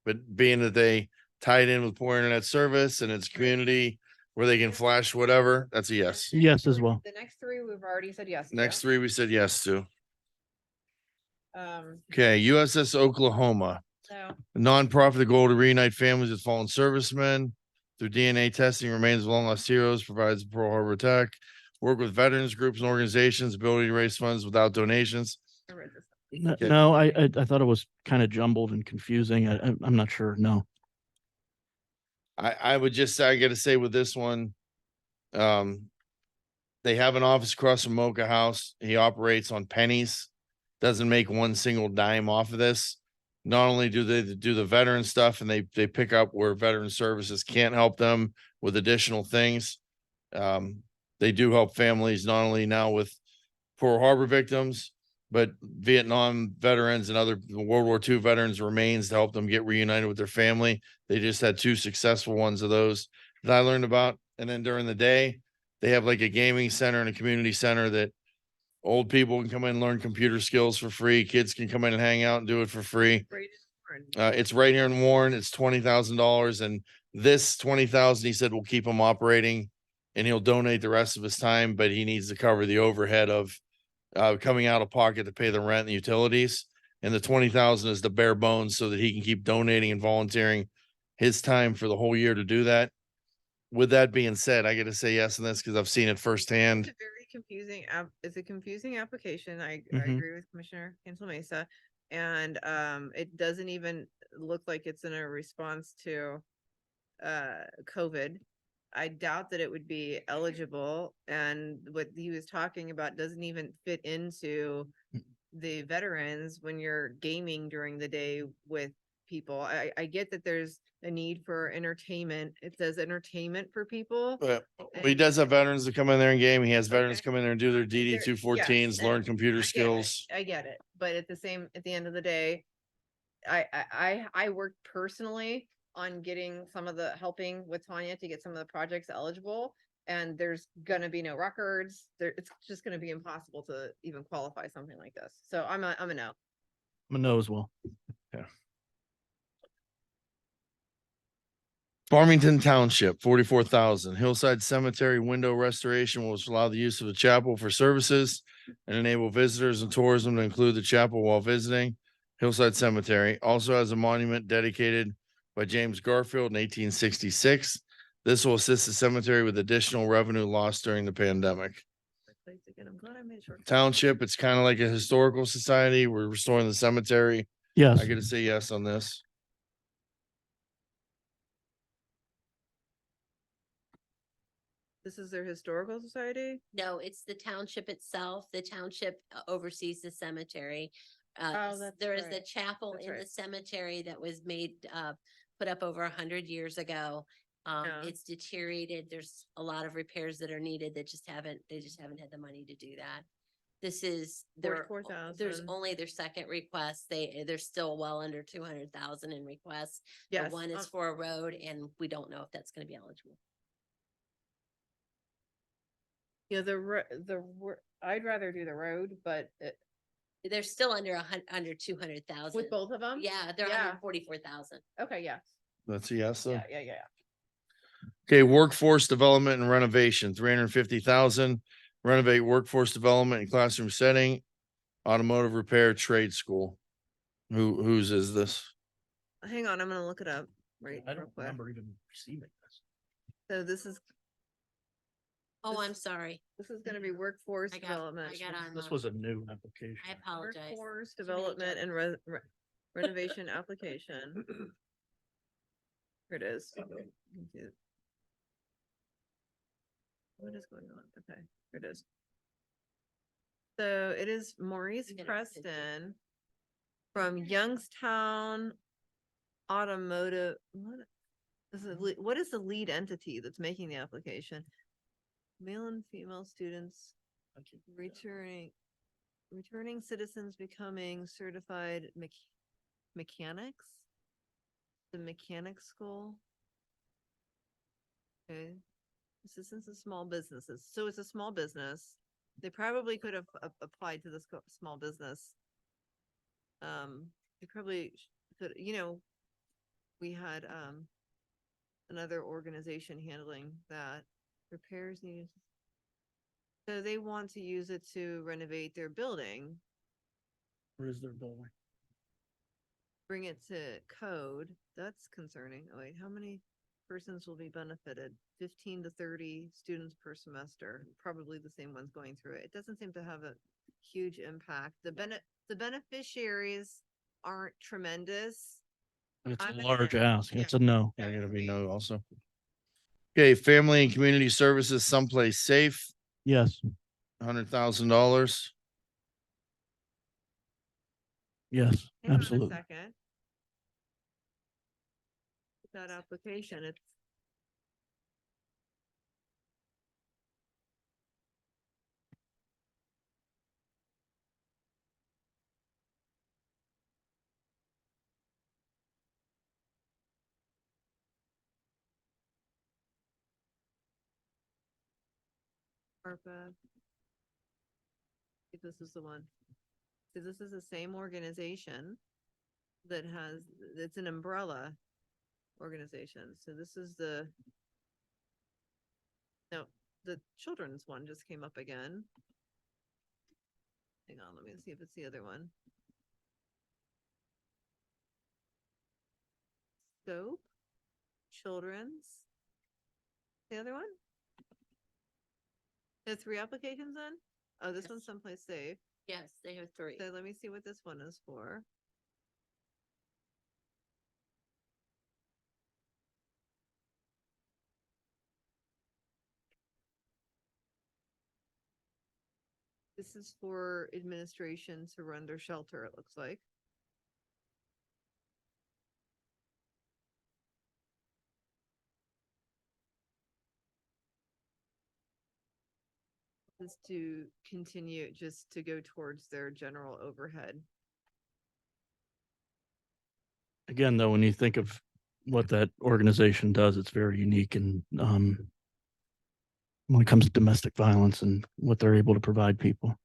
but being that they tied in with poor internet service and it's community where they can flash whatever, that's a yes. Yes as well. The next three, we've already said yes. to. Next three, we said yes to. Um, Okay, USS Oklahoma, so a nonprofit, the goal to reunite families with fallen servicemen through DNA testing, remains of long lost heroes, provides Pearl Harbor attack, work with veterans groups and organizations, ability to raise funds without donations. I read this. Okay. No, I thought it was kind of jumbled and confusing. I'm not sure. No. I would just say, I gotta say with this one, they have an office across from Mocha House. He operates on pennies, doesn't make one single dime off of this. Not only do they do the veteran stuff and they pick up where veteran services can't help them with additional things. They do help families not only now with Pearl Harbor victims, but Vietnam veterans and other World War II veterans remains to help them get reunited with their family. They just had 2 successful ones of those that I learned about. And then during the day, they have like a gaming center and a community center that old people can come in and learn computer skills for free. Kids can come in and hang out and do it for free. Great and Warren. It's right here in Warren. It's $20,000, and this 20,000, he said, will keep him operating, and he'll donate the rest of his time, but he needs to cover the overhead of coming out of pocket to pay the rent and the utilities. And the 20,000 is the bare bones so that he can keep donating and volunteering his time for the whole year to do that. With that being said, I got to say yes on this because I've seen it firsthand. It's a very confusing it's a confusing application. I Mhm. agree with Commissioner Cancel Mesa. And it doesn't even look like it's in a response to COVID. I doubt that it would be eligible, and what he was talking about doesn't even fit into the veterans when you're gaming during the day with people. I get that there's a need for entertainment. It says entertainment for people. But he does have veterans that come in there and game. He has veterans Okay. come in there and do their DD There- 214s, yes, learn and computer I get it, skills. I get it, but at the end of the day, I worked personally on getting some of the helping with Tanya to get some of the projects eligible. And there's gonna be no records. It's just gonna be impossible to even qualify something like this. So I'm a no. I'm a no as well. Farmington Township, 44,000. Hillside Cemetery window restoration will allow the use of the chapel for services and enable visitors and tourism to include the chapel while visiting. Hillside Cemetery also has a monument dedicated by James Garfield in 1866. This will assist the cemetery with additional revenue lost during the pandemic. Again, I'm glad I made sure. Township, it's kind of like a historical society. We're restoring the cemetery. Yes. I gotta say yes on this. This is their historical society? No, it's the township itself. The township oversees the cemetery. Oh, that's There is a right. chapel That's in the right. cemetery that was put up over 100 years ago. Yeah. It's deteriorated. There's a lot of repairs that are needed that they just haven't had the money to do that. This is their, there's 44,000. only their second request. They're still well under 200,000 in requests. The Yes. one is for a road and we don't know if that's gonna be eligible. Yeah, I'd rather do the road, but They're still under under 200,000. with both of them? Yeah, they're Yeah. under 44,000. Okay, yeah, That's a yes, yeah, then? yeah, yeah. Okay, workforce development and renovation, 350,000. Renovate workforce development and classroom setting, automotive repair trade school. Whose is this? Hang on, I'm gonna look it up. Right. I real don't quick. remember even receiving this. So this is Oh, This- I'm sorry. gonna be workforce I development. got on. This the- was a new application. I apologize. Workforce Too many development and renovation application. Here it is. What is going on? Okay, here it is. So it is Maurice Get it. Preston from Youngstown Automotive. What is the lead entity that's making the application? Male and female students returning citizens becoming certified mechanics? The mechanic school? Okay. Assistance of small businesses. So it's a small business. They probably could have applied to this small business. They probably could, we had, another organization handling that repairs needs. So they want to use it to renovate their building, Where is their building? bring it to code. That's concerning. Oh wait, how many persons will be benefited? 15 to 30 students per semester, probably the same ones going through it. It doesn't seem to have a huge impact. The beneficiaries aren't tremendous. It's a I'm gonna large say- ask. It's a no. Yeah, gonna be no also. Okay, family and community services someplace safe, Yes, $100,000. yes, Hang on a absolutely. second. That application, it's. ARPA. If this is the one. So this is the same organization that has, it's an umbrella organization. So this is no, the children's one just came up again. Hang on, let me see if it's the other one. Scope, children's. The other one? There's 3 applications then? Oh, this Yes. one's someplace safe. Yes, they have 3. So let me see what this one is for. This is for administration to run their shelter, it looks like. Is to continue just to go towards their general overhead. Again, though, when you think of what that organization does, it's very unique and when it comes to domestic violence and what they're able to provide people.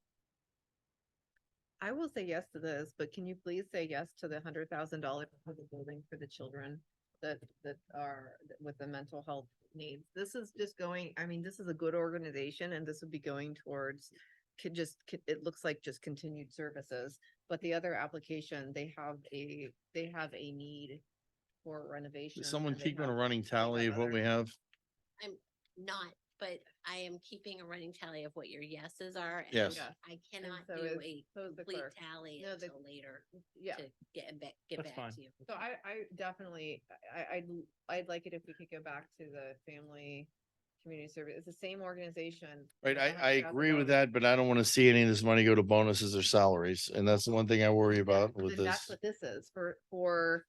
I will say yes to this, but can you please say yes to the $100,000 for the building for the children that are with the mental health needs? This is just going, I mean, this is a good organization and this would be going towards it looks like just continued services, but the other application, they have a need for renovation. Is someone and they keeping a have- running they tally have of what other- we have? I'm not, but I am keeping a running tally of what your yeses are. and Yes. Yeah. I cannot so do is- a so is the complete clerk. tally No, the- until later Yeah. to get back That's to fine. you. So I definitely, I'd like it if we could go back to the family community service. It's the same organization. Right, with I agree with $100,000. that, but I don't want to see any of this money go to bonuses or salaries. And that's the one thing I worry about with Then that's this. what this is for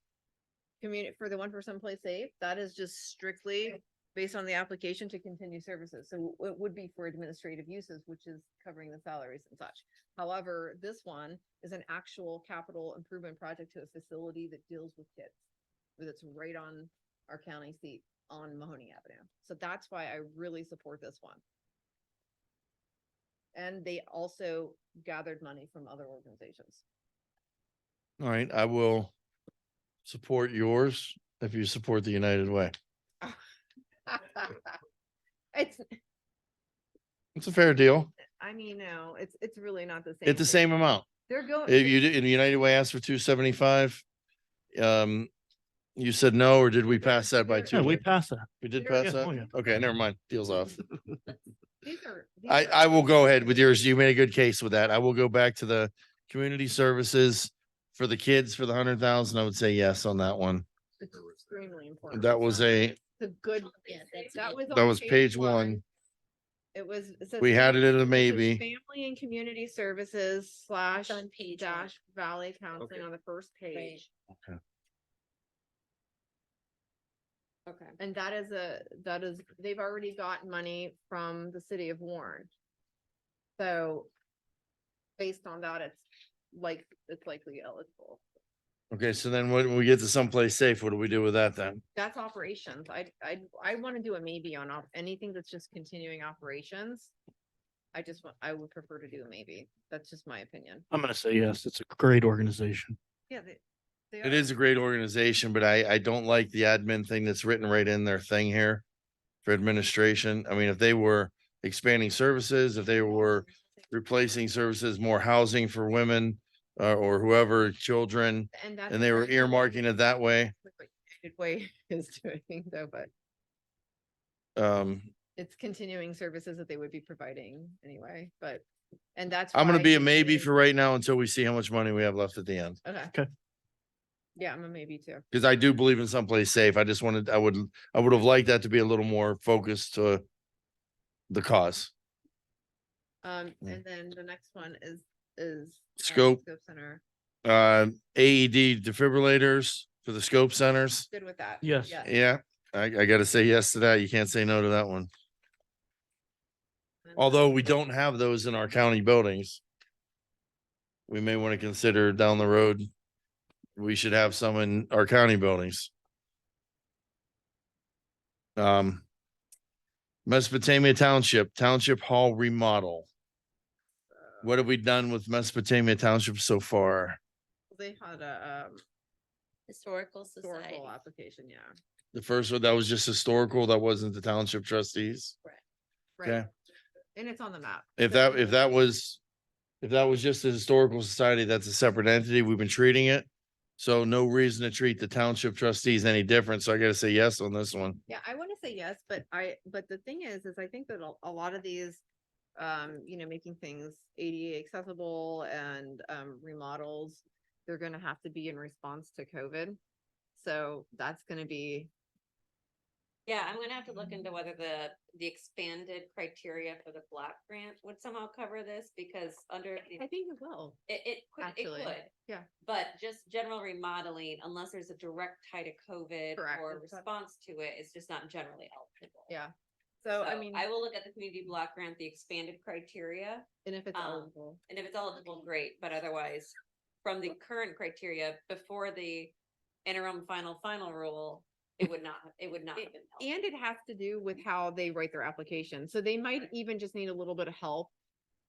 community, for the one for someplace safe. That is just strictly based on the application to continue services. So it would be for administrative uses, which is covering the salaries and such. However, this one is an actual capital improvement project to a facility that deals with kids. That's right on our county seat on Mahoney Avenue. So that's why I really support this one. And they also gathered money from other organizations. All right, I will support yours if you support the United Way. It's, It's a fair deal. I mean, no, it's really not the same. It's the thing. same amount. They're going. If you did, and the United Way asked for 275, you said no, or did we pass that by Yeah, we 200? passed that. We did Yeah, pass oh, that? yeah. Okay, never mind. Deal's off. These I are- will go ahead with yours. You made a good case with that. I will go back to the community services for the kids for the 100,000. I would say yes on that one. It's extremely important. That was It's a good, Yeah, that's that was. that on was page one. It was. It says We had it at a says maybe. Family and Community Services slash on page one. dash Valley Counseling Okay. on the first page. Okay. Okay. And that is, they've already got money from the city of Warren. So based on that, it's likely eligible. Okay, so then when we get to someplace safe, what do we do with that then? That's operations. I want to do a maybe on anything that's just continuing operations. I would prefer to do a maybe. That's just my opinion. I'm gonna say yes. It's a great organization. Yeah, they It is a great organization, but I don't like the admin thing that's written right in their thing here for administration. I mean, if they were expanding services, if they were replacing services, more housing for women or whoever, children, that's and they were exactly what earmarking it that way. United Way is doing though, but Um, it's continuing services that they would be providing anyway, but, and that's. I'm gonna why be a you maybe need- for right now until we see how much money we have left at the end. Okay. Okay. Yeah, I'm a maybe too. Cause I do believe in someplace safe. I just wanted, I would have liked that to be a little more focused to the cause. Yeah. And then the next one is. Scope. Scope Center. AED defibrillators for the scope centers. Good with that. Yes. Yeah, I gotta say yes to that. You can't say no to that one. And Although then- we don't have those in our county buildings. We may want to consider down the road. We should have some in our county buildings. Mesopotamia Township Hall remodel. What have we done with Mesopotamia Township so far? They had a, Historical Society. historical application, yeah. The first one, that was just historical. That wasn't the township trustees. Right. Okay. And it's on the map. If So that was just a historical society, that's a separate entity. We've been treating it. So no reason to treat the township trustees any different. So I gotta say yes on this one. Yeah, I want to say yes, but but the thing is I think that a lot of these, making things ADA accessible and, remodels, they're gonna have to be in response to COVID. So that's gonna be, Yeah, I'm gonna have to look into whether the expanded criteria for the block grant would somehow cover this, because under I think it will. it actually, could. yeah. But just general remodeling, unless there's a direct tie to COVID Correct. or response to it, it's just not generally eligible. Yeah. So I So mean, I will look at the community block grant, the expanded criteria, and if it's um, eligible, and if it's eligible, great, but otherwise, from the current criteria, before the interim final rule, it would not have been. eligible. and it has to do with how they write their application. So they might even just need a little bit of help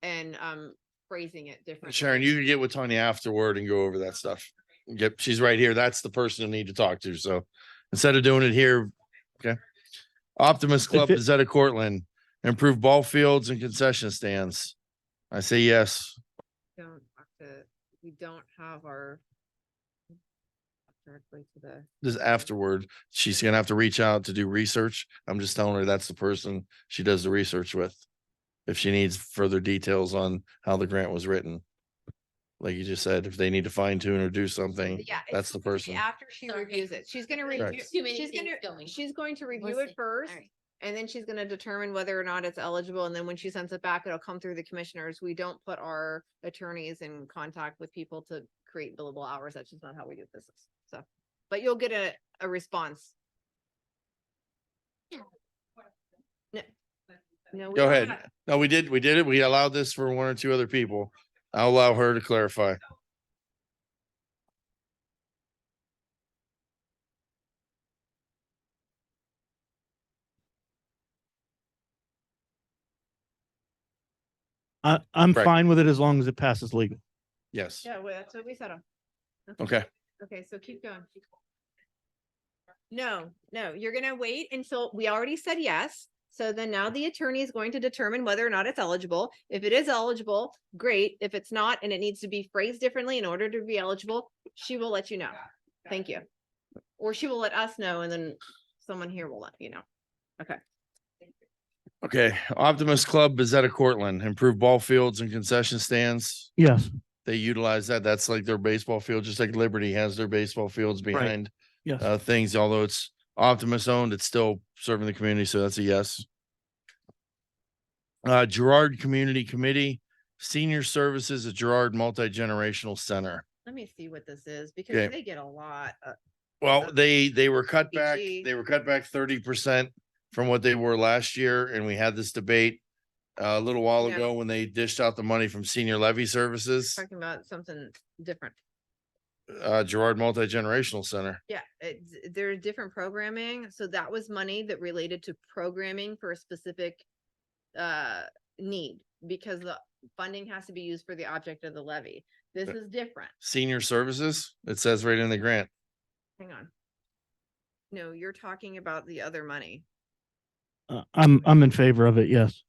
and phrasing it differently. Sharon, you can get with Tanya afterward and go over that stuff. Yep, she's right here. That's the person you need to talk to. So instead of doing it here, okay. Optimus Club, it- Zeta Cortland, improve ball fields and concession stands. I say yes. We don't have our directly to the, This afterward, she's gonna have to reach out to do research. I'm just telling her that's the person she does the research with. If she needs further details on how the grant was written. Like you just said, if they need to fine tune or do something, yeah. that's the person. After she Sorry. reviews it, she's gonna Correct. review, Too many she's things gonna, going. she's going to review We'll it see. first. All right. And then she's gonna determine whether or not it's eligible, and then when she sends it back, it'll come through the commissioners. We don't put our attorneys in contact with people to create billable hours. That's just not how we do business, so. But you'll get a response. No, we Go are ahead. not. No, we did it. We allowed this for one or two other people. I'll allow her to clarify. I'm Correct. fine with it as long as it passes legal. Yes. Yeah, well, that's what we said. Okay. Okay, so keep going. No, you're gonna wait until, we already said yes. So then now the attorney is going to determine whether or not it's eligible. If it is eligible, great. If it's not, and it needs to be phrased differently in order to be eligible, she will let you know. Thank you. Or she will let us know, and then someone here will let you know. Okay. Okay. Optimus Club is at a Cortland, improve ball fields and concession stands. Yes, They utilize that. That's like their baseball field, just like Liberty has their baseball fields behind yes. things. Although it's Optimus owned, it's still serving the community. So that's a yes. Girard Community Committee, Senior Services at Girard Multi-Generational Center. Let me see what this is, because Okay. they get a lot. Well, they were cut back, PG. they were cut back 30% from what they were last year. And we had this debate a little while Yeah. ago when they dished out the money from senior levy services, Talking about something different. Girard Multi-Generational Center. Yeah, there's different programming. So that was money that related to programming for a specific need, because the funding has to be used for the object of the levy. This is different. Senior services, it says right in the grant. Hang on. No, you're talking about the other money. I'm in favor of it. Yes.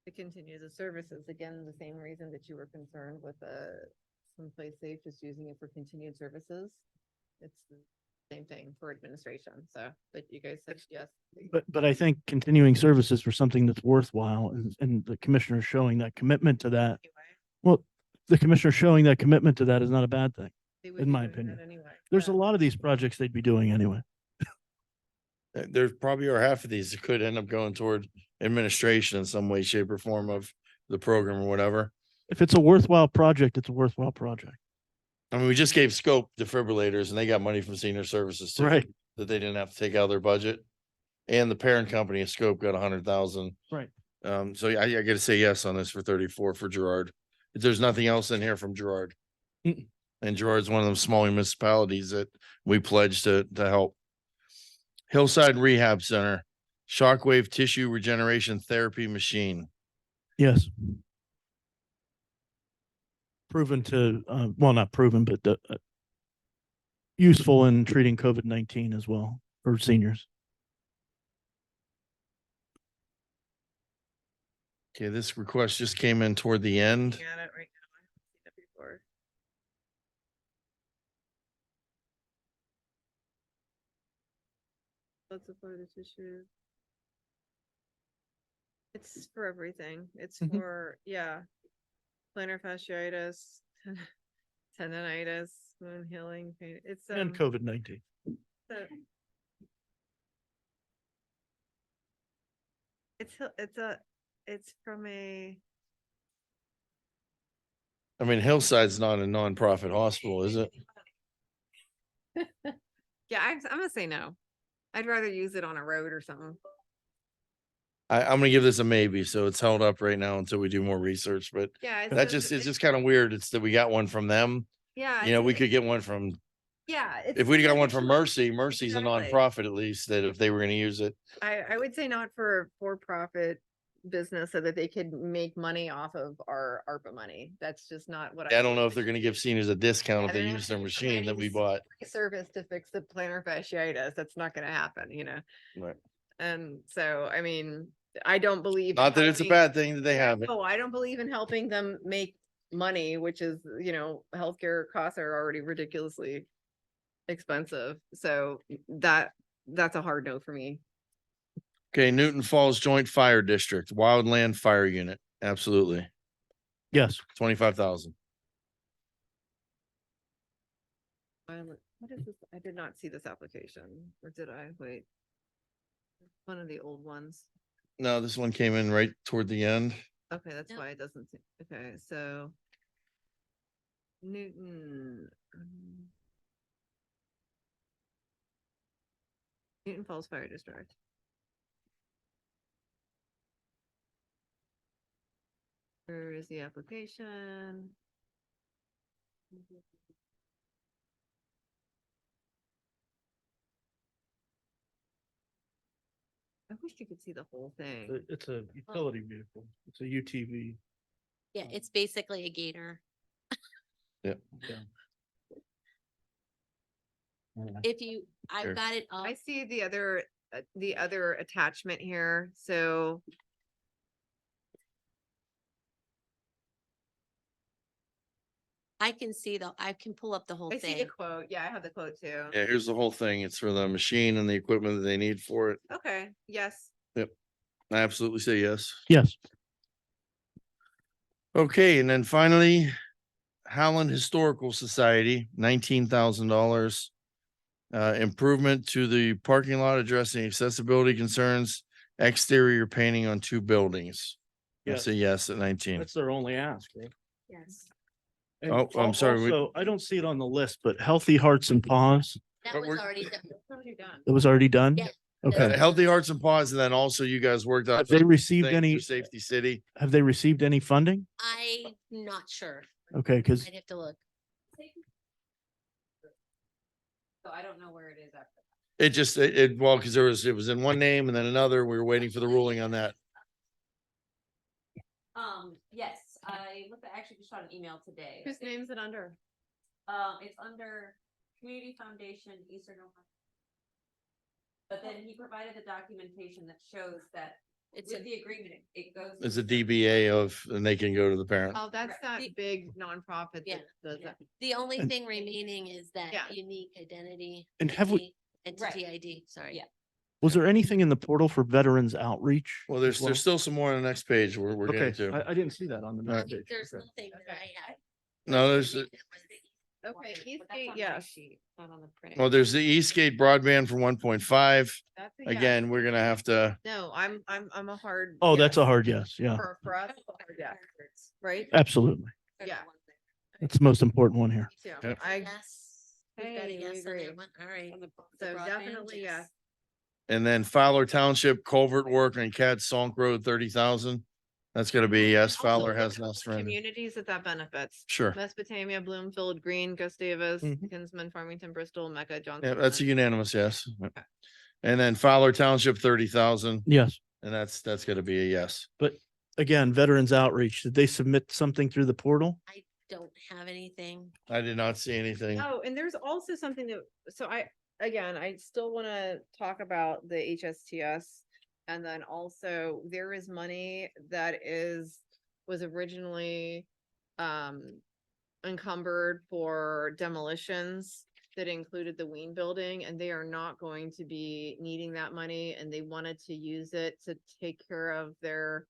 To continue the services, again, the same reason that you were concerned with someplace safe, just using it for continued services. It's the same thing for administration, so, but you guys said yes. But I think continuing services for something that's worthwhile, and the commissioner showing that commitment to that. Well, the commissioner showing that commitment to that is not a bad thing. They would in be my doing that opinion. Anyway. There's a Yeah. lot of these projects they'd be doing anyway. There probably are half of these that could end up going toward administration in some way, shape or form of the program or whatever. If it's a worthwhile project, it's a worthwhile project. I mean, we just gave Scope defibrillators and they got money from senior services too. Right. That they didn't have to take out of their budget. And the parent company of Scope got 100,000. Right. So I gotta say yes on this for 34 for Girard. If there's nothing else in here from Girard. Mm-mm. And Girard's one of them smaller municipalities that we pledged to help. Hillside Rehab Center, Shockwave Tissue Regeneration Therapy Machine. Yes. Proven to, well, not proven, but useful in treating COVID-19 as well for seniors. Okay, this request just came in toward the end. Looking at it right now. I haven't seen it before. Let's apply the tissue. It's for everything. It's Mhm. for, yeah. Plantar fasciitis, tendonitis, wound healing, pain. It's And COVID-19. a- it's from a, I mean, Hillside's not a nonprofit hospital, is it? yeah, I'm gonna say no. I'd rather use it on a road or something. I'm gonna give this a maybe, so it's held up right now until we do more research, but Yeah. that just, it's just kind of weird. It's that we got one from them. Yeah. You know, we could get one from, Yeah. if we'd got one from Mercy. Mercy's a Exactly. nonprofit at least, that if they were gonna use it. I would say not for profit business so that they could make money off of our ARPA money. That's just not what I don't know if they're gonna give seniors a discount if Yeah, they they're not use their gonna machine that we provide bought. service to fix the plantar fasciitis. That's not gonna happen, you know? Right. And so, I mean, I don't believe. in Not that it's a helping- bad thing that they have it. No, I don't believe in helping them make money, which is, healthcare costs are already ridiculously expensive. So that's a hard no for me. Okay, Newton Falls Joint Fire District, Wildland Fire Unit, absolutely, Yes. 25,000. What is this? I did not see this application, or did I? Wait. One of the old ones. No, this one came in right toward the end. Okay, that's Yep. why it doesn't, okay, so. Newton. Newton Falls Fire District. Where is the application? I wish you could see the whole thing. It's a utility vehicle. It's a UTV. Yeah, it's basically a gator. Yeah. If you, Sure. I've got it all. I see the other attachment here, so. I can see I can pull up the whole I see the thing. quote, yeah, I have the quote too. Yeah, here's the whole thing. It's for the machine and the equipment that they need for it. Okay, yes, I absolutely say yes. Yes. Okay, and then finally, Howland Historical Society, $19,000. Improvement to the parking lot addressing accessibility concerns, exterior painting on 2 buildings. I Yes. say yes at 19. That's their only ask, right? Yes. And Oh, I'm sorry, we- Also, I don't see it on the list, but Healthy Hearts and Paws, That But was we're- already done. already done. it was already done? Yeah. Okay. Healthy Hearts and Paws, and then also you guys worked out. Have they received things any, for Safety City. have they received any funding? I'm not sure. Okay, because I'd have to look. So I don't know where it is after. It just, well, because it was in one name and then another. We were waiting for the ruling on that. Yes, I looked, I actually just got an email today. Whose name's it under? It's under Community Foundation Eastern Ohio. But then he provided the documentation that shows that It's with a, the agreement, it goes. It's a DBA of, and they can go to the parent. Oh, that's Right. that The- big nonprofit Yeah. that does that. the only And- thing remaining is that Yeah. unique identity. And have we- ID, Entity ID, sorry. Yeah. was there anything in the portal for veterans outreach? Well, as there's still some more on the next page we're getting Okay, to. I didn't see that on the All right. next page. There's Okay. nothing that I have. No, there's, Okay, But that's Eastgate, on my yes, sheet, not on the print. well, there's the Eastgate broadband for 1.5. that's a yes. Again, we're gonna have to, No, I'm a hard. Oh, that's a yes. hard yes, yeah, For us, a hard yes, right? absolutely. Yeah. That's the most important one here. Yeah, Yep. I, Yes. We've got a Hey, we yes on agree. that one. All right. so definitely yes. and then Fowler Township culvert work on Cat Sunk Road, 30,000. That's gonna be a yes. Also, Fowler look has at not the surrendered. Communities that benefits. Sure. Mesopotamia, Bloomfield, Green, Gustavus, Mhm. Kinsman, Farmington, Bristol, Mecca, Johnson. Yeah, that's a Clinton. unanimous yes. Okay. And then Fowler Township, 30,000, Yes, and that's gonna be a yes. again, veterans outreach, did they submit something through the portal? I don't have anything. I did not see anything. Oh, and there's also something that, so I still want to talk about the HSTS. And then also there is money that was originally encumbered for demolitions that included the Ween building, and they are not going to be needing that money, and they wanted to use it to take care of their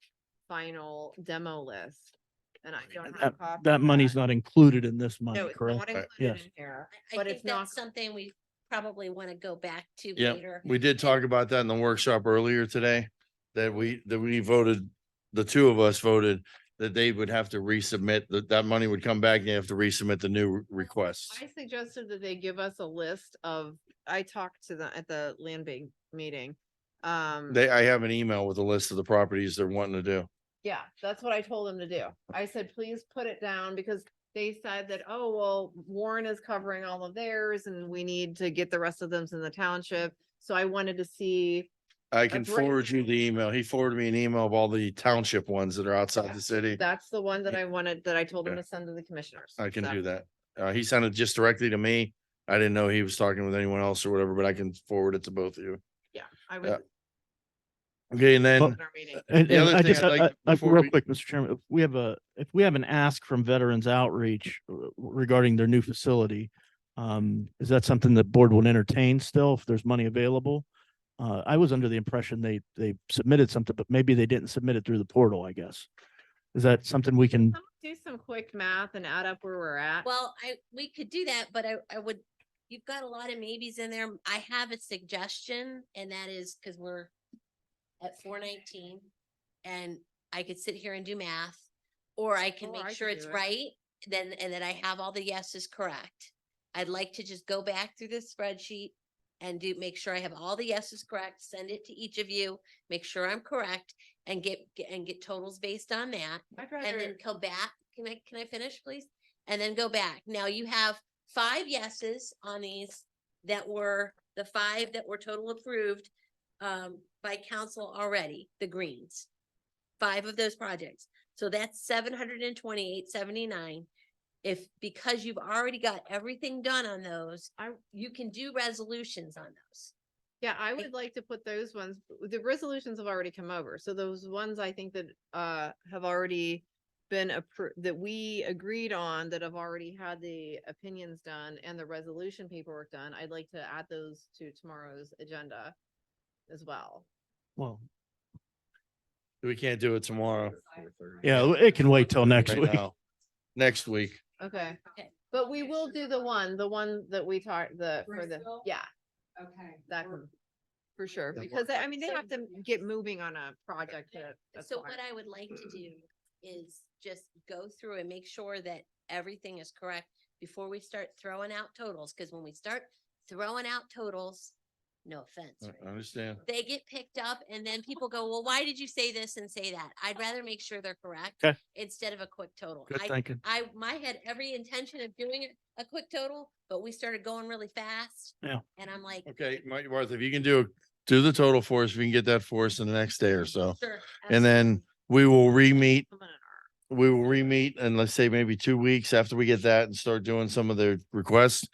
final demo list. And I don't have a copy. That of money's not included in this money, No, it's correct? not included Yes. in here, I but think it's not. that's something we probably want to go back to Yeah, later. we did talk about that in the workshop earlier today, that we voted, the two of us voted that they would have to resubmit, that money would come back and they have to resubmit the new requests. I suggested that they give us a list of, I talked to them at the land bank meeting. I have an email with a list of the properties they're wanting to do. Yeah, that's what I told them to do. I said, please put it down because they said that, oh, well, Warren is covering all of theirs and we need to get the rest of them in the township. So I wanted to see, I can break- forward you the email. He forwarded me an email of all the township ones that are outside the city. that's the one that I wanted, that I told them Okay. to send to the commissioners. I can So, do that. He sent it just directly to me. I didn't know he was talking with anyone else or whatever, but I can forward it to both of you. Yeah, I was. Yeah. Okay, and then, Well, in our meeting. And, The other I thing just, I'd like before real we- quick, Mr. Chairman, if we have an ask from Veterans Outreach regarding their new facility, Is that something that board would entertain still if there's money available? I was under the impression they submitted something, but maybe they didn't submit it through the portal, I guess. Is that something we can, Do some quick math and add up where we're at. Well, we could do that, but I would, you've got a lot of maybes in there. I have a suggestion, and that is because we're at 4:19, and I could sit here and do math, or I can Or make I sure could it's do it. right, then, and that I have all the yeses correct. I'd like to just go back through this spreadsheet and make sure I have all the yeses correct, send it to each of you, make sure I'm correct, and get totals based on that. I'd And then rather, go back. Can I finish, please? And then go back. Now you have 5 yeses on these that were the 5 that were total approved by council already, the greens. 5 of those projects. So that's 728.79. If, because you've already got everything done on those, you can do resolutions on those. yeah, I would like to put those ones, the resolutions have already come over. So those ones I think that have already been approved, that we agreed on, that have already had the opinions done and the resolution paperwork done. I'd like to add those to tomorrow's agenda as well. well, We can't do it tomorrow. yeah, it can wait till next Right week. now. Next week. Okay. Okay. But we will do the one that we talked, for the, Bristol? yeah, Okay. that can, for sure, because I mean, they have to get moving on a project that's So fine. what I would like to do is just go through and make sure that everything is correct before we start throwing out totals, because when we start throwing out totals, no offense, I right? understand. They get picked up and then people go, well, why did you say this and say that? I'd rather make sure they're correct Okay. instead of a quick total. Good thinking. I had every intention of doing a quick total, but we started going really fast. Yeah. And I'm like, Okay, Martha, if you can do the total for us, we can get that for us in the next day or so. sure. And then we will re-meet. I'm gonna- We will re-meet and let's say maybe 2 weeks after we get that and start doing some of the requests.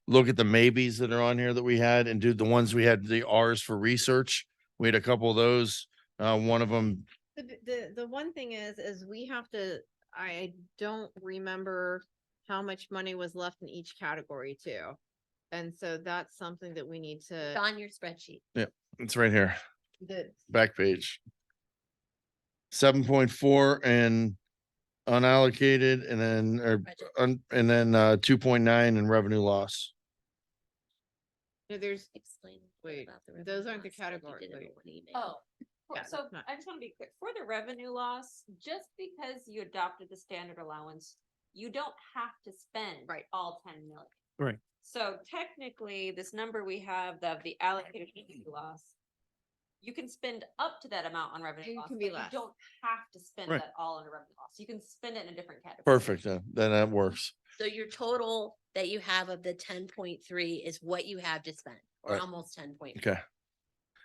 Look at the maybes that are on here that we had and do the ones we had, the Rs for research. We had a couple of those. One of them, The one thing is we have to, I don't remember how much money was left in each category too. And so that's something that we need It's to, on your spreadsheet. it's right here, that, back page. 7.4 and unallocated and then, and then 2.9 in revenue loss. there's, Explain. Wait, about the those revenue aren't the loss like you category- did in the wait. one email. Oh, Yeah, so that's not- I just want to be clear, for the revenue loss, just because you adopted the standard allowance, you don't have to spend Right. all 10 million. Right. So technically, this number we have of the allocated revenue loss, you can spend up to that amount on revenue It loss, can but be you less. don't have to spend Right. that all on a revenue loss. You can spend it in a different category. Perfect. Then that works. So your total that you have of the 10.3 is what you have to spend, or Right. almost 10. Okay.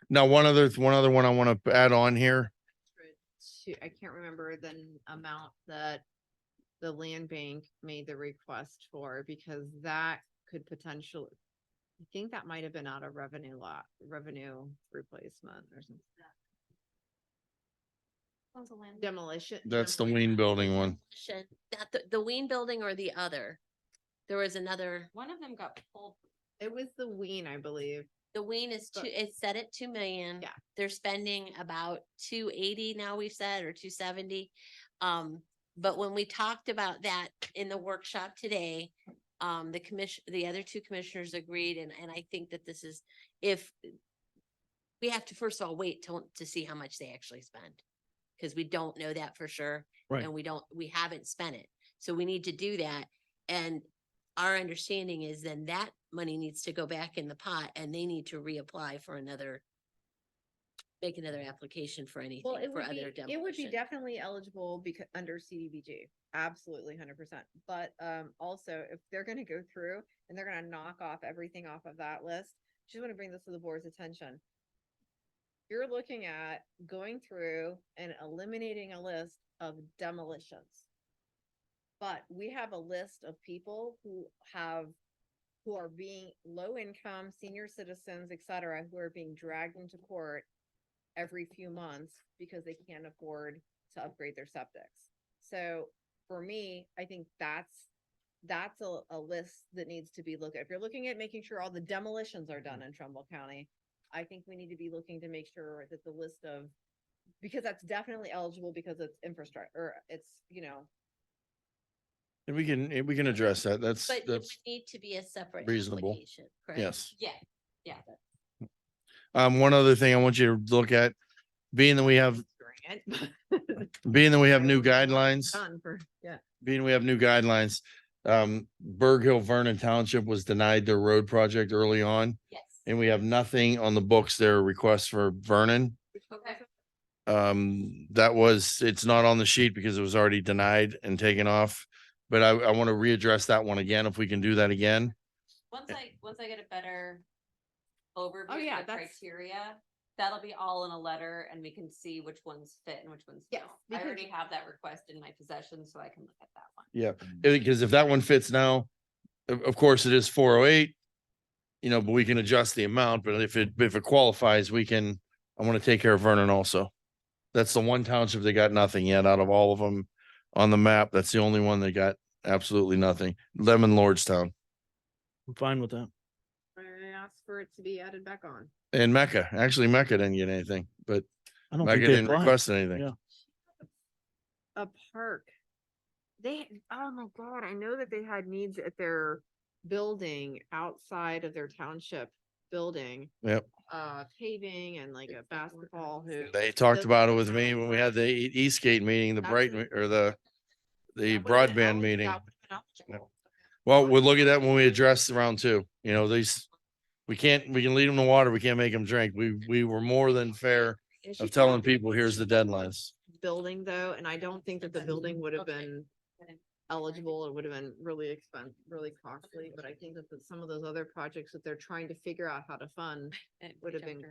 Now, one other one I want to add on here. I can't remember the amount that the land bank made the request for, because that could potentially, I think that might have been out of revenue replacement or something. What was the land? Demolition. That's the demolition. Ween building one. Not the Ween building or the other. There was another, One of them got pulled. It was the Ween, I believe. the Ween is But- it's set at 2 million. Yeah. They're spending about 280 now, we've said, or 270. But when we talked about that in the workshop today, the other 2 commissioners agreed, and I think that this is, if we have to first of all wait to see how much they actually spend. Cause we don't know that for sure. Right. And we haven't spent it. So we need to do that. And our understanding is then that money needs to go back in the pot and they need to reapply for make another application for anything, Well, it for would other be, it would be demolition. definitely eligible because under CDBG, absolutely 100%. But also if they're gonna go through and they're gonna knock off everything off of that list, just want to bring this to the board's attention. You're looking at going through and eliminating a list of demolitions. But we have a list of people who are being low income, senior citizens, et cetera, who are being dragged into court every few months because they can't afford to upgrade their septics. So for me, I think that's that's a list that needs to be looked at. If you're looking at making sure all the demolitions are done in Trumbull County, I think we need to be looking to make sure that the list of, because that's definitely eligible because it's infrastructure, or it's, And we can address that. But it would That's, need to be a separate reasonable. application, correct? yes. Yeah. One other thing I want you to look at, being that we have new guidelines, being we have new guidelines, Berg Hill Vernon Township was denied their road project early on, Yes. and we have nothing on the books, their request for Vernon. Okay. It's not on the sheet because it was already denied and taken off. But I want to readdress that one again, if we can do that again. Once I get a better overview yeah, of the that's- criteria, that'll be all in a letter and we can see which ones fit and which ones Yes, don't. I because- already have that request in my possession, so I can look at that one. Yeah, because if that one fits now, of course it is 408. But we can adjust the amount, but if it qualifies, I want to take care of Vernon also. That's the one township that got nothing yet out of all of them on the map. That's the only one that got absolutely nothing. Lemon Lordstown I'm fine with that. I asked for it to be added back on. and Mecca. Actually, Mecca didn't get anything, but I don't Mecca think they didn't applied. request anything. Yeah. A park. Oh my God, I know that they had needs at their building outside of their township building. Yep. Paving and like a basketball hoop. They talked Does about it that with me sound when we had the right? Eastgate meeting, the That's Brighton, or the That would've been broadband eligible- meeting. that would've been eligible. Well, we'll look at that when we address round two. We can lead them to water. We can't make them drink. We were more than fair And she of telling talked people, here's the deadlines. Building though, and I don't think that the building would have been eligible. It would have been really really costly, but I think that some of those other projects that they're trying to figure out how to fund would have been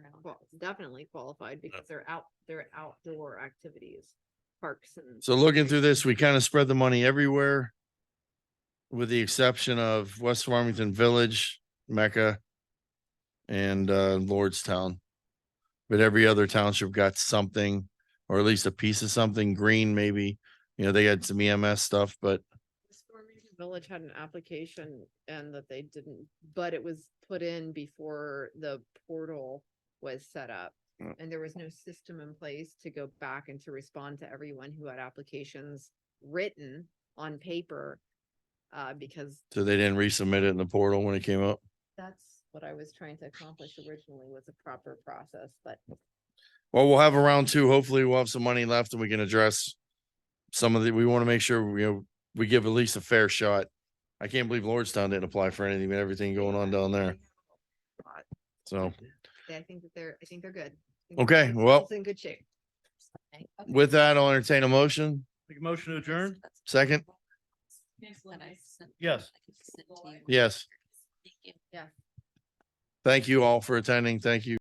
definitely qualified because they're outdoor activities, parks and. So looking through this, we kind of spread the money everywhere, with the exception of West Farmington Village, Mecca, and Lordstown. But every other township got something, or at least a piece of something. Green, maybe, they had some EMS stuff, but Village had an application and that they didn't, but it was put in before the portal was set up. Mm. And there was no system in place to go back and to respond to everyone who had applications written on paper. Because so they didn't resubmit it in the portal when it came up. that's what I was trying to accomplish originally, was a proper process, but Well, we'll have a round two. Hopefully we'll have some money left and we can address some of we want to make sure, we give at least a fair shot. I can't believe Lordstown didn't apply for anything, with everything going on down there. So I think they're good. Okay, well- It's in good shape. with that, I'll entertain a motion. Make a motion to adjourn? Second? Yes. Yes. Thank you. Yeah. Thank you all for attending. Thank you.